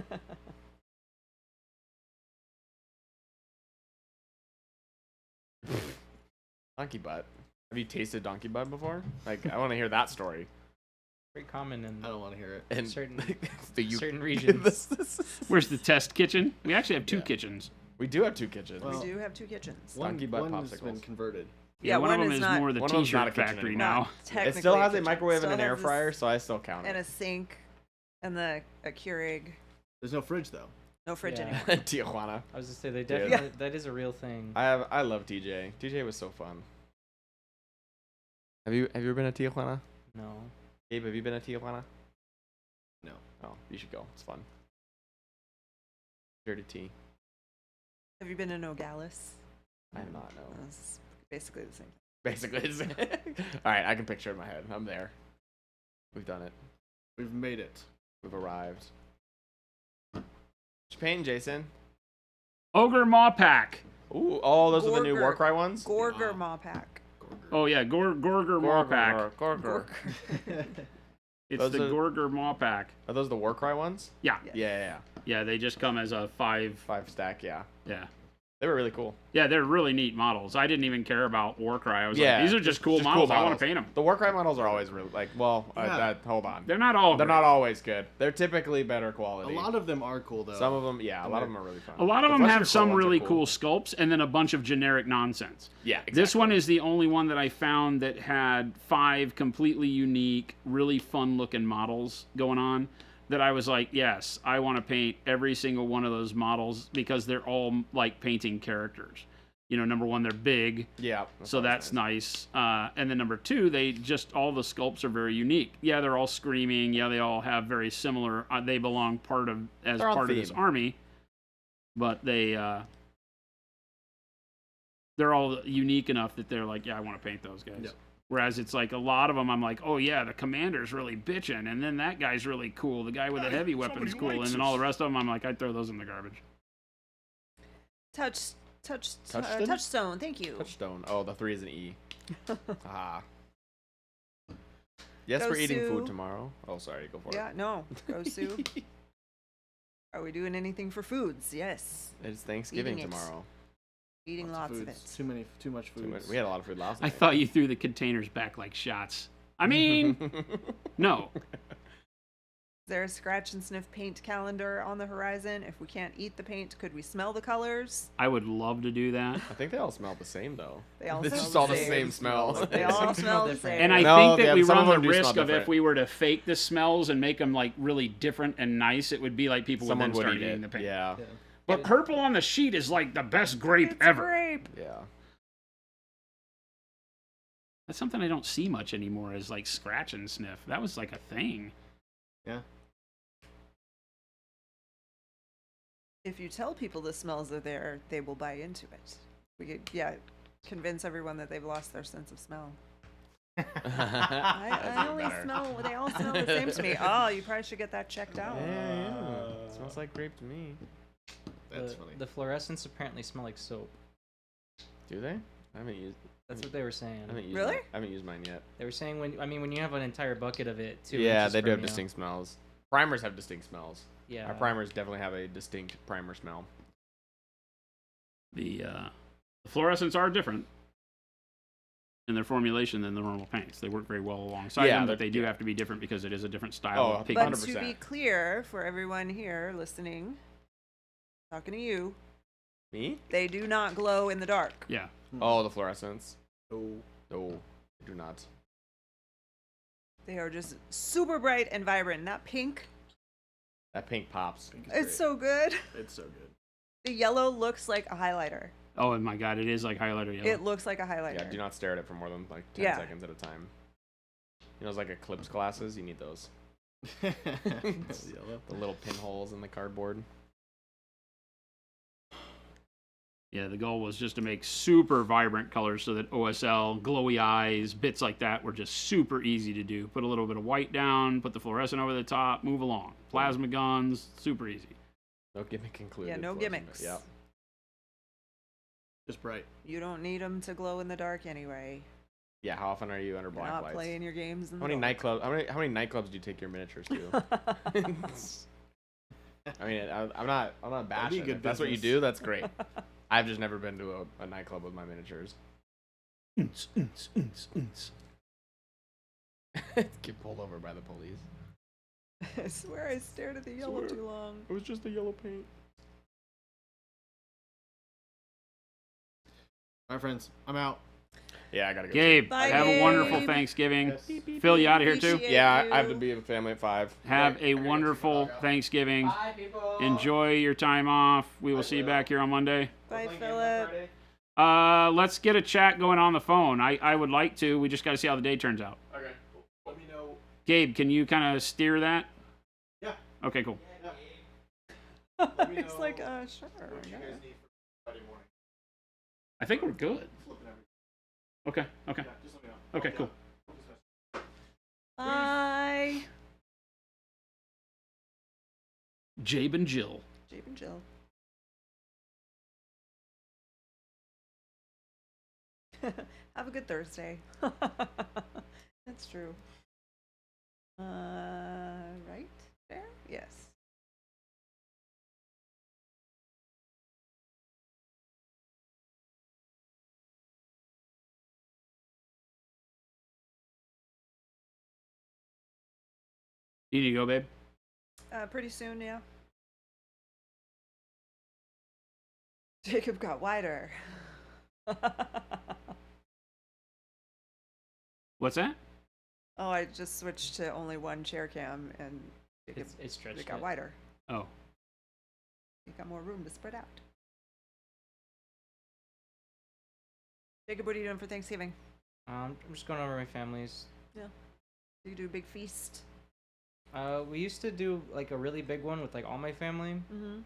Donkey butt. Have you tasted donkey butt before? Like, I want to hear that story. Very common in I don't want to hear it. And certain the certain regions. Where's the test kitchen? We actually have two Yeah. kitchens. We do have two kitchens. Well, We do have two kitchens. Donkey butt one has been popsicles. converted. Yeah, one of one them is is not- more the One of them's not a t-shirt kitchen factory anymore. now. Not technically It still has a kitchen. microwave and Still an air has fryer, this- so I still count and it. a sink and a Keurig. There's no fridge, though. No fridge Yeah. anymore. Tijuana. I was just say they Dude. definitely that is a real thing. I love TJ. TJ was so fun. Have you ever been to Tijuana? No. Gabe, have you been to Tijuana? No. Oh, you should go. It's fun. Dirty tea. Have you been to Nogales? I have not, no. It's basically the same. Basically, it's all right. I can picture it in my head. I'm there. We've done it. We've made it. We've arrived. Japan, Jason. Ogre Maw Pack. Ooh, oh, those are the new Gorger. Warcry ones. Gorger Maw Pack. Oh yeah, Gorger Maw Pack. Gorger. It's Those the are- Gorger Maw Pack. Are those the Warcry ones? Yeah. Yes. Yeah. Yeah, they just come as a 5. 5 stack. Yeah, Yeah. they were really cool. Yeah, they're really neat models. I didn't even care about Warcry. I was Yeah, like, these are just cool models. I want to paint them. The Warcry models are always really hold on. They're not all They're great. not always good. They're typically better quality. A lot of them are cool though. Some of them, yeah, a lot of them are really fun. A lot of The them Flesh have and Soul some ones are really cool sculpts and then a bunch of generic nonsense. Yeah, exactly. This one is the only one that I found that had 5 completely unique, really fun-looking models going on that I was like, yes, I want to paint every single one of those models because they're all like painting characters. You know, number 1, they're big, Yeah. so that's nice. And then number 2, they just, all the sculpts are very unique. Yeah, they're all screaming. Yeah, they all have very similar, they belong as They're on part of this theme. army. But they're all unique enough that they're like, yeah, I want to paint those guys. Yep. Whereas it's like a lot of them, I'm like, oh yeah, the commander's really bitching, and then that guy's really cool. The guy with the Hey, heavy weapon's somebody cool, likes and then all us. the rest of them, I'm like, I'd throw those in the garbage. Touchstone. Thank you. Touchstone. Oh, the 3 is an E. Ah. Yes, Go we're eating Sue. food tomorrow. Oh, sorry. Go for Yeah, it. no. Go Sue. Are we doing anything for foods? Yes. It's Thanksgiving Eating it. tomorrow. Eating lots of it. foods. Too much food. We had a lot of food last I night. thought you threw the containers back like shots. I mean, no. Is there a scratch and sniff paint calendar on the horizon? If we can't eat the paint, could we smell the colors? I would love to do that. I think they all smell the same though. They all It's smell just the all the same. same smell. They all smell the different. same. And I No, think that yeah, we some run of the them do smell risk of if different. we were to fake the smells and make them like really different and nice, it would be like people Someone would would then start eat eating it. the paint. Yeah. Yeah. But purple on the sheet is like the best grape It's ever. grape. Yeah. That's something I don't see much anymore is like scratch and sniff. That was like a thing. Yeah. If you tell people the smells are there, they will buy into it. We could, convince everyone that they've lost their sense of smell. I only smell, they all smell the same to me. Oh, you probably should get that checked out. Yeah. It smells like grape to me. That's the, funny. The fluorescents apparently smell like soap. Do they? I haven't used. That's what they were saying. I haven't used Really? Mine. I haven't used mine yet. They were saying when you have an entire bucket of it, too. Yeah, they do have distinct smells. Primers have distinct smells. Yeah. Our primers definitely have a distinct primer smell. The fluorescents are different in their formulation than the normal paints. They work very well alongside Yeah, them, they're- but they do yeah. have to be different because it is a different style Oh, of But pigment. 100%. to be clear for everyone here listening, talking to you, Me? they do not glow in the dark. Yeah. Oh, the fluorescents. Oh. No, I do not. They are just super bright and vibrant. That pink, That pink pops. Pink is it's great. so good. It's so good. The yellow looks like a highlighter. Oh my god, it is like highlighter yellow. It looks like a highlighter. Yeah, do not stare at it for more than like 10 Yeah. seconds at a time. You know, those like eclipse glasses. You need those. It's yellow. The little pinholes in the cardboard. Yeah, the goal was just to make super vibrant colors so that OSL, glowy eyes, bits like that were just super easy to do. Put a little bit of white down, put the fluorescent over the top, move along. Plasma guns, super easy. No gimmick included. Yeah, no fluorescent. gimmicks. Yeah. Just bright. You don't need them to glow in the dark anyway. Yeah. How often are you under You're black not lights? playing your games in How the many dark. nightclubs? How many nightclubs do you take your miniatures to? I mean, I'm not That'd be bashing. good If that's what you business. do, that's great. I've just never been to a nightclub with my miniatures. Get pulled over by the police. I swear I stared at the yellow too long. It was just the yellow paint. All right, friends. I'm out. Yeah, I gotta go. Gabe, Bye, have a wonderful Gabe. Thanksgiving. Yes. Phil, you out of here too? Appreciate Yeah, I have you. to be with family at 5. Have a wonderful Thanksgiving. Bye, people. Enjoy your time off. We will see you back here on Monday. Bye, Philip. Let's get a chat going on the phone. I would like to. We just got to see how the day turns out. Okay, cool. Let me know. Gabe, can you kind of steer that? Yeah. Okay, cool. Let me He's know like, sure. What you yeah. guys need for Friday morning. I think we're good. Flipping everything. Okay. Okay. Yeah, just let me know. Okay, cool. Bye. Jabe and Jill. Jabe and Jill. Have a good Thursday. That's true. Right there? Yes. You need to go, babe? Pretty soon, yeah. Jacob got wider. What's that? Oh, I just switched to only one chair cam and Jacob, It's stretched. it got wider. Oh. You got more room to spread out. Jacob, what are you doing for Thanksgiving? I'm just going over my family's. Do you do a big feast? We used to do like a really big one with like all my family, Mm-hmm.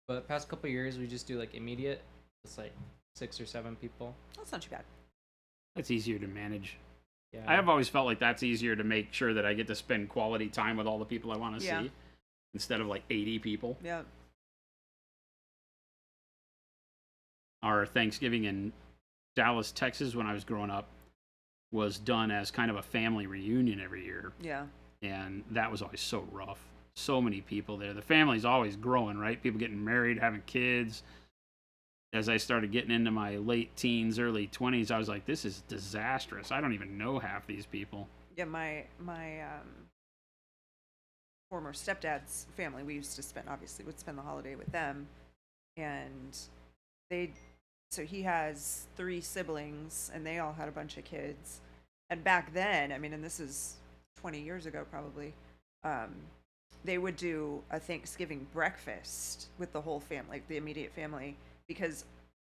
but past couple years we just do like immediate. It's like 6 or 7 people. That's not too bad. That's easier to manage. Yeah. I have always felt like that's easier to make sure that I get to spend quality time with all the people I want to Yeah. see instead of like 80 people. Yeah. Our Thanksgiving in Dallas, Texas, when I was growing up, was done as kind of a family reunion every year. Yeah. And that was always so rough. So many people there. The family's always growing, right? People getting married, having kids. As I started getting into my late teens, early 20s, I was like, this is disastrous. I don't even know half these people. Yeah, my former stepdad's family, we used to would spend the holiday with them, and so he has 3 siblings, and they all had a bunch of kids, and back then, I mean, and this is 20 years ago probably, they would do a Thanksgiving breakfast with the whole family, like the immediate family, because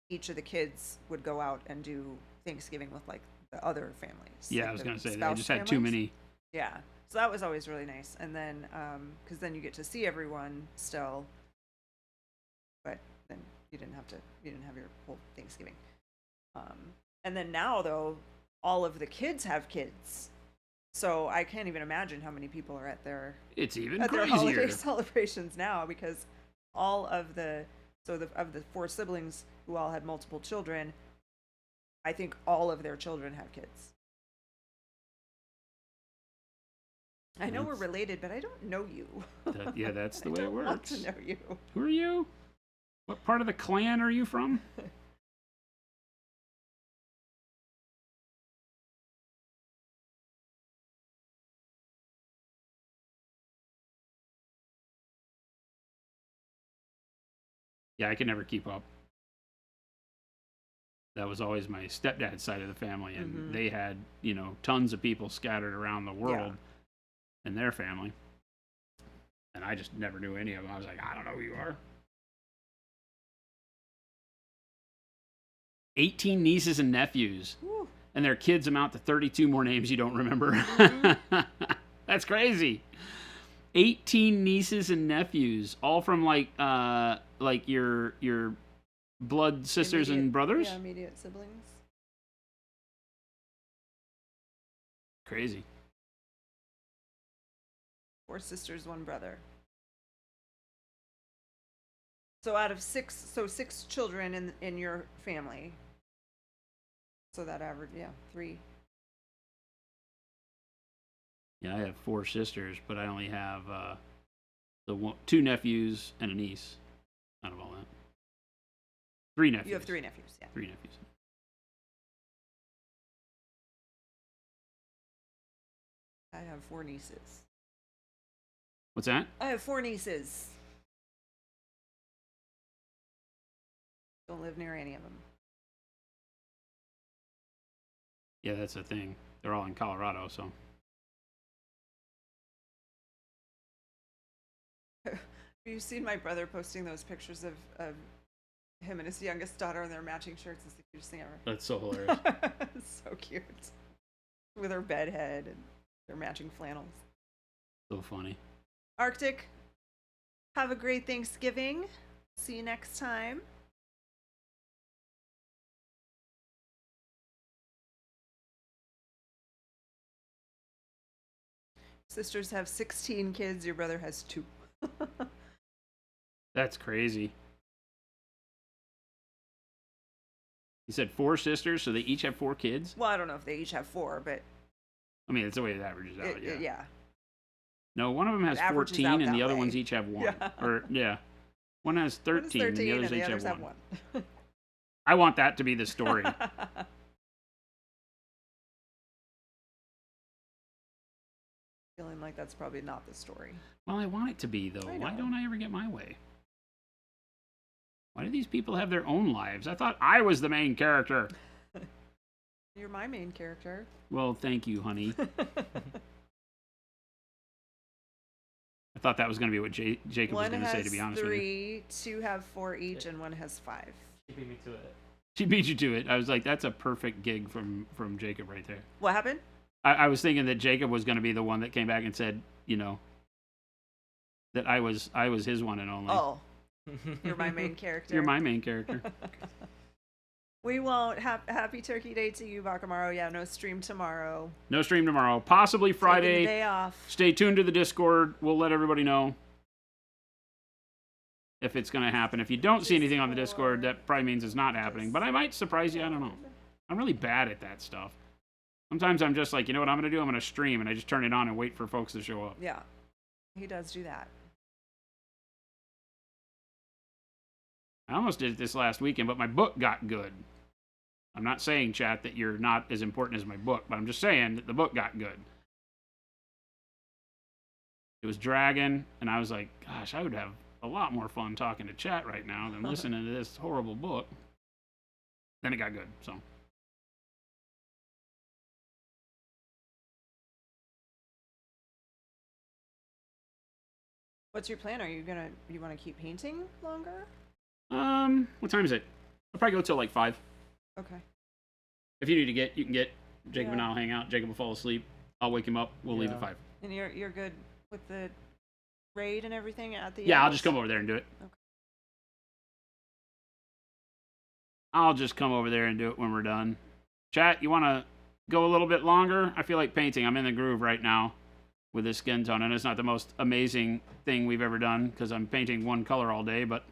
each of the kids would go out and do Thanksgiving with like the other families. Yeah, like I was the going to say, they spouse just had too families. many. Yeah, so that was always really nice. And then, because then you get to see everyone still, but then you didn't have your whole Thanksgiving. And then now though, all of the kids have kids, so I can't even imagine how many people are at their It's even their crazier. holiday celebrations now, because all of the of the 4 siblings who all had multiple children, I think all of their children have kids. I know we're That's- related, but I don't know you. Yeah, that's the I way it don't want works. to know you. Who are you? What part of the clan are you from? Yeah, I could never keep up. That was always my stepdad's side of the family, and Mhm. they had, tons of people scattered around the world in their family. And I just never knew any of them. I was like, I don't know who you are. 18 nieces and nephews, Whew. and their kids amount to 32 more names you don't remember. That's crazy. 18 nieces and nephews, all from like your blood sisters and Immediate- brothers. Yeah, immediate siblings. Crazy. 4 sisters, 1 brother. So out of 6 children in your family. So that average, 3. Yeah, I have 4 sisters, but I only have 2 nephews and a niece out of all that. 3 nephews. You have 3 nephews, yeah. 3 nephews. I have 4 nieces. What's that? I have 4 nieces. Don't live near any of them. Yeah, that's the thing. They're all in Colorado, so. Have you seen my brother posting those pictures of him and his youngest daughter in their matching shirts is the cutest thing ever. That's so hilarious. So cute. With her bed head and their matching flannels. So funny. Arctic, have a great Thanksgiving. See you next time. Sisters have 16 kids. Your brother has 2. That's crazy. You said 4 sisters, so they each have 4 kids? Well, I don't know if they each have 4, but I mean, it's the way it averages out, yeah. yeah. No, one of them has It averages 14, out and the that other way. ones each have 1. Yeah. Or, yeah. One has 13, One is and the others each others have 1. one. I want that to be the story. Feeling like that's probably not the story. Well, I want it to be, though. I Why know. don't I ever get my way? Why do these people have their own lives? I thought I was the main character. You're my main character. Well, thank you, honey. I thought that was going to be what Jacob was One going to say, has to be honest with you. 3, 2 have 4 each, and one has 5. She beat me to it. She beat you to it. I was like, that's a perfect gig from Jacob right there. What happened? I was thinking that Jacob was going to be the one that came back and said, you know, that I was his one and only. Oh, you're my main character. You're my main character. We won't. Happy Turkey Day to you, Bakamaro. Yeah, no stream tomorrow. No stream tomorrow. Possibly Taking Friday. the day off. Stay tuned to the Discord. We'll let everybody know if it's going to happen. If you don't see anything on the Discord, that probably means it's not happening. But I might surprise you. I don't know. I'm really bad at that stuff. Sometimes I'm just like, you know what I'm going to do? I'm going to stream, and I just turn it on and wait for folks to show up. Yeah, he does do that. I almost did it this last weekend, but my book got good. I'm not saying, chat, that you're not as important as my book, but I'm just saying that the book got good. It was dragging, and I was like, gosh, I would have a lot more fun talking to chat right now than listening to this horrible book. Then it got good, so. What's your plan? You want to keep painting longer? What time is it? I'll probably go till like 5. Okay. If you need to get, you can get. Jacob and Yeah. I'll hang out. Jacob will fall asleep. I'll wake him up. We'll leave at 5. And you're good with the raid and everything at the Yeah, I'll end? just come over there and do it. Okay. I'll just come over there and do it when we're done. Chat, you want to go a little bit longer? I feel like painting. I'm in the groove right now with this skin tone. And it's not the most amazing thing we've ever done because I'm painting one color all day, but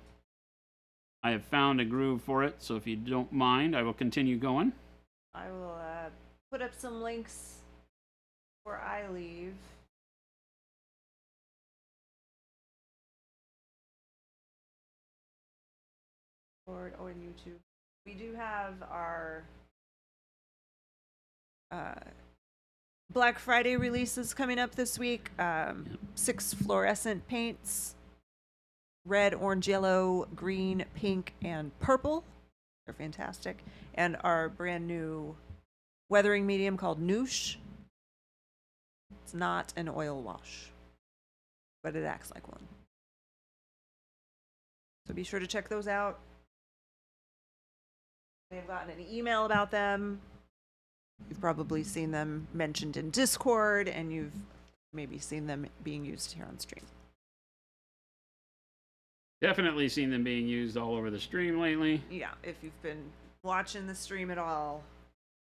I have found a groove for it. So if you don't mind, I will continue going. I will put up some links before I leave. Or in YouTube. We do have our Black Friday releases coming up this week. 6 fluorescent paints. Red, orange, yellow, green, pink, and purple. They're fantastic. And our brand new weathering medium called Noosh. It's not an oil wash, but it acts like one. So be sure to check those out. They've gotten an email about them. You've probably seen them mentioned in Discord, and you've maybe seen them being used here on stream. Definitely seen them being used all over the stream lately. Yeah, if you've been watching the stream at all,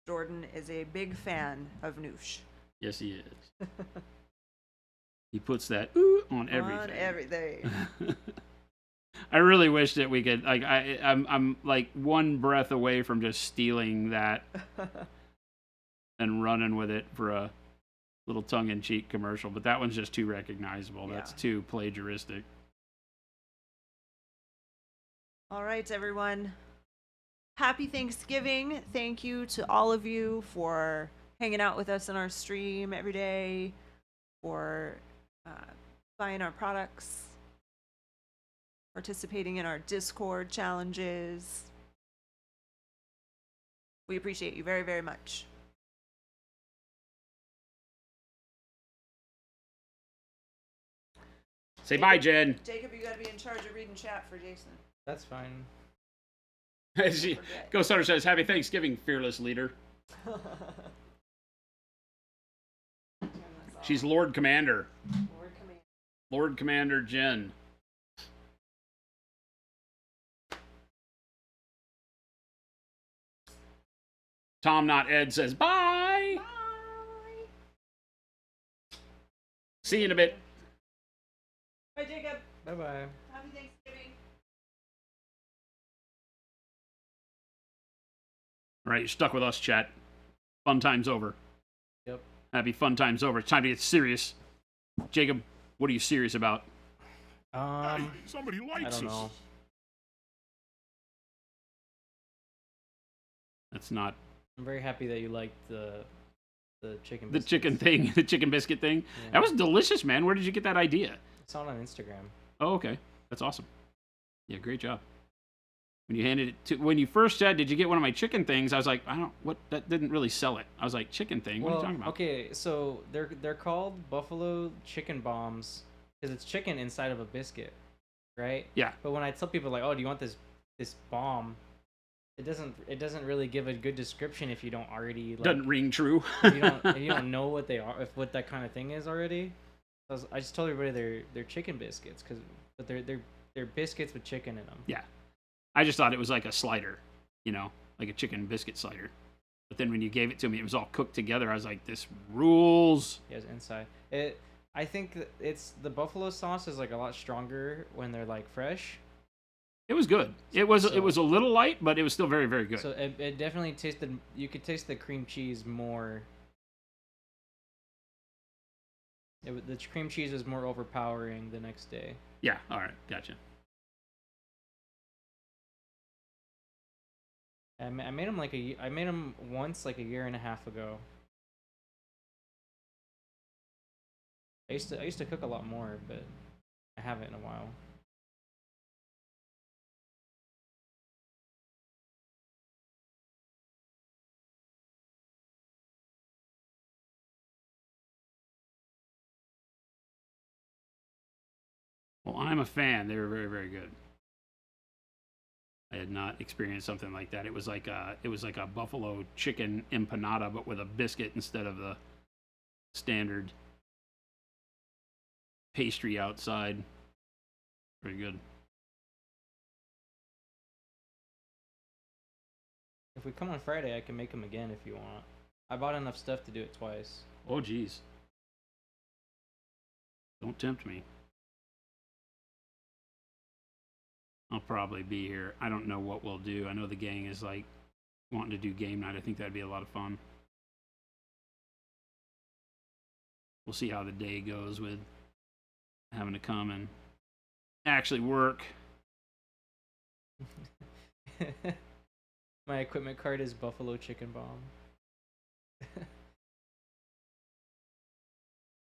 Jordan is a big fan of Noosh. Yes, he is. He puts that ooh on everything. On everything. I really wish that we could, like, I'm like one breath away from just stealing that and running with it for a little tongue-in-cheek commercial, but that one's just too recognizable. That's Yeah. too plagiaristic. All right, everyone. Happy Thanksgiving. Thank you to all of you for hanging out with us in our stream every day, for buying our products, participating in our Discord challenges. We appreciate you very, very much. Say bye, Jen. Jacob, you gotta be in charge of reading chat for Jason. That's fine. Ghost Hunter says, "Happy Thanksgiving, fearless leader." Turn this She's off. Lord Commander. Lord Command. Lord Commander Jen. Tom Not Ed says, "Bye. Bye. See you in a bit." Bye, Jacob. Bye bye. Happy Thanksgiving. All right, you're stuck with us, chat. Fun time's over. Yep. Happy fun time's over. It's time to get serious. Jacob, what are you serious about? Hey, somebody I likes don't us. know. That's not I'm very happy that you liked the chicken. the biscuits. chicken thing, the chicken biscuit thing. Yeah. That was delicious, man. Where did you get that idea? It's on Instagram. Oh, okay. That's awesome. Yeah, great job. When you first said, "Did you get one of my chicken things?" I was like, that didn't really sell it. I was like, "Chicken thing? What are you talking about?" Okay, so they're called buffalo chicken bombs because it's chicken inside of a biscuit, right? Yeah. But when I tell people like, "Oh, do you want this bomb?" It doesn't really give a good description if you don't already like, Doesn't ring true. if you don't know what they are, if what that kind of thing is already. I just told everybody they're chicken biscuits but they're biscuits with chicken in them. Yeah. I just thought it was like a slider, like a chicken biscuit slider. But then when you gave it to me, it was all cooked together. I was like, "This rules." Yeah, it's inside. I think that it's the buffalo sauce is like a lot stronger when they're like fresh. It was good. It was So- a little light, but it was still very, very good. So it definitely tasted. You could taste the cream cheese more. The cream cheese was more overpowering the next day. Yeah. All right. Gotcha. I made them I made them once like a year and a half ago. I used to cook a lot more, but I haven't in a while. Well, I'm a fan. They were very, very good. I had not experienced something like that. It was like a buffalo chicken empanada, but with a biscuit instead of the standard pastry outside. Very good. If we come on Friday, I can make them again if you want. I bought enough stuff to do it twice. Oh, geez. Don't tempt me. I'll probably be here. I don't know what we'll do. I know the gang is like wanting to do game night. I think that'd be a lot of fun. We'll see how the day goes with having to come and actually work. My equipment card is buffalo chicken bomb.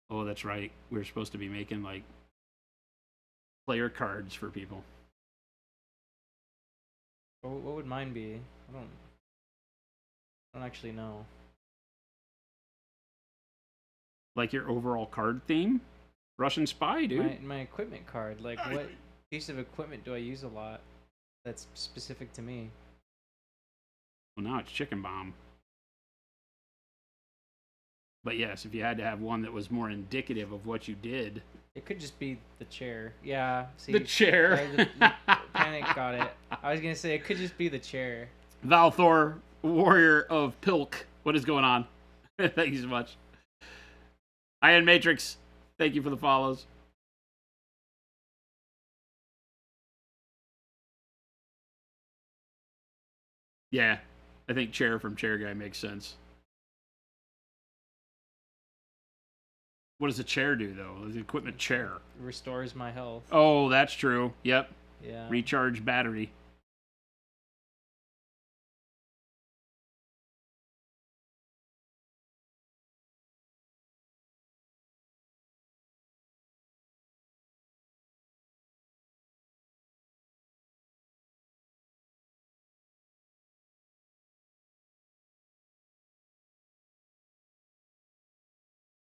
Oh, that's right. We were supposed to be making like player cards for people. What would mine be? I don't actually know. Like your overall card theme? Russian spy, dude. My equipment card. Like, what piece of equipment do I use a lot that's specific to me? Well, now it's chicken bomb. But yes, if you had to have one that was more indicative of what you did. It could just be the chair. Yeah, see. The chair. The panic got it. I was gonna say it could just be the chair. Valthor, warrior of Pilk. What is going on? Thank you so much. Iron Matrix, thank you for the follows. Yeah, I think chair from Chair Guy makes sense. What does a chair do, though? The equipment chair. Restores my health. Oh, that's true. Yep. Yeah. Recharge battery.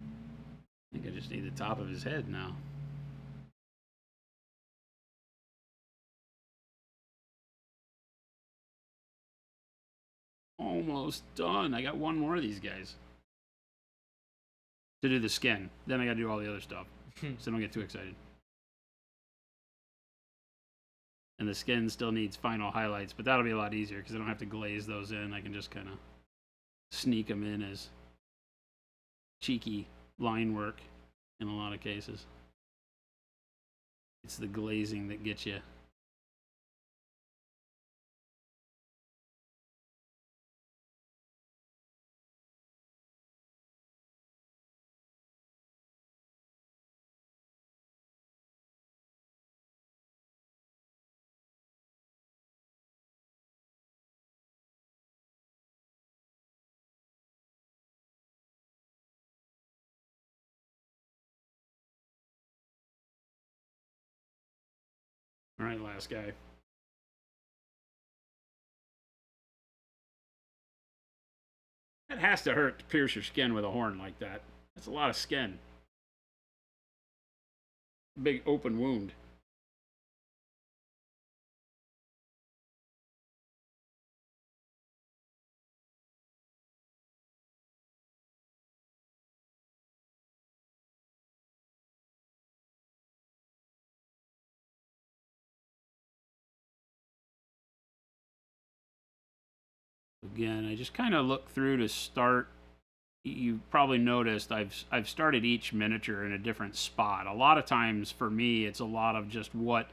I think I just need the top of his head now. Almost done. I got one more of these guys to do the skin. Then I got to do all the other stuff. So don't get too excited. And the skin still needs final highlights, but that'll be a lot easier because I don't have to glaze those in. I can just kind of sneak them in as cheeky line work in a lot of cases. It's the glazing that gets you. All right, last guy. That has to hurt to pierce your skin with a horn like that. That's a lot of skin. Big open wound. Again, I just kind of look through to start. You probably noticed I've started each miniature in a different spot. A lot of times for me, it's a lot of just what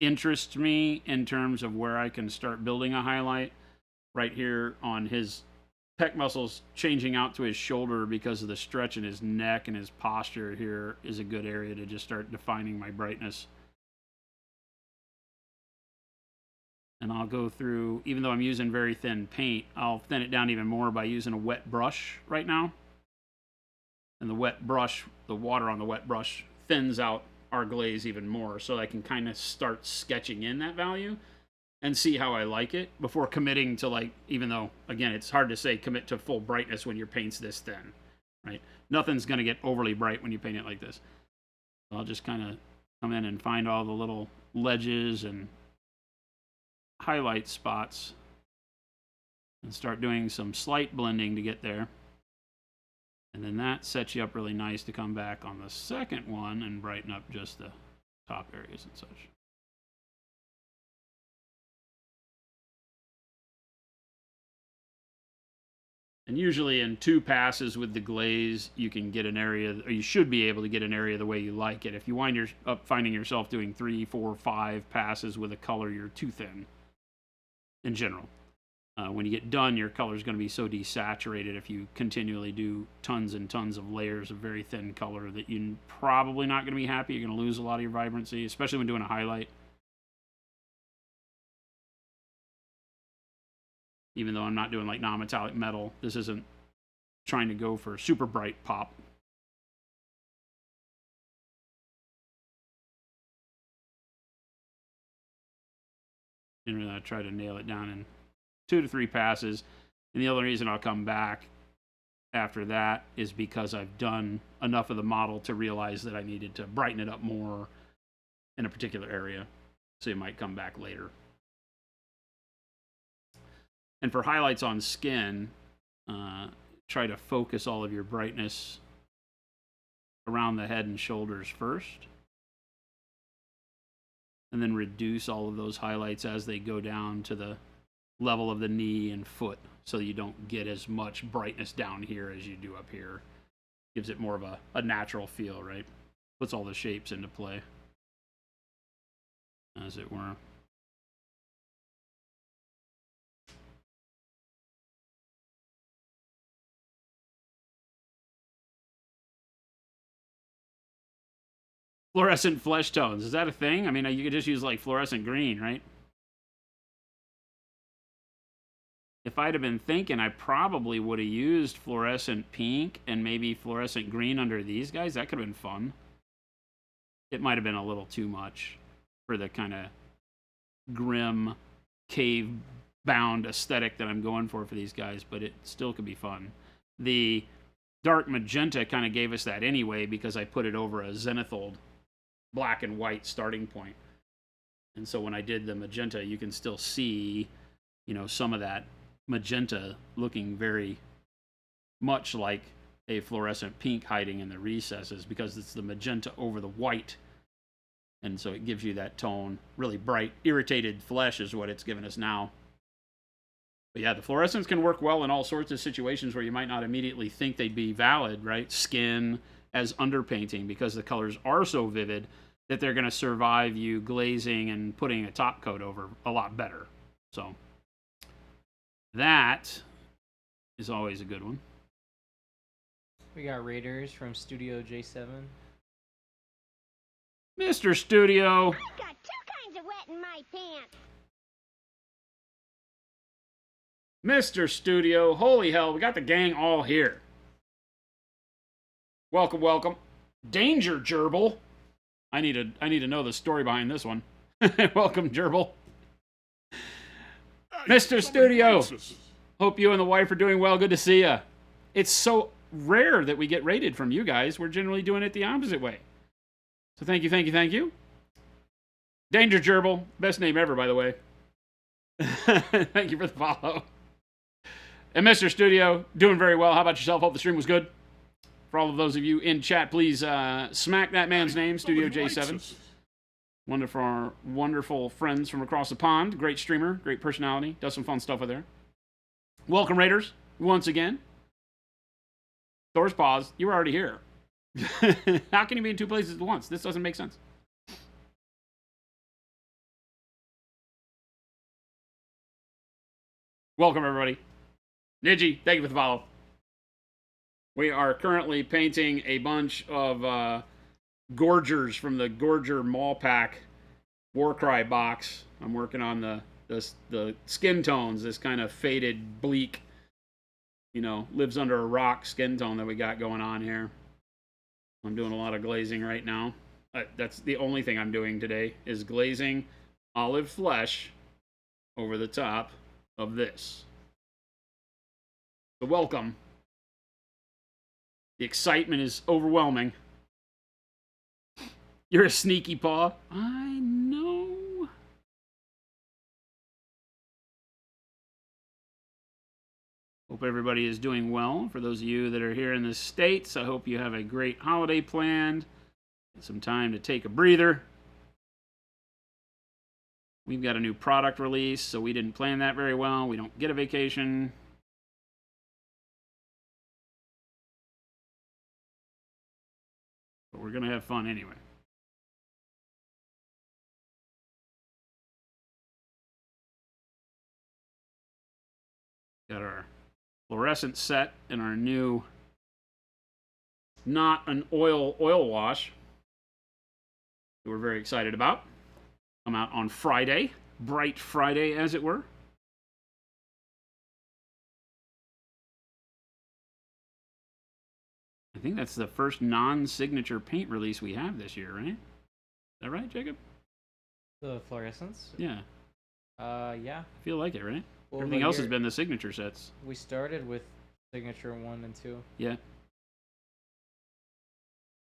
interests me in terms of where I can start building a highlight. Right here on his pec muscles changing out to his shoulder because of the stretch in his neck and his posture here is a good area to just start defining my brightness. And I'll go through, even though I'm using very thin paint, I'll thin it down even more by using a wet brush right now. And the wet brush, the water on the wet brush thins out our glaze even more, so I can kind of start sketching in that value and see how I like it before committing to, like, even though, again, it's hard to say commit to full brightness when your paint's this thin, right? Nothing's going to get overly bright when you paint it like this. So I'll just kind of come in and find all the little ledges and highlight spots and start doing some slight blending to get there. And then that sets you up really nice to come back on the second one and brighten up just the top areas and such. And usually in 2 passes with the glaze, you can get an area, or you should be able to get an area the way you like it. If you wind up finding yourself doing 3, 4, 5 passes with a color, you're too thin in general. When you get done, your color is going to be so desaturated if you continually do tons and tons of layers of very thin color that you're probably not going to be happy. You're going to lose a lot of your vibrancy, especially when doing a highlight. Even though I'm not doing like non-metallic metal, this isn't trying to go for super bright pop. Generally, I try to nail it down in 2 to 3 passes. And the only reason I'll come back after that is because I've done enough of the model to realize that I needed to brighten it up more in a particular area. So you might come back later. And for highlights on skin, try to focus all of your brightness around the head and shoulders first. And then reduce all of those highlights as they go down to the level of the knee and foot, so you don't get as much brightness down here as you do up here. Gives it more of a natural feel, right? Puts all the shapes into play, as it were. Fluorescent flesh tones, is that a thing? I mean, you could just use like fluorescent green, right? If I'd have been thinking, I probably would have used fluorescent pink and maybe fluorescent green under these guys. That could have been fun. It might have been a little too much for the kind of grim, cave-bound aesthetic that I'm going for these guys, but it still could be fun. The dark magenta kind of gave us that anyway because I put it over a zenithal black and white starting point. And so when I did the magenta, you can still see, you know, some of that magenta looking very much like a fluorescent pink hiding in the recesses because it's the magenta over the white. And so it gives you that tone. Really bright, irritated flesh is what it's giving us now. But yeah, the fluorescents can work well in all sorts of situations where you might not immediately think they'd be valid, right? Skin as underpainting, because the colors are so vivid that they're going to survive you glazing and putting a top coat over a lot better. So that is always a good one. We got Raiders from Studio J7. Mr. Studio. I've got two kinds of wet in my pants. Mr. Studio. Holy hell, we got the gang all here. Welcome, welcome. Danger, Gerbil. I need to know the story behind this one. Welcome, Gerbil. Mr. Studio. Hope you and the wife are doing well. Good to see ya. It's so rare that we get rated from you guys. We're generally doing it the opposite way. So thank you, thank you, thank you. Danger Gerbil. Best name ever, by the way. Thank you for the follow. And Mr. Studio, doing very well. How about yourself? Hope the stream was good. For all of those of you in chat, please smack that man's name, Studio J7. One of our wonderful friends from across the pond. Great streamer, great personality. Does some fun stuff with there. Welcome, Raiders, once again. Doors paused. You were already here. How can you be in two places at once? This doesn't make sense. Welcome, everybody. Niji, thank you for the follow. We are currently painting a bunch of Gorgers from the Gorger Mall Pack Warcry box. I'm working on the skin tones, this kind of faded, bleak, you know, lives under a rock skin tone that we got going on here. I'm doing a lot of glazing right now. That's the only thing I'm doing today is glazing olive flesh over the top of this. So welcome. The excitement is overwhelming. You're a sneaky paw. I know. Hope everybody is doing well. For those of you that are here in the States, I hope you have a great holiday planned. Get some time to take a breather. We've got a new product release, so we didn't plan that very well. We don't get a vacation. But we're going to have fun anyway. Got our fluorescent set and our new not an oil wash that we're very excited about. Come out on Friday, bright Friday as it were. I think that's the first non-signature paint release we have this year, right? Is that right, Jacob? The fluorescents? Yeah. Yeah. I feel like it, right? Well, Everything else has been the signature sets. We started with signature 1 and 2. Yeah. It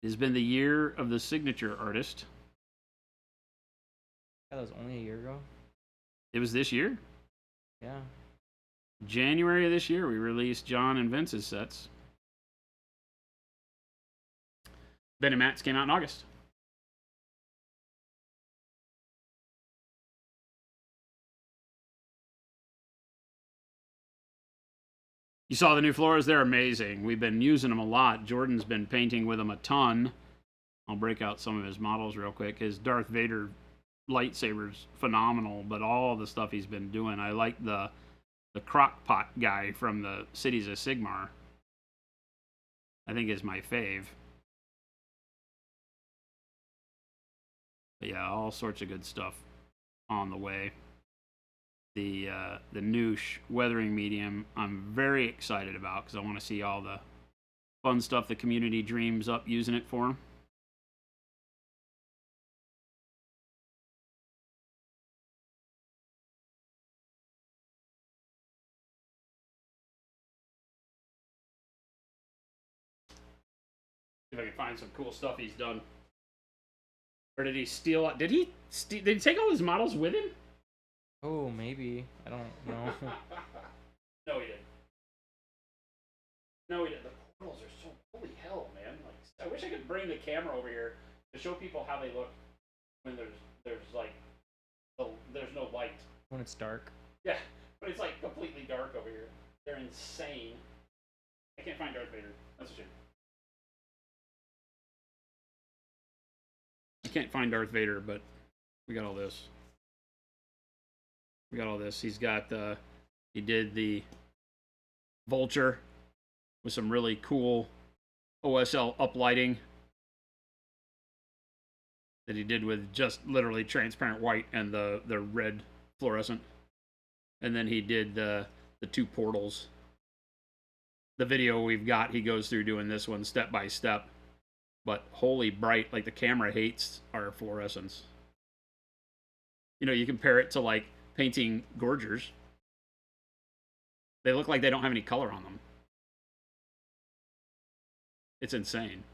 has been the year of the signature artist. That was only a year ago. It was this year? Yeah. January of this year, we released John and Vince's sets. Ben and Matt's came out in August. You saw the new floors? They're amazing. We've been using them a lot. Jordan's been painting with them a ton. I'll break out some of his models real quick. His Darth Vader lightsaber's phenomenal, but all the stuff he's been doing. I like the crock pot guy from the Cities of Sigmar. I think is my fave. But yeah, all sorts of good stuff on the way. The Noosh weathering medium I'm very excited about because I want to see all the fun stuff the community dreams up using it for. See if I can find some cool stuff he's done. Or did he steal? Did he take all his models with him? Oh, maybe. I don't know. No, he didn't. No, he didn't. The portals are so holy hell, man. Like, I wish I could bring the camera over here to show people how they look when there's like there's no light. When it's dark. Yeah, but it's like completely dark over here. They're insane. I can't find Darth Vader. That's a shame. I can't find Darth Vader, but we got all this. We got all this. He's got he did the Vulture with some really cool OSL uplighting that he did with just literally transparent white and the red fluorescent. And then he did the two portals. The video we've got, he goes through doing this one step by step. But holy bright, like the camera hates our fluorescence. You know, you compare it to like painting Gorgers. They look like they don't have any color on them. It's insane.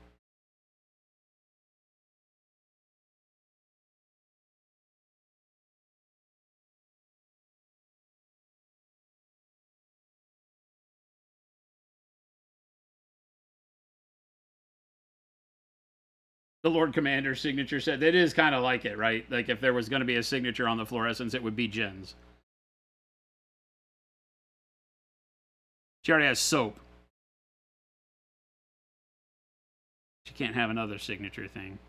The Lord Commander's signature said it is kind of like it, right? Like if there was going to be a signature on the fluorescence, it would be Jen's. She already has soap. She can't have another signature thing.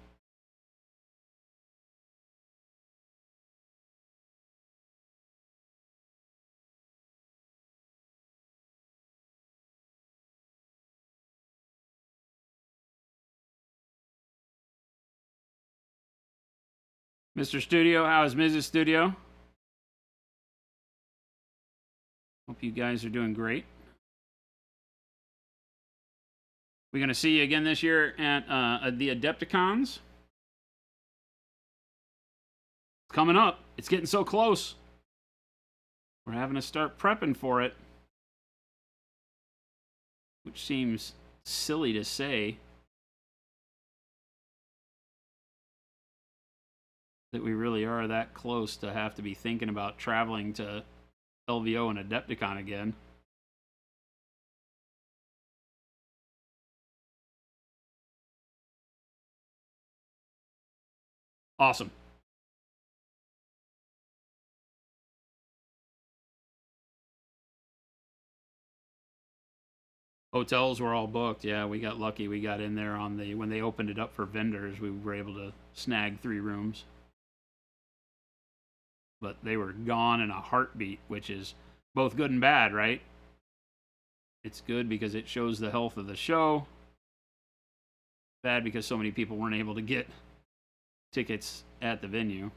Mr. Studio, how is Mrs. Studio? Hope you guys are doing great. We're going to see you again this year at the Adepticons. It's coming up. It's getting so close. We're having to start prepping for it. Which seems silly to say. That we really are that close to have to be thinking about traveling to LVO and Adepticon again. Awesome. Hotels were all booked. Yeah, we got lucky. We got in there on when they opened it up for vendors. We were able to snag 3 rooms. But they were gone in a heartbeat, which is both good and bad, right? It's good because it shows the health of the show. Bad because so many people weren't able to get tickets at the venue.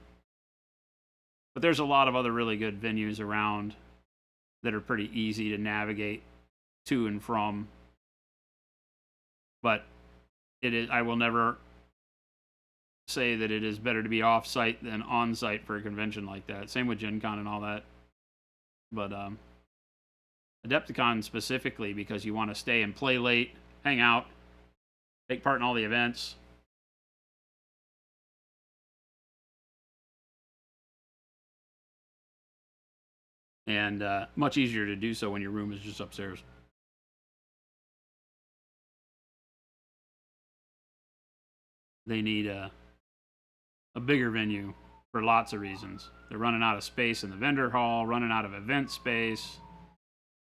But there's a lot of other really good venues around that are pretty easy to navigate to and from. But it is, I will never say that it is better to be off-site than on-site for a convention like that. Same with Gen Con and all that. But Adepticon specifically, because you want to stay and play late, hang out, take part in all the events. And much easier to do so when your room is just upstairs. They need a bigger venue for lots of reasons. They're running out of space in the vendor hall, running out of event space,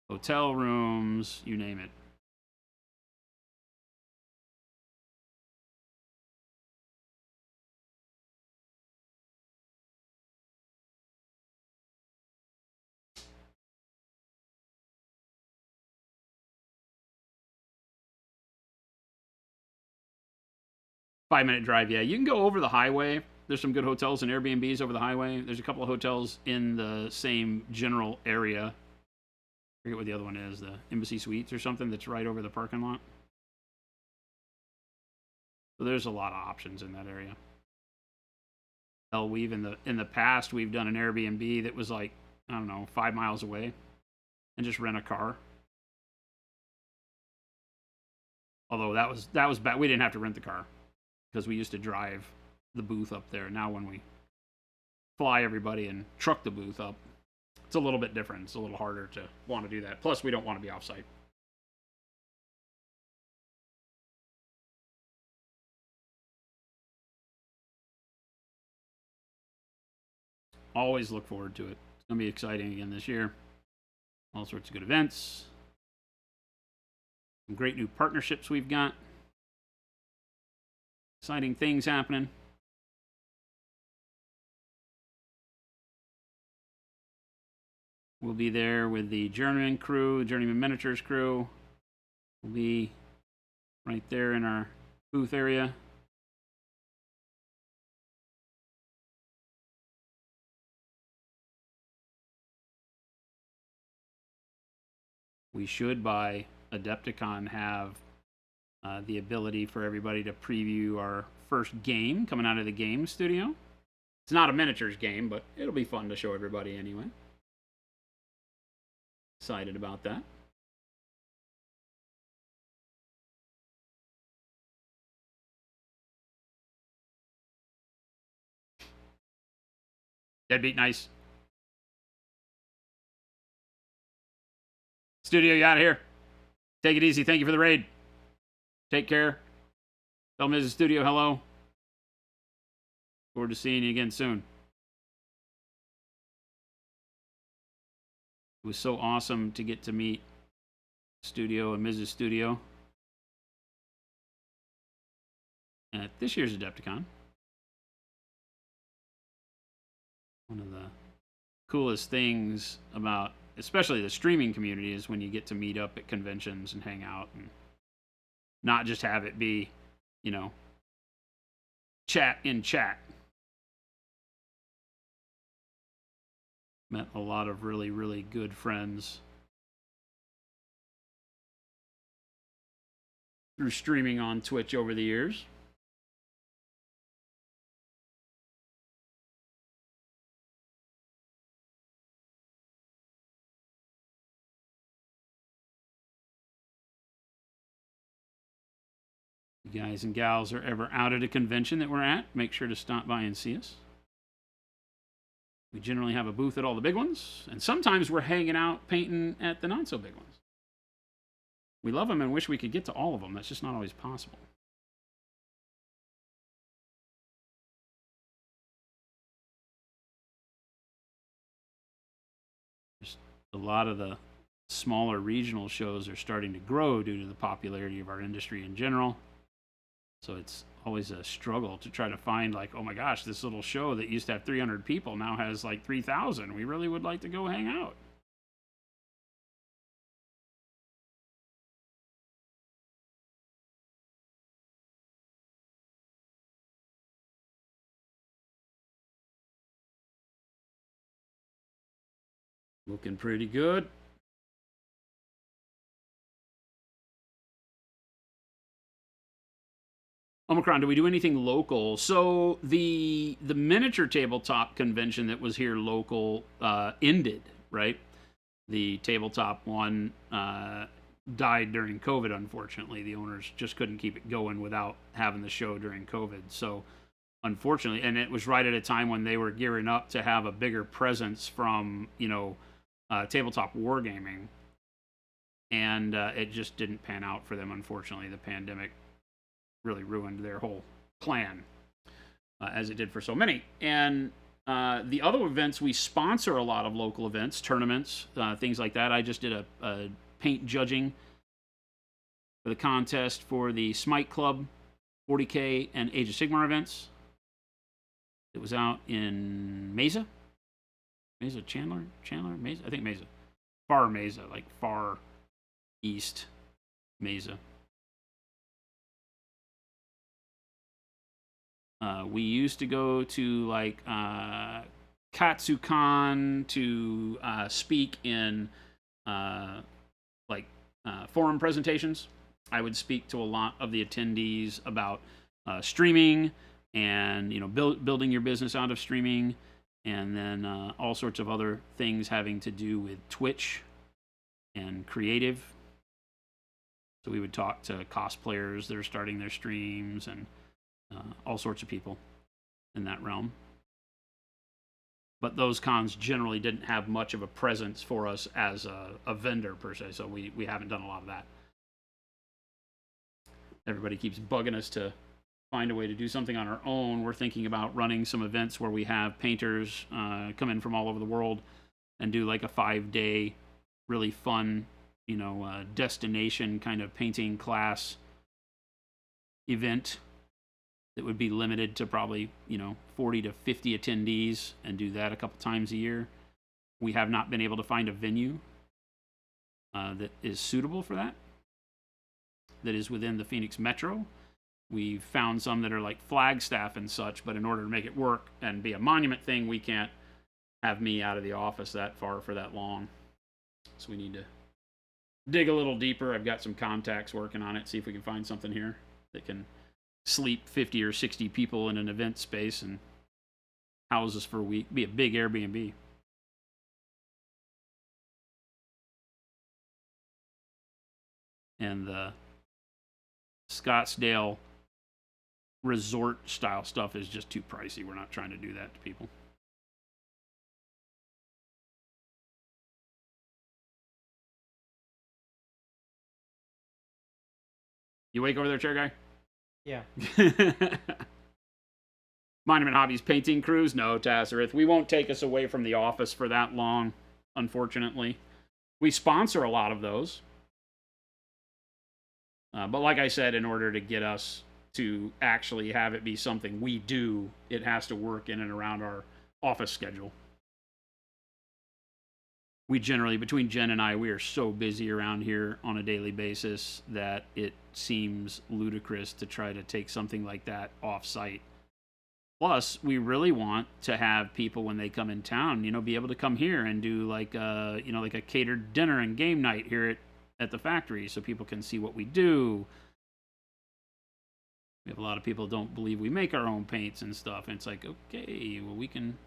hotel rooms, you name it. Five-minute drive, yeah. You can go over the highway. There's some good hotels and Airbnbs over the highway. There's a couple of hotels in the same general area. I forget what the other one is, the Embassy Suites or something that's right over the parking lot. So there's a lot of options in that area. Hell, we've in the past we've done an Airbnb that was like, I don't know, 5 miles away and just rent a car. Although that was bad. We didn't have to rent the car because we used to drive the booth up there. Now when we fly everybody and truck the booth up, it's a little bit different. It's a little harder to want to do that. Plus, we don't want to be off-site. Always look forward to it. It's going to be exciting again this year. All sorts of good events. Some great new partnerships we've got. Exciting things happening. We'll be there with the Journeyman crew, Journeyman Miniatures crew. We'll be right there in our booth area. We should, by Adepticon, have the ability for everybody to preview our first game coming out of the game studio. It's not a miniatures game, but it'll be fun to show everybody anyway. Excited about that. Deadbeat, nice. Studio, you out of here. Take it easy. Thank you for the raid. Take care. Tell Mrs. Studio hello. Forward to seeing you again soon. It was so awesome to get to meet Studio and Mrs. Studio at this year's Adepticon. One of the coolest things about especially the streaming community is when you get to meet up at conventions and hang out and not just have it be, you know, chat in chat. Met a lot of really, really good friends through streaming on Twitch over the years. You guys and gals are ever out at a convention that we're at, make sure to stop by and see us. We generally have a booth at all the big ones, and sometimes we're hanging out painting at the not so big ones. We love them and wish we could get to all of them. That's just not always possible. Just a lot of the smaller regional shows are starting to grow due to the popularity of our industry in general. So it's always a struggle to try to find, like, oh my gosh, this little show that used to have 300 people now has like 3,000. We really would like to go hang out. Looking pretty good. Omicron, do we do anything local? So the miniature tabletop convention that was here local ended, right? The tabletop one died during COVID, unfortunately. The owners just couldn't keep it going without having the show during COVID. So unfortunately, and it was right at a time when they were gearing up to have a bigger presence from, you know, tabletop wargaming. And it just didn't pan out for them, unfortunately. The pandemic really ruined their whole plan, as it did for so many. And the other events, we sponsor a lot of local events, tournaments, things like that. I just did a paint judging for the contest for the Smite Club, 40K, and Age of Sigmar events. It was out in Mesa, Chandler, Mesa, I think Mesa, far Mesa, like far east Mesa. We used to go to like Katsucon to speak in forum presentations. I would speak to a lot of the attendees about streaming and, you know, building your business out of streaming, and then all sorts of other things having to do with Twitch and creative. So we would talk to cosplayers that are starting their streams and all sorts of people in that realm. but those cons generally didn't have much of a presence for us as a vendor per se, so we haven't done a lot of that. Everybody keeps bugging us to find a way to do something on our own. We're thinking about running some events where we have painters come in from all over the world and do like a 5-day really fun, destination kind of painting class event that would be limited to probably 40 to 50 attendees, and do that a couple times a year. We have not been able to find a venue that is suitable for that is within the Phoenix Metro. We've found some that are like Flagstaff and such, but in order to make it work and be a monument thing, we can't have me out of the office that far for that long. So we need to dig a little deeper. I've got some contacts working on it, see if we can find something here that can sleep 50 or 60 people in an event space and house us for a week. Be a big Airbnb. And the Scottsdale resort style stuff is just too pricey. We're not trying to do that to people. You awake over there, chair guy? Yeah. Monument Hobbies painting cruise? No, Tazareth. We won't take us away from the office for that long, unfortunately. We sponsor a lot of those. But like I said, in order to get us to actually have it be something we do, it has to work in and around our office schedule. We generally, between Jen and I, we are so busy around here on a daily basis that it seems ludicrous to try to take something like that off-site. Plus, we really want to have people, when they come in town, be able to come here and do like a catered dinner and game night here at the factory, so people can see what we do. We have a lot of people who don't believe we make our own paints and stuff, and it's like, okay, well, we can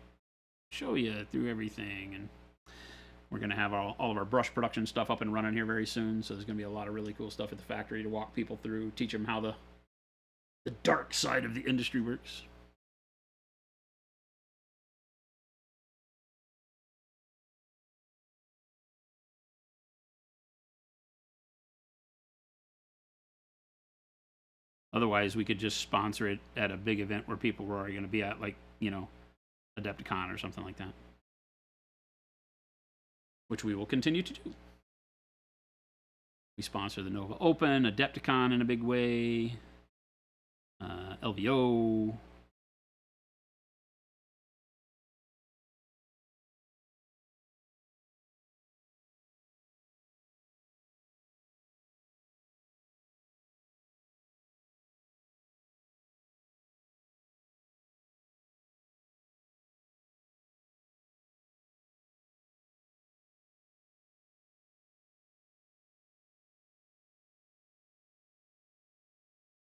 show you through everything. And we're going to have all of our brush production stuff up and running here very soon, so there's going to be a lot of really cool stuff at the factory to walk people through, teach them how the dark side of the industry works. Otherwise, we could just sponsor it at a big event where people were already going to be at, like, Adepticon or something like that. Which we will continue to do. We sponsor the Nova Open, Adepticon in a big way, LVO.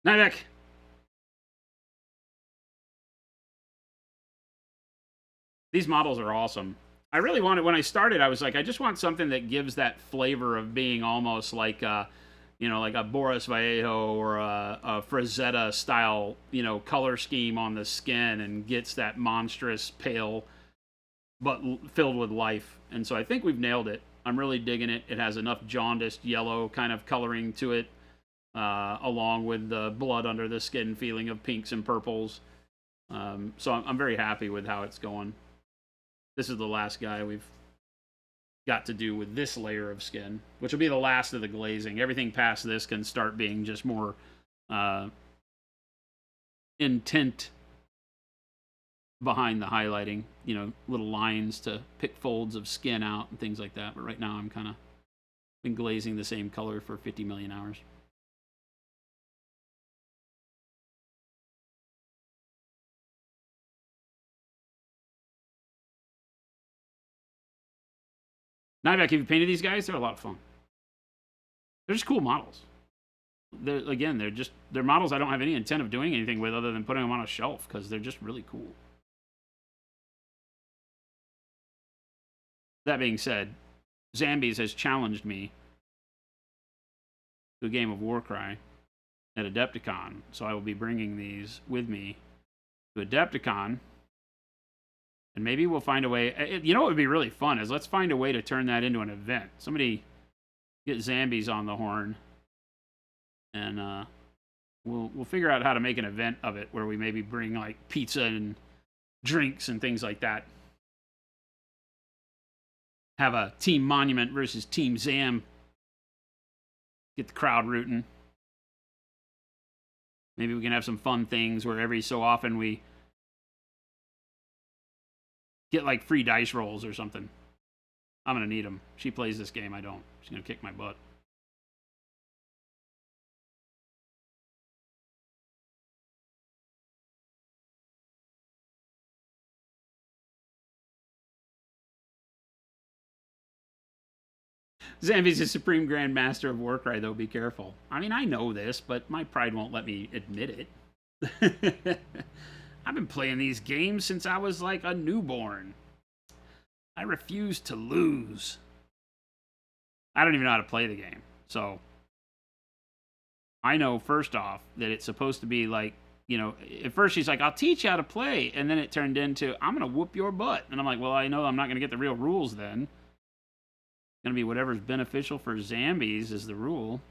Nivek! These models are awesome. I really wanted, when I started, I was like, I just want something that gives that flavor of being almost like like a Boris Vallejo or a Frazetta style, color scheme on the skin, and gets that monstrous pale, but filled with life. And so I think we've nailed it. I'm really digging it. It has enough jaundiced yellow kind of coloring to it, along with the blood under the skin feeling of pinks and purples. So I'm very happy with how it's going. This is the last guy we've got to do with this layer of skin, which will be the last of the glazing. Everything past this can start being just more intent behind the highlighting, little lines to pick folds of skin out and things like that. But right now I'm kind of been glazing the same color for 50 million hours. Nivek, have you painted these guys? They're a lot of fun. They're just cool models. They're models I don't have any intent of doing anything with other than putting them on a shelf, because they're just really cool. That being said, Zambies has challenged me to a game of Warcry at Adepticon, so I will be bringing these with me to Adepticon And maybe we'll find a way. You know what would be really fun is let's find a way to turn that into an event. Somebody get Zambies on the horn, and we'll figure out how to make an event of it where we maybe bring like pizza and drinks and things like that. Have a Team Monument versus Team Zam. Get the crowd rooting. Maybe we can have some fun things where every so often we get like free dice rolls or something. I'm going to need them. She plays this game. I don't. She's going to kick my butt. Zambi's a Supreme Grand Master of Warcry, though. Be careful. I mean, I know this, but my pride won't let me admit it. I've been playing these games since I was like a newborn. I refuse to lose. I don't even know how to play the game. So, I know, first off, that it's supposed to be like, you know, at first she's like, I'll teach you how to play. And then it turned into, I'm going to whoop your butt. And I'm like, well, I know I'm not going to get the real rules then. It's going to be whatever's beneficial for Zambies is the rule.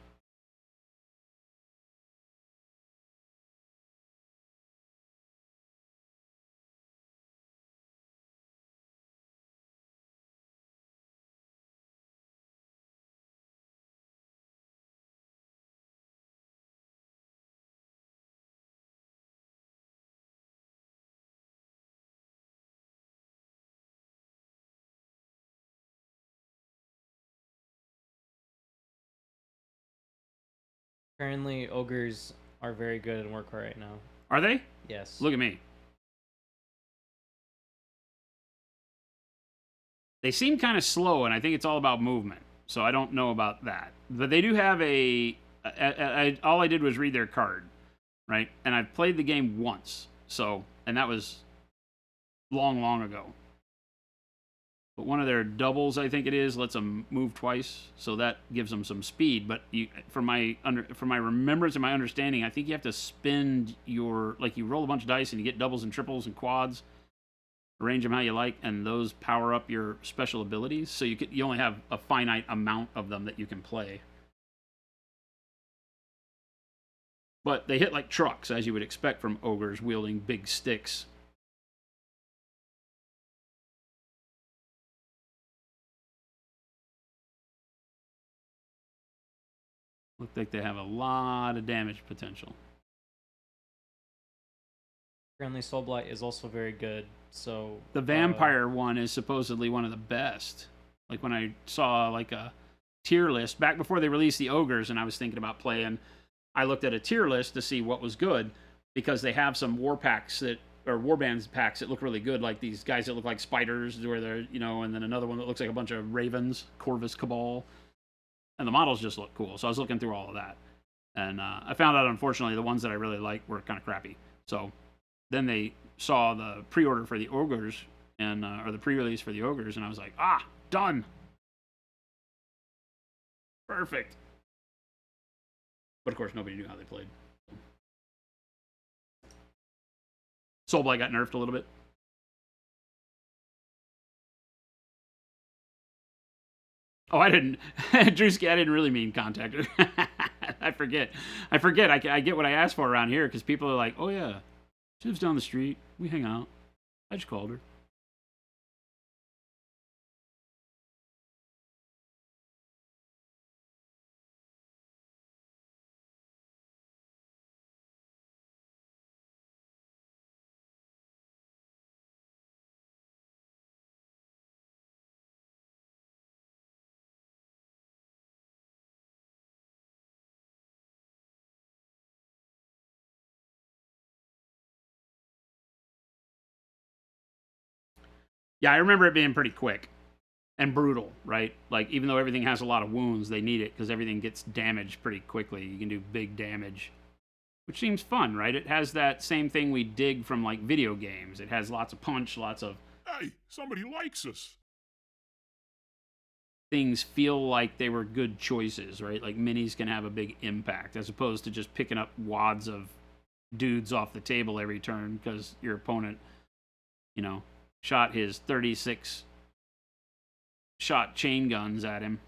Apparently, ogres are very good at Warcry right now. Are they? Yes. Look at me. They seem kind of slow, and I think it's all about movement. So I don't know about that. But they do have all I did was read their card, right? And I've played the game once. So, and that was long, long ago. But one of their doubles, I think it is, lets them move twice, so that gives them some speed. But from my remembrance and my understanding, I think you have to spend your, like, you roll a bunch of dice and you get doubles and triples and quads, arrange them how you like, and those power up your special abilities. So you only have a finite amount of them that you can play. But they hit like trucks, as you would expect from ogres wielding big sticks. Look like they have a lot of damage potential. Apparently, Soulblight is also very good. So the vampire one is supposedly one of the best. Like when I saw like a tier list back before they released the ogres, and I was thinking about playing, I looked at a tier list to see what was good because they have some war packs that or warbands packs that look really good, like these guys that look like spiders, where they're and then another one that looks like a bunch of ravens, Corvus Cabal. And the models just look cool. So I was looking through all of that. And I found out, unfortunately, the ones that I really liked were kind of crappy. So then they saw the pre-order for the ogres, and or the pre-release for the ogres, and I was like, done. Perfect. But, of course, nobody knew how they played. Soulblight got nerfed a little bit. Oh, I didn't. Drewski, I didn't really mean contact her. I forget. I get what I asked for around here because people are like, oh, yeah, she lives down the street. We hang out. I just called her. Yeah, I remember it being pretty quick and brutal, right? Like, even though everything has a lot of wounds, they need it because everything gets damaged pretty quickly. You can do big damage, which seems fun, right? It has that same thing we dig from, like, video games. It has lots of punch, lots of... Hey, somebody likes us. Things feel like they were good choices, right? Like, minis can have a big impact as opposed to just picking up wads of dudes off the table every turn because your opponent, shot his 36 shot chain guns at him.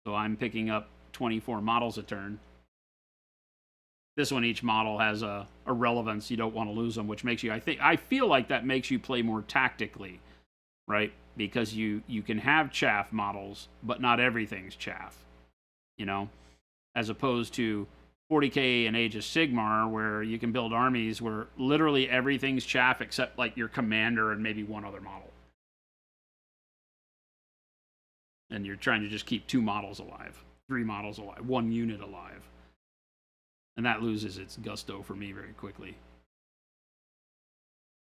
So I'm picking up 24 models a turn. This one, each model has a relevance. You don't want to lose them, which makes you, I feel like that makes you play more tactically, right? Because you can have chaff models, but not everything's chaff, you know? As opposed to 40K and Age of Sigmar, where you can build armies where literally everything's chaff except like your commander and maybe one other model. And you're trying to just keep 2 models alive, 3 models alive, 1 unit alive. And that loses its gusto for me very quickly.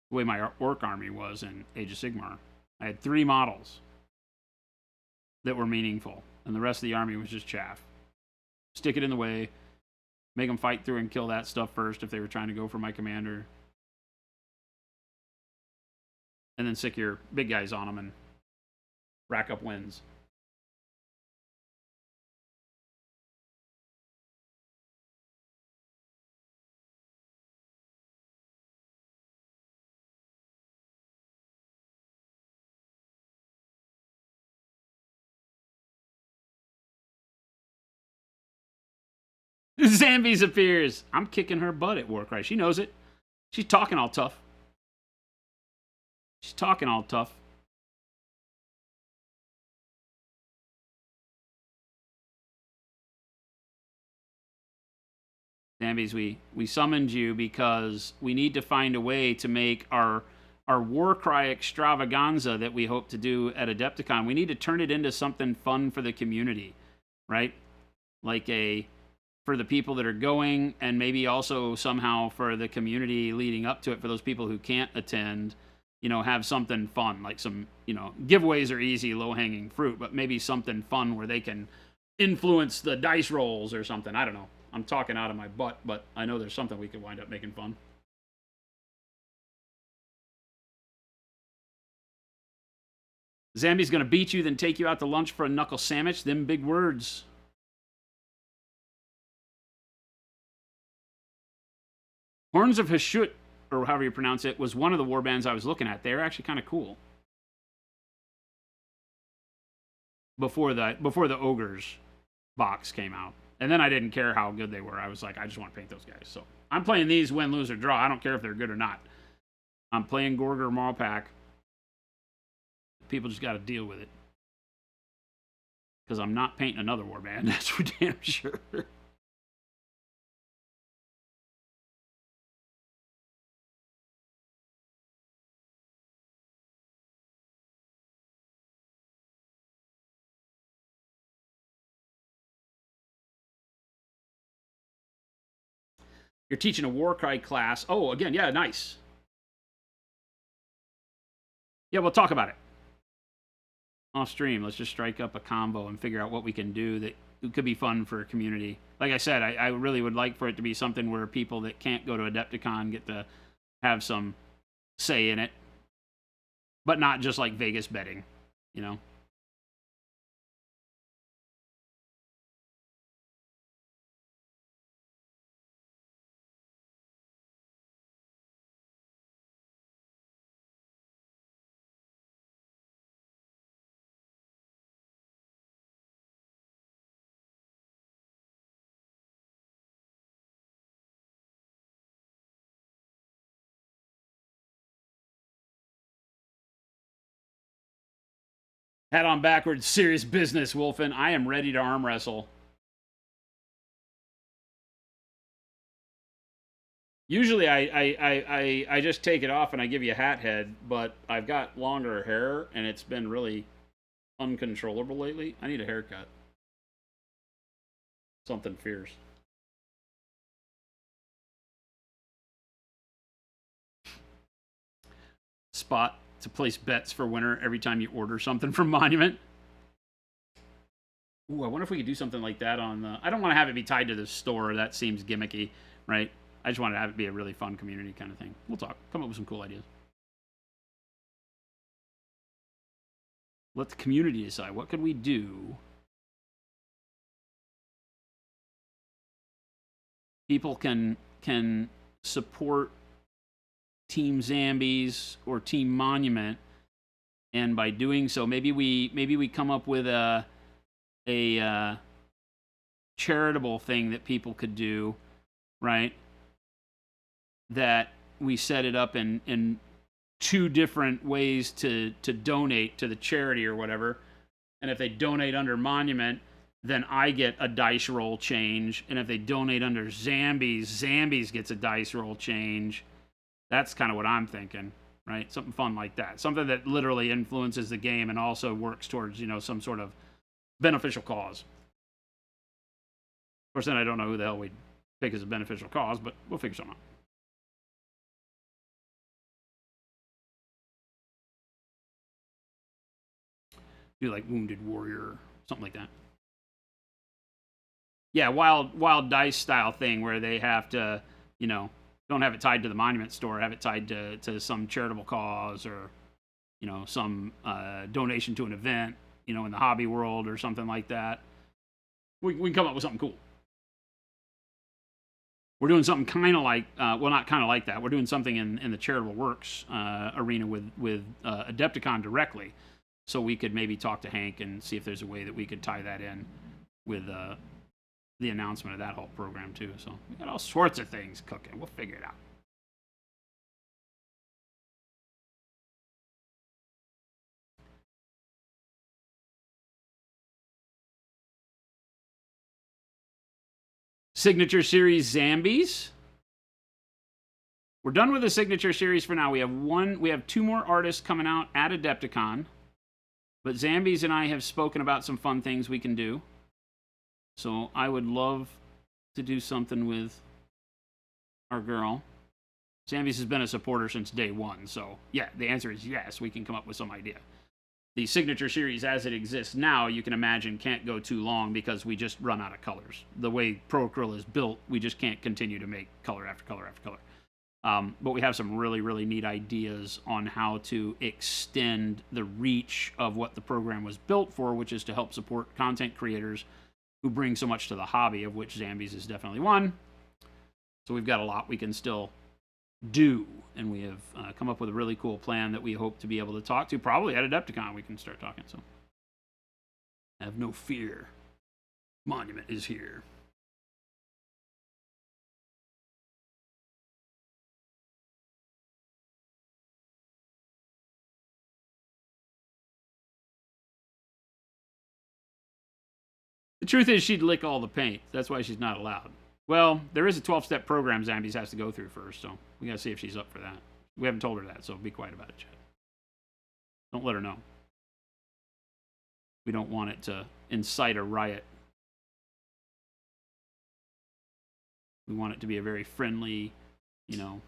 The way my orc army was in Age of Sigmar, I had 3 models that were meaningful, and the rest of the army was just chaff. Stick it in the way, make them fight through and kill that stuff first if they were trying to go for my commander. And then sick your big guys on them and rack up wins. Zambies appears. I'm kicking her butt at Warcry. She knows it. She's talking all tough. She's talking all tough. Zambies, we summoned you because we need to find a way to make our Warcry extravaganza that we hope to do at Adepticon. We need to turn it into something fun for the community, right? Like for the people that are going, and maybe also somehow for the community leading up to it, for those people who can't attend, you know, have something fun, like some, you know, giveaways are easy, low-hanging fruit, but maybe something fun where they can influence the dice rolls or something. I don't know. I'm talking out of my butt, but I know there's something we could wind up making fun. Zambi's gonna beat you, then take you out to lunch for a knuckle sandwich. Them big words. Horns of Hashut, or however you pronounce it, was one of the warbands I was looking at. They're actually kind of cool. Before the Ogres box came out. And then I didn't care how good they were. I was like, I just want to paint those guys. So I'm playing these win, lose, or draw. I don't care if they're good or not. I'm playing Gorger Marlpack. People just got to deal with it. Because I'm not painting another warband. That's for damn sure. You're teaching a Warcry class. Oh, again, yeah, nice. Yeah, we'll talk about it. Off stream, let's just strike up a combo and figure out what we can do that could be fun for a community. Like I said, I really would like for it to be something where people that can't go to Adepticon get to have some say in it. But not just like Vegas betting, you know? Hat on backwards, serious business, Wolfen. I am ready to arm wrestle. Usually I just take it off and I give you a hat head, but I've got longer hair and it's been really uncontrollable lately. I need a haircut. Something fierce. Spot to place bets for winner every time you order something from Monument. Ooh, I wonder if we could do something like that on the... I don't want to have it be tied to the store. That seems gimmicky, right? I just want to have it be a really fun community kind of thing. We'll talk. Come up with some cool ideas. Let the community decide. What could we do? People can support Team Zambies or Team Monument, and by doing so, maybe we come up with a charitable thing that people could do, right? That we set it up in two different ways to donate to the charity or whatever. And if they donate under Monument, then I get a dice roll change. And if they donate under Zambies gets a dice roll change. That's kind of what I'm thinking, right? Something fun like that. Something that literally influences the game and also works towards, some sort of beneficial cause. Of course, then I don't know who the hell we'd pick as a beneficial cause, but we'll figure something out. Do like Wounded Warrior, something like that. Yeah, wild dice style thing where they have to, don't have it tied to the Monument store, have it tied to some charitable cause or, some donation to an event, in the hobby world or something like that. We can come up with something cool. We're doing something kind of like, not kind of like that. We're doing something in the charitable works arena with Adepticon directly. So we could maybe talk to Hank and see if there's a way that we could tie that in with the announcement of that whole program too. So we got all sorts of things cooking. We'll figure it out. Signature Series Zambies. We're done with the Signature Series for now. We have two more artists coming out at Adepticon. But Zambies and I have spoken about some fun things we can do. So I would love to do something with our girl. Zambies has been a supporter since day one. So yeah, the answer is yes, we can come up with some idea. The Signature Series as it exists now, you can imagine, can't go too long because we just run out of colors. The way Pro Acryl is built, we just can't continue to make color after color after color. But we have some really, really neat ideas on how to extend the reach of what the program was built for, which is to help support content creators who bring so much to the hobby, of which Zambies is definitely one. So we've got a lot we can still do, and we have come up with a really cool plan that we hope to be able to talk to. Probably at Adepticon we can start talking, so have no fear. Monument is here. The truth is she'd lick all the paint. That's why she's not allowed. Well, there is a 12-step program Zambies has to go through first, so we gotta see if she's up for that. We haven't told her that, so be quiet about it, Chad. Don't let her know. We don't want it to incite a riot. We want it to be a very friendly, your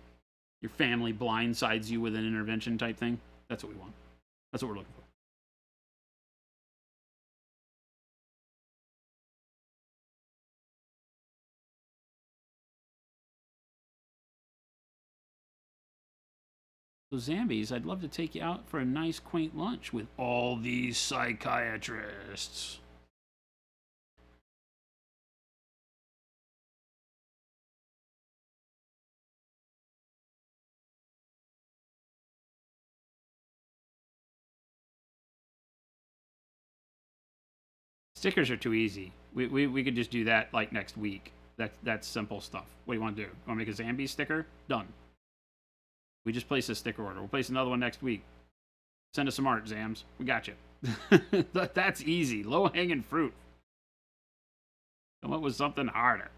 family blindsides you with an intervention type thing. That's what we want. That's what we're looking for. So Zambies, I'd love to take you out for a nice quaint lunch with all these psychiatrists. Stickers are too easy. We could just do that like next week. That's simple stuff. What do you want to do? Want to make a Zambies sticker? Done. We just place a sticker order. We'll place another one next week. Send us some art, Zams. We got you. That's easy. Low-hanging fruit. Come up with something harder.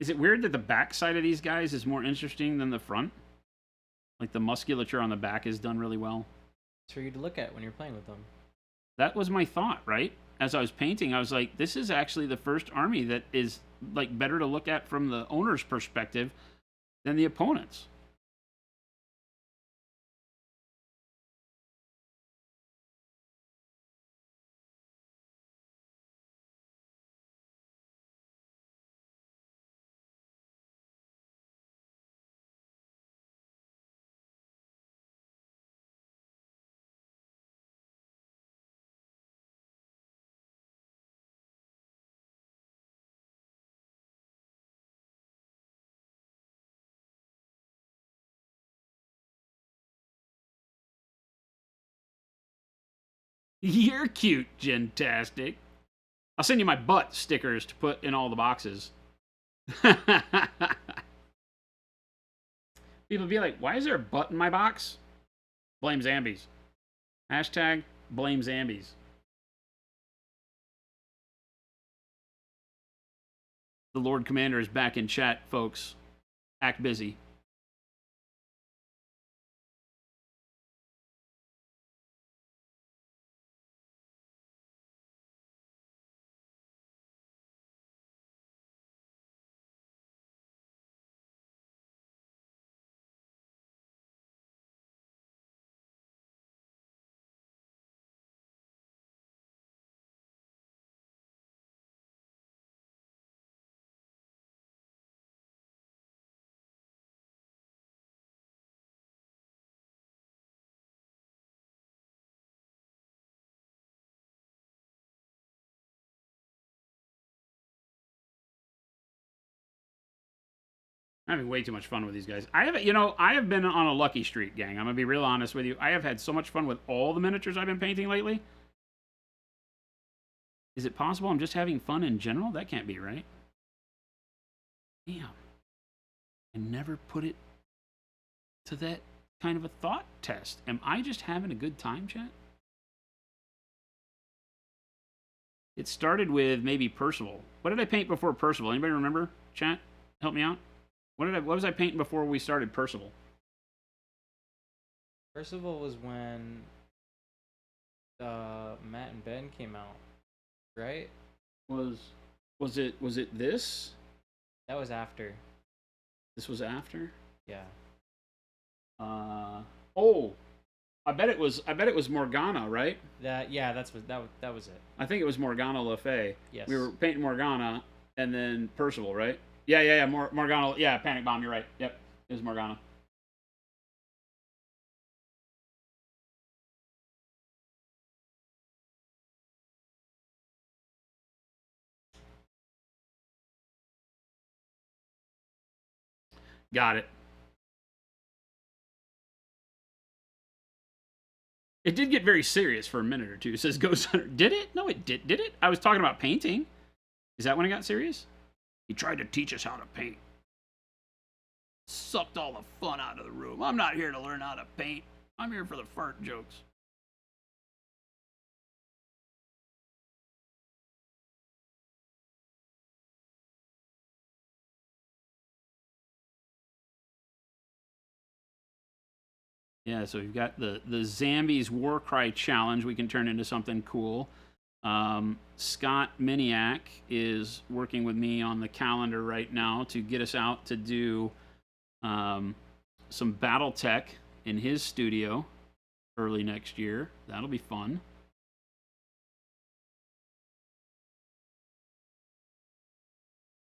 Is it weird that the back side of these guys is more interesting than the front? Like the musculature on the back is done really well. It's for you to look at when you're playing with them. That was my thought, right? As I was painting, I was like, this is actually the first army that is like better to look at from the owner's perspective than the opponent's. You're cute, Gentastic. I'll send you my butt stickers to put in all the boxes. People be like, why is there a butt in my box? Blame Zambies. Hashtag blame Zambies. The Lord Commander is back in chat, folks. Act busy. I'm having way too much fun with these guys. I have been on a lucky streak, gang. I'm gonna be real honest with you. I have had so much fun with all the miniatures I've been painting lately. Is it possible I'm just having fun in general? That can't be right. Damn. I never put it to that kind of a thought test. Am I just having a good time, chat? It started with maybe Percival. What did I paint before Percival? Anybody remember? Chat, help me out. What was I painting before we started Percival? Percival was when Matt and Ben came out, right? Was it this? That was after. This was after? Yeah. Oh, I bet it was Morgana, right? That was it. I think it was Morgana Le Fay. Yes. We were painting Morgana and then Percival, right? Yeah. Morgana. Yeah, Panic Bomb. You're right. Yep, it was Morgana. Got it. It did get very serious for a minute or two. It says Ghost Hunter. Did it? No, it did. Did it? I was talking about painting. Is that when it got serious? He tried to teach us how to paint. Sucked all the fun out of the room. I'm not here to learn how to paint. I'm here for the fart jokes. Yeah, so we've got the Zambies Warcry Challenge we can turn into something cool. Scott Miniak is working with me on the calendar right now to get us out to do some Battletech in his studio early next year. That'll be fun.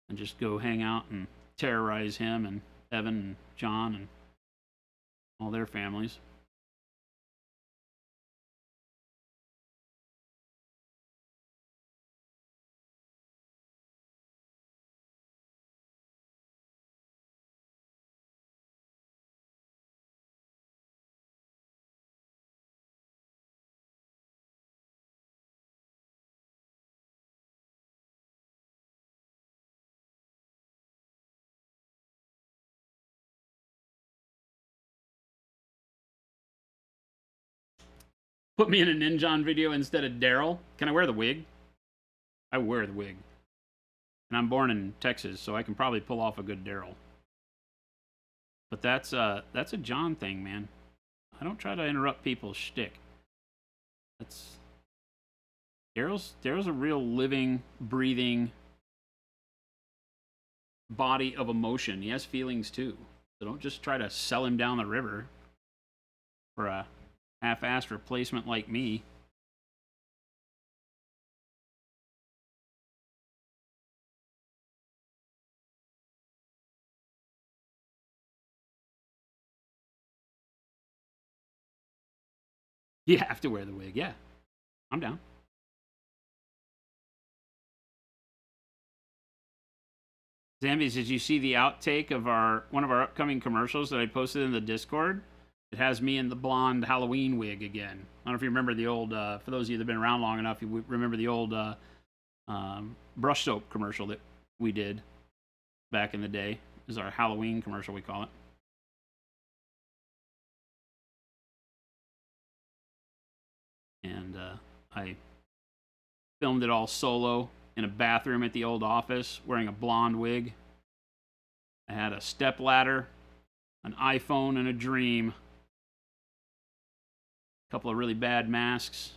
And just go hang out and terrorize him and Evan and John and all their families. Put me in a Ninjon video instead of Daryl. Can I wear the wig? I wear the wig. And I'm born in Texas, so I can probably pull off a good Daryl. But that's a John thing, man. I don't try to interrupt people's shtick. Daryl's a real living, breathing body of emotion. He has feelings too. So don't just try to sell him down the river for a half-assed replacement like me. You have to wear the wig, yeah. I'm down. Zambies, did you see the outtake of one of our upcoming commercials that I posted in the Discord? It has me in the blonde Halloween wig again. I don't know if you remember the old, for those of you that have been around long enough, you remember the old brush soap commercial that we did back in the day. This is our Halloween commercial, we call it. And I filmed it all solo in a bathroom at the old office, wearing a blonde wig. I had a step ladder, an iPhone, and a dream. A couple of really bad masks.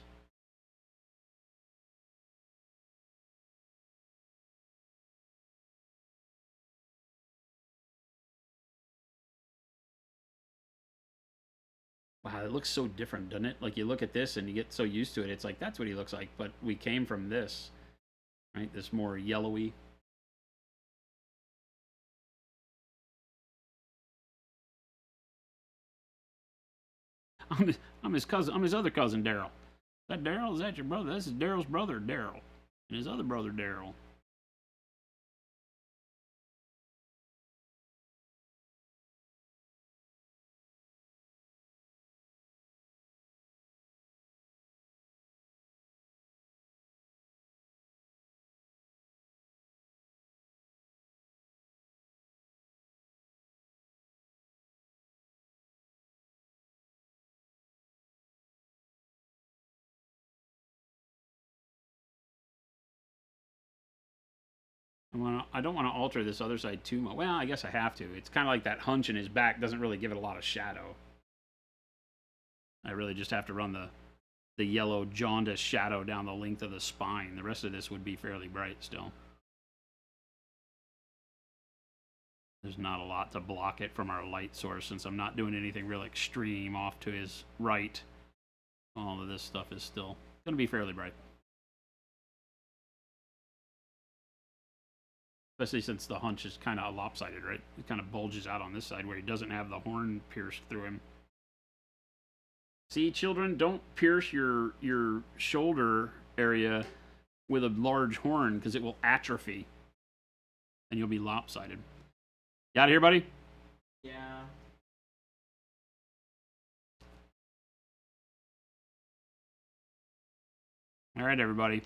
Wow, it looks so different, doesn't it? Like, you look at this and you get so used to it. It's like, that's what he looks like. But we came from this, right? This more yellowy. I'm his cousin. I'm his other cousin, Daryl. Is that Daryl? Is that your brother? This is Daryl's brother, Daryl. And his other brother, Daryl. I don't want to alter this other side too much. Well, I guess I have to. It's kind of like that hunch in his back doesn't really give it a lot of shadow. I really just have to run the yellow jaundice shadow down the length of the spine. The rest of this would be fairly bright still. There's not a lot to block it from our light source since I'm not doing anything real extreme off to his right. All of this stuff is still going to be fairly bright. Especially since the hunch is kind of lopsided, right? It kind of bulges out on this side where he doesn't have the horn pierced through him. See, children, don't pierce your shoulder area with a large horn because it will atrophy. And you'll be lopsided. You out of here, buddy? Yeah. All right, everybody.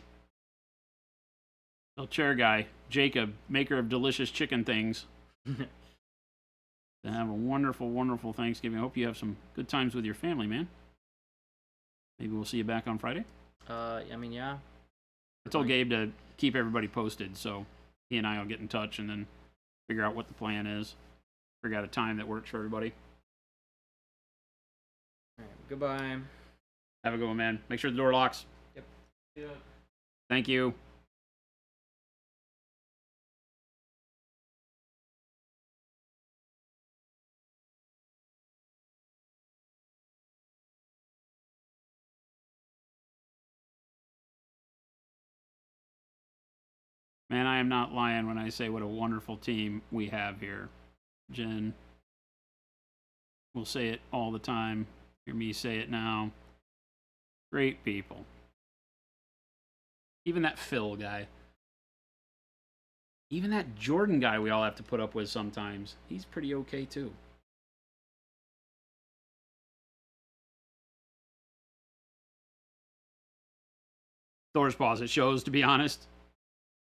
Little chair guy, Jacob, maker of delicious chicken things. Have a wonderful, wonderful Thanksgiving. I hope you have some good times with your family, man. Maybe we'll see you back on Friday. I mean, yeah. I told Gabe to keep everybody posted, so he and I will get in touch and then figure out what the plan is. Figure out a time that works for everybody. All right, goodbye. Have a good one, man. Make sure the door locks. Yep. Yeah. Thank you. Man, I am not lying when I say what a wonderful team we have here. Jen will say it all the time. Hear me say it now. Great people. Even that Phil guy. Even that Jordan guy we all have to put up with sometimes. He's pretty okay too. Doors pause. It shows, to be honest.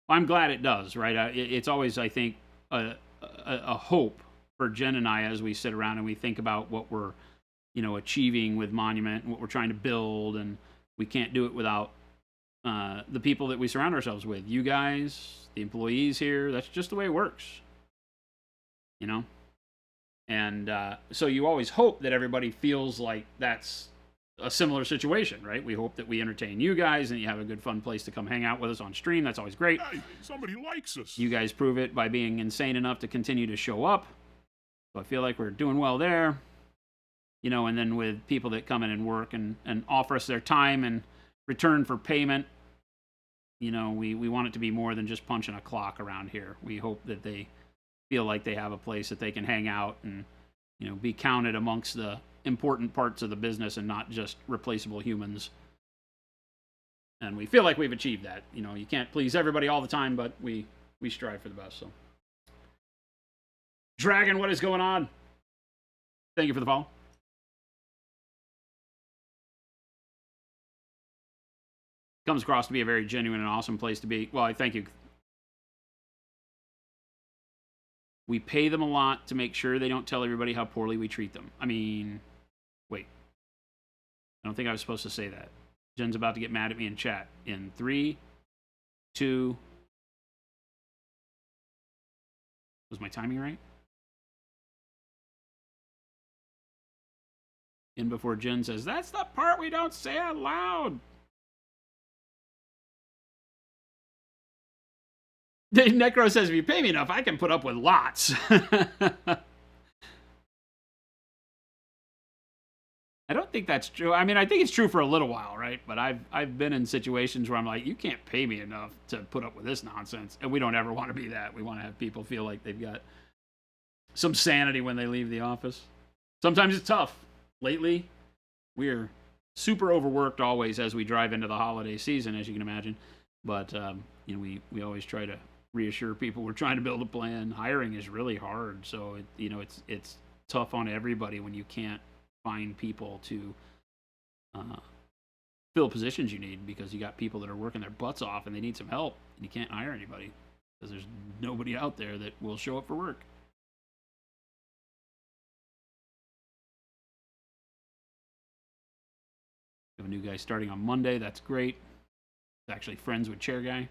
I'm glad it does, right? It's always, I think, a hope for Jen and I as we sit around and we think about what we're, achieving with Monument and what we're trying to build, and we can't do it without the people that we surround ourselves with. You guys, the employees here, that's just the way it works, And so you always hope that everybody feels like that's a similar situation, right? We hope that we entertain you guys and you have a good fun place to come hang out with us on stream. That's always great. Hey, somebody likes us. You guys prove it by being insane enough to continue to show up. So I feel like we're doing well there. And then with people that come in and work and offer us their time in return for payment, we want it to be more than just punching a clock around here. We hope that they feel like they have a place that they can hang out and, be counted amongst the important parts of the business and not just replaceable humans. And we feel like we've achieved that. You can't please everybody all the time, but we strive for the best. So, Dragon, what is going on? Thank you for the follow. Comes across to be a very genuine and awesome place to be. Well, I thank you. We pay them a lot to make sure they don't tell everybody how poorly we treat them. I mean, wait. I don't think I was supposed to say that. Jen's about to get mad at me in chat. In 3, 2... Was my timing right? In before Jen says, that's the part we don't say out loud. Necro says, if you pay me enough, I can put up with lots. I don't think that's true. I mean, I think it's true for a little while, right? But I've been in situations where I'm like, you can't pay me enough to put up with this nonsense. And we don't ever want to be that. We want to have people feel like they've got some sanity when they leave the office. Sometimes it's tough. Lately, we're super overworked always as we drive into the holiday season, as you can imagine. But you know, we always try to reassure people we're trying to build a plan. Hiring is really hard, so it's tough on everybody when you can't find people to fill positions you need, because you got people that are working their butts off and they need some help, and you can't hire anybody because there's nobody out there that will show up for work. We have a new guy starting on Monday. That's great. He's actually friends with Chair Guy.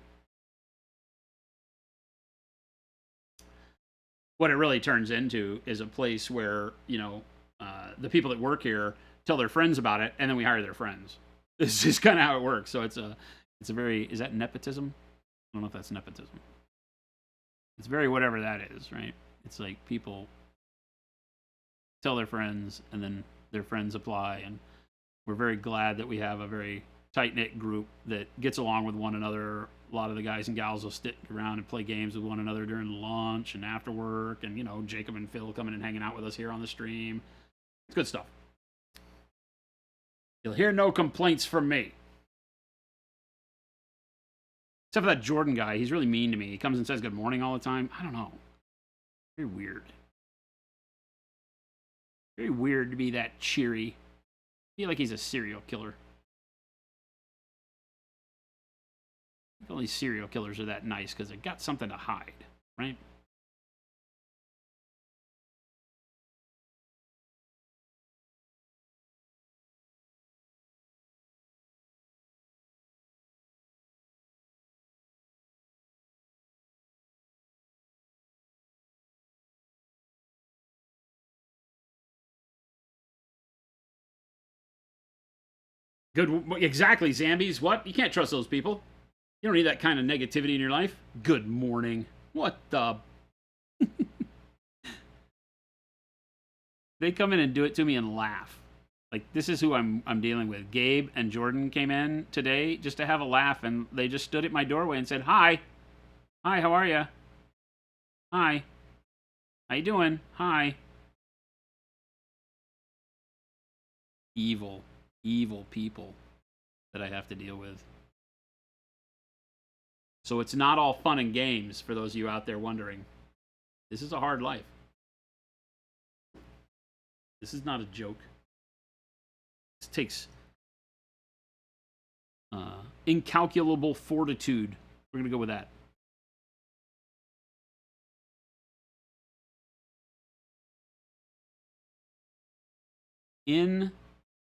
What it really turns into is a place where, you know, the people that work here tell their friends about it, and then we hire their friends. This is kind of how it works. So it's a very, is that nepotism? I don't know if that's nepotism. It's very whatever that is, right? It's like people tell their friends, and then their friends apply, and we're very glad that we have a very tight-knit group that gets along with one another. A lot of the guys and gals will stick around and play games with one another during lunch and after work, and, you know, Jacob and Phil coming and hanging out with us here on the stream. It's good stuff. You'll hear no complaints from me. Except for that Jordan guy. He's really mean to me. He comes and says good morning all the time. I don't know. Very weird. Very weird to be that cheery. I feel like he's a serial killer. I think only serial killers are that nice because they've got something to hide, right? Good, exactly, Zambies. What? You can't trust those people. You don't need that kind of negativity in your life. Good morning. What the? They come in and do it to me and laugh. Like, this is who I'm dealing with. Gabe and Jordan came in today just to have a laugh, and they just stood at my doorway and said, "Hi. Hi, how are you? Hi. How you doing? Hi." Evil people that I have to deal with. So it's not all fun and games for those of you out there wondering. This is a hard life. This is not a joke. This takes incalculable fortitude. We're going to go with that.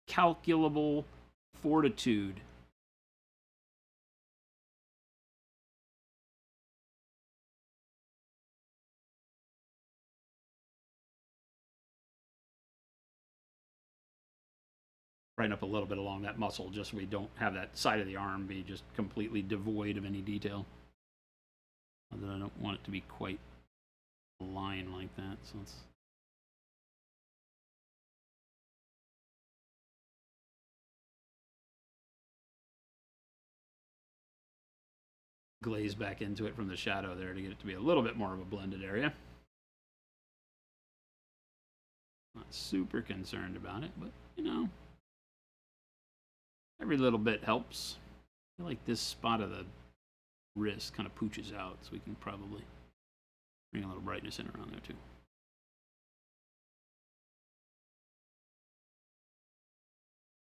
Incalculable fortitude. Brighten up a little bit along that muscle, just so we don't have that side of the arm be just completely devoid of any detail. Although I don't want it to be quite a line like that, so let's... glaze back into it from the shadow there to get it to be a little bit more of a blended area. Not super concerned about it, but, you know, every little bit helps. I feel like this spot of the wrist kind of pooches out, so we can probably bring a little brightness in around there too.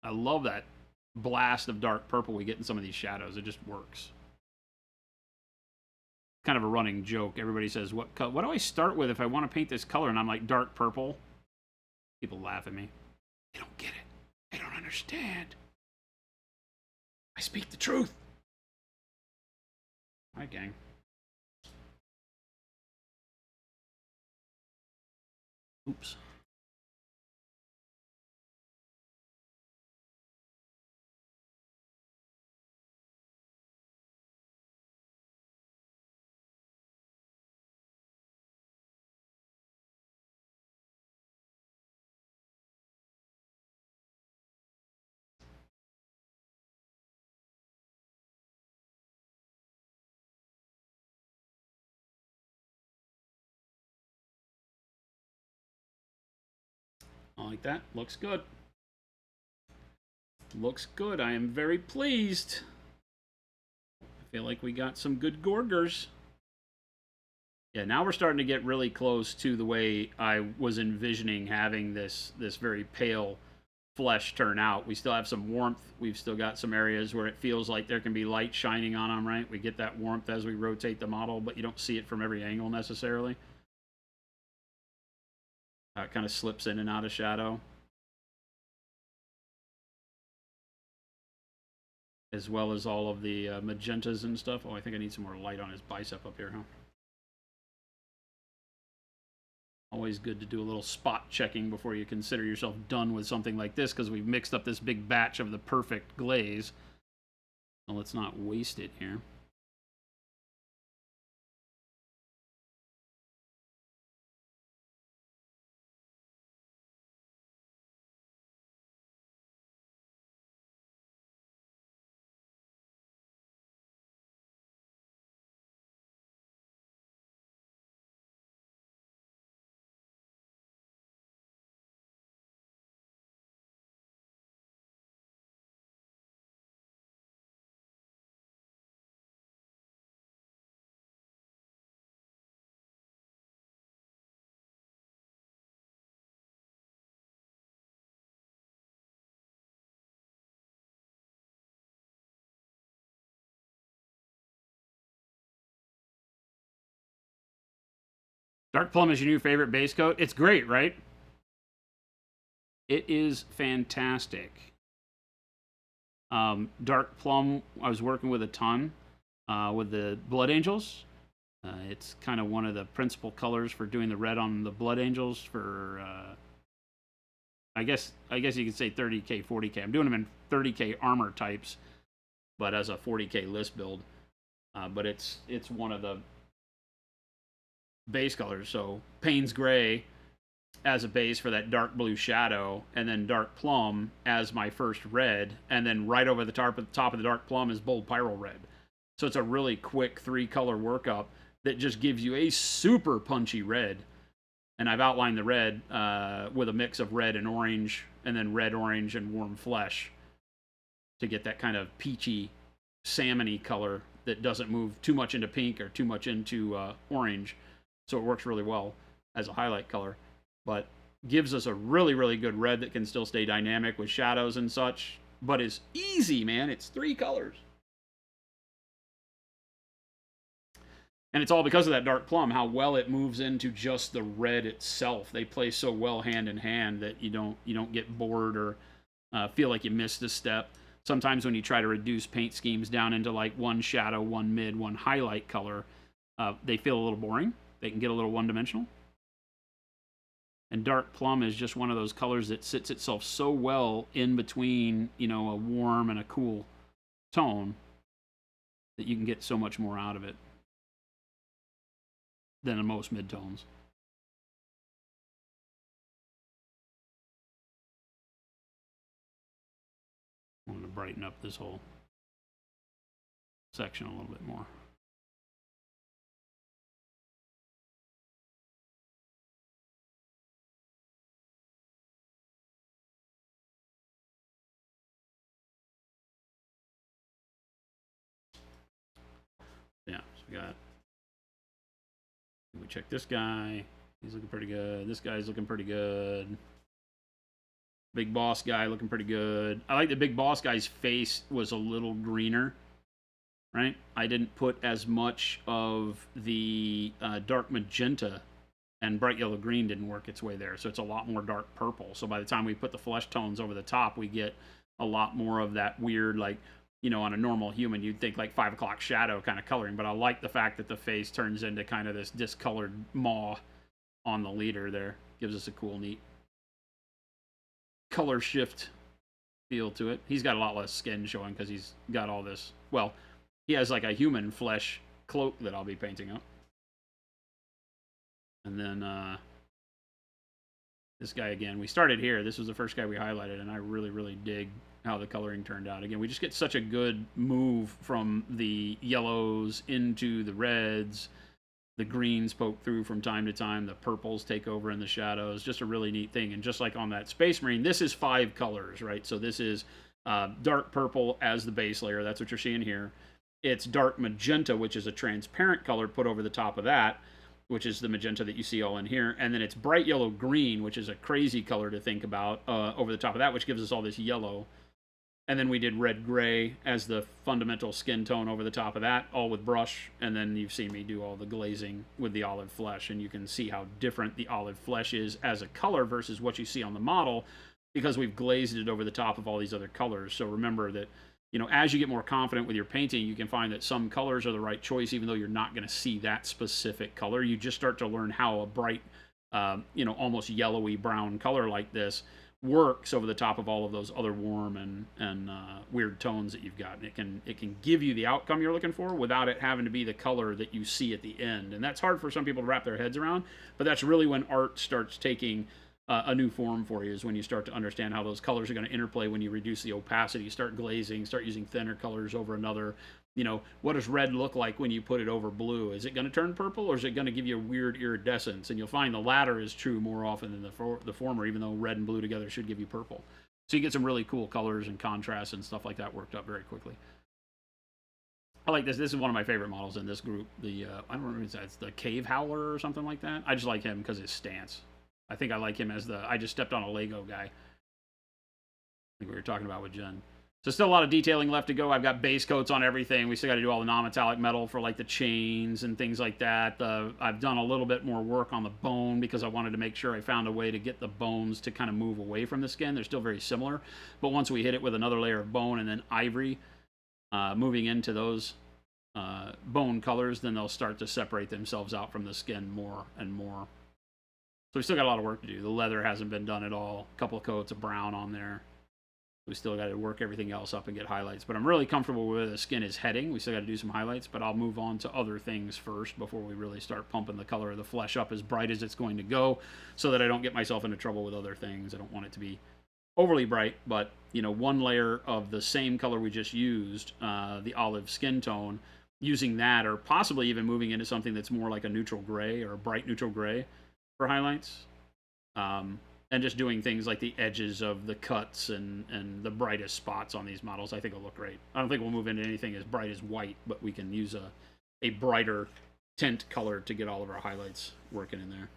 I love that blast of dark purple we get in some of these shadows. It just works. Kind of a running joke. Everybody says, what do I start with if I want to paint this color? And I'm like, dark purple. People laugh at me. They don't get it. They don't understand. I speak the truth. All right, gang. Oops. I like that. Looks good. Looks good. I am very pleased. I feel like we got some good Gorgers. Yeah, now we're starting to get really close to the way I was envisioning having this very pale flesh turn out. We still have some warmth. We've still got some areas where it feels like there can be light shining on them, right? We get that warmth as we rotate the model, but you don't see it from every angle necessarily. It kind of slips in and out of shadow. As well as all of the magentas and stuff. Oh, I think I need some more light on his bicep up here, huh? Always good to do a little spot checking before you consider yourself done with something like this, because we've mixed up this big batch of the perfect glaze. So let's not waste it here. Dark Plum is your new favorite base coat. It's great, right? It is fantastic. Dark Plum, I was working with a ton with the Blood Angels. It's kind of one of the principal colors for doing the red on the Blood Angels for, I guess you could say 30k, 40k. I'm doing them in 30k armor types, but as a 40k list build. But it's one of the base colors. So Payne's Gray as a base for that dark blue shadow, and then Dark Plum as my first red, and then right over the top of the Dark Plum is Bold Pyro Red. So it's a really quick 3-color workup that just gives you a super punchy red. And I've outlined the red with a mix of red and orange, and then red, orange, and warm flesh to get that kind of peachy, salmony color that doesn't move too much into pink or too much into orange. So it works really well as a highlight color, but gives us a really, really good red that can still stay dynamic with shadows and such, but is easy, man. It's 3 colors. And it's all because of that Dark Plum, how well it moves into just the red itself. They play so well hand in hand that you don't get bored or feel like you missed a step. Sometimes when you try to reduce paint schemes down into like one shadow, one mid, one highlight color, they feel a little boring. They can get a little one-dimensional. And Dark Plum is just one of those colors that sits itself so well in between, a warm and a cool tone that you can get so much more out of it than in most mid-tones. I'm going to brighten up this whole section a little bit more. Yeah, so we check this guy. He's looking pretty good. This guy's looking pretty good. Big Boss guy looking pretty good. I like the Big Boss guy's face was a little greener, right? I didn't put as much of the dark magenta, and bright yellow green didn't work its way there, so it's a lot more dark purple. So by the time we put the flesh tones over the top, we get a lot more of that weird, like, you know, on a normal human, you'd think like 5 o'clock shadow kind of coloring, but I like the fact that the face turns into kind of this discolored maw on the leader there. Gives us a cool, neat color shift feel to it. He's got a lot less skin showing because he's got all this, well, he has like a human flesh cloak that I'll be painting up. And then this guy again, we started here. This was the first guy we highlighted, and I really, really dig how the coloring turned out. Again, we just get such a good move from the yellows into the reds. The greens poke through from time to time. The purples take over in the shadows. Just a really neat thing. And just like on that Space Marine, this is 5 colors, right? So this is dark purple as the base layer. That's what you're seeing here. It's dark magenta, which is a transparent color put over the top of that, which is the magenta that you see all in here. And then it's bright yellow green, which is a crazy color to think about over the top of that, which gives us all this yellow. And then we did red gray as the fundamental skin tone over the top of that, all with brush. And then you've seen me do all the glazing with the olive flesh, and you can see how different the olive flesh is as a color versus what you see on the model, because we've glazed it over the top of all these other colors. So remember that, you know, as you get more confident with your painting, you can find that some colors are the right choice, even though you're not going to see that specific color. You just start to learn how a bright, you know, almost yellowy brown color like this works over the top of all of those other warm and weird tones that you've got. And it can give you the outcome you're looking for without it having to be the color that you see at the end. And that's hard for some people to wrap their heads around, but that's really when art starts taking a new form for you, is when you start to understand how those colors are going to interplay when you reduce the opacity, start glazing, start using thinner colors over another. You know, what does red look like when you put it over blue? Is it going to turn purple, or is it going to give you a weird iridescence? And you'll find the latter is true more often than the former, even though red and blue together should give you purple. So you get some really cool colors and contrasts and stuff like that worked up very quickly. I like this. This is one of my favorite models in this group. The I don't remember, it's the Cave Howler or something like that. I just like him because his stance. I think I like him as I just stepped on a Lego guy. I think we were talking about with Jen. So still a lot of detailing left to go. I've got base coats on everything. We still got to do all the non-metallic metal for like the chains and things like that. I've done a little bit more work on the bone because I wanted to make sure I found a way to get the bones to kind of move away from the skin. They're still very similar, but once we hit it with another layer of bone and then ivory, moving into those bone colors, then they'll start to separate themselves out from the skin more and more. So we still got a lot of work to do. The leather hasn't been done at all. A couple of coats of brown on there. We still got to work everything else up and get highlights. But I'm really comfortable with where the skin is heading. We still got to do some highlights, but I'll move on to other things first before we really start pumping the color of the flesh up as bright as it's going to go, so that I don't get myself into trouble with other things. I don't want it to be overly bright, but, you know, one layer of the same color we just used, the olive skin tone, using that, or possibly even moving into something that's more like a neutral gray or a bright neutral gray for highlights, and just doing things like the edges of the cuts and the brightest spots on these models, I think will look great. I don't think we'll move into anything as bright as white, but we can use a brighter tint color to get all of our highlights working in there.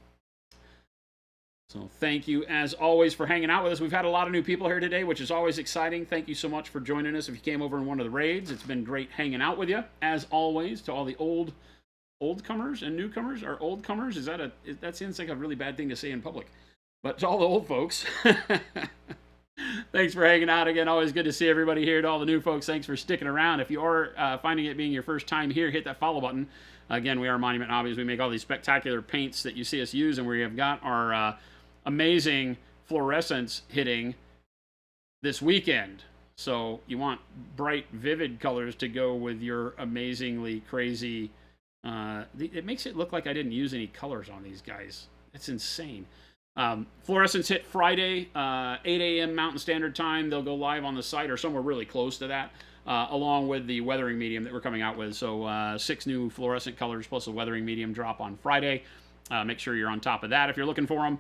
So thank you, as always, for hanging out with us. We've had a lot of new people here today, which is always exciting. Thank you so much for joining us. If you came over in one of the raids, it's been great hanging out with you. As always, to all the old-comers and newcomers, or old-comers, that seems like a really bad thing to say in public. But to all the old folks, thanks for hanging out again. Always good to see everybody here. To all the new folks, thanks for sticking around. If you are finding it being your first time here, hit that follow button. Again, we are Monument Hobbies. We make all these spectacular paints that you see us use, and we have got our amazing fluorescence hitting this weekend. So you want bright, vivid colors to go with your amazingly crazy... it makes it look like I didn't use any colors on these guys. It's insane. Fluorescence hit Friday, 8 a.m. Mountain Standard Time. They'll go live on the site or somewhere really close to that, along with the weathering medium that we're coming out with. So 6 new fluorescent colors plus a weathering medium drop on Friday. Make sure you're on top of that if you're looking for them.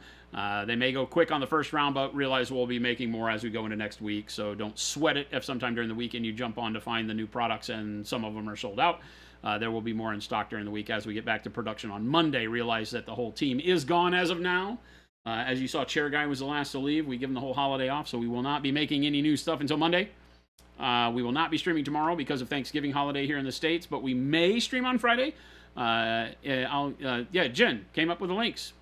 They may go quick on the first round, but realize we'll be making more as we go into next week. So don't sweat it if sometime during the weekend you jump on to find the new products and some of them are sold out. There will be more in stock during the week as we get back to production on Monday. Realize that the whole team is gone as of now. As you saw, Chair Guy was the last to leave. We give him the whole holiday off, so we will not be making any new stuff until Monday. We will not be streaming tomorrow because of Thanksgiving holiday here in the States, but we may stream on Friday. Jen came up with the links.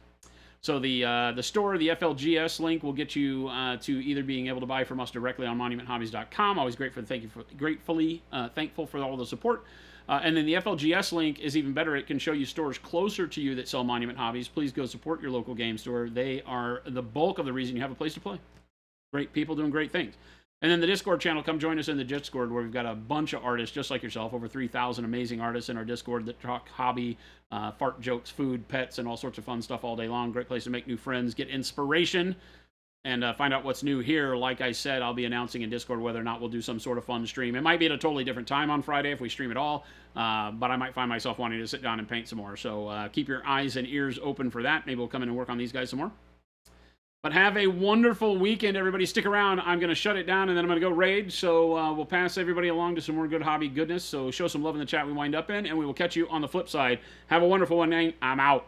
So the store, the FLGS link, will get you to either being able to buy from us directly on monumenthobbies.com. Always gratefully thankful for all the support. And then the FLGS link is even better. It can show you stores closer to you that sell Monument Hobbies. Please go support your local game store. They are the bulk of the reason you have a place to play. Great people doing great things. And then the Discord channel, come join us in the Discord where we've got a bunch of artists just like yourself, over 3,000 amazing artists in our Discord that talk hobby, fart jokes, food, pets, and all sorts of fun stuff all day long. Great place to make new friends, get inspiration, and find out what's new here. Like I said, I'll be announcing in Discord whether or not we'll do some sort of fun stream. It might be at a totally different time on Friday if we stream at all, but I might find myself wanting to sit down and paint some more. So keep your eyes and ears open for that. Maybe we'll come in and work on these guys some more. But have a wonderful weekend, everybody. Stick around. I'm going to shut it down, and then I'm going to go raid. So we'll pass everybody along to some more good hobby goodness. So show some love in the chat we wind up in, and we will catch you on the flip side. Have a wonderful one. I'm out.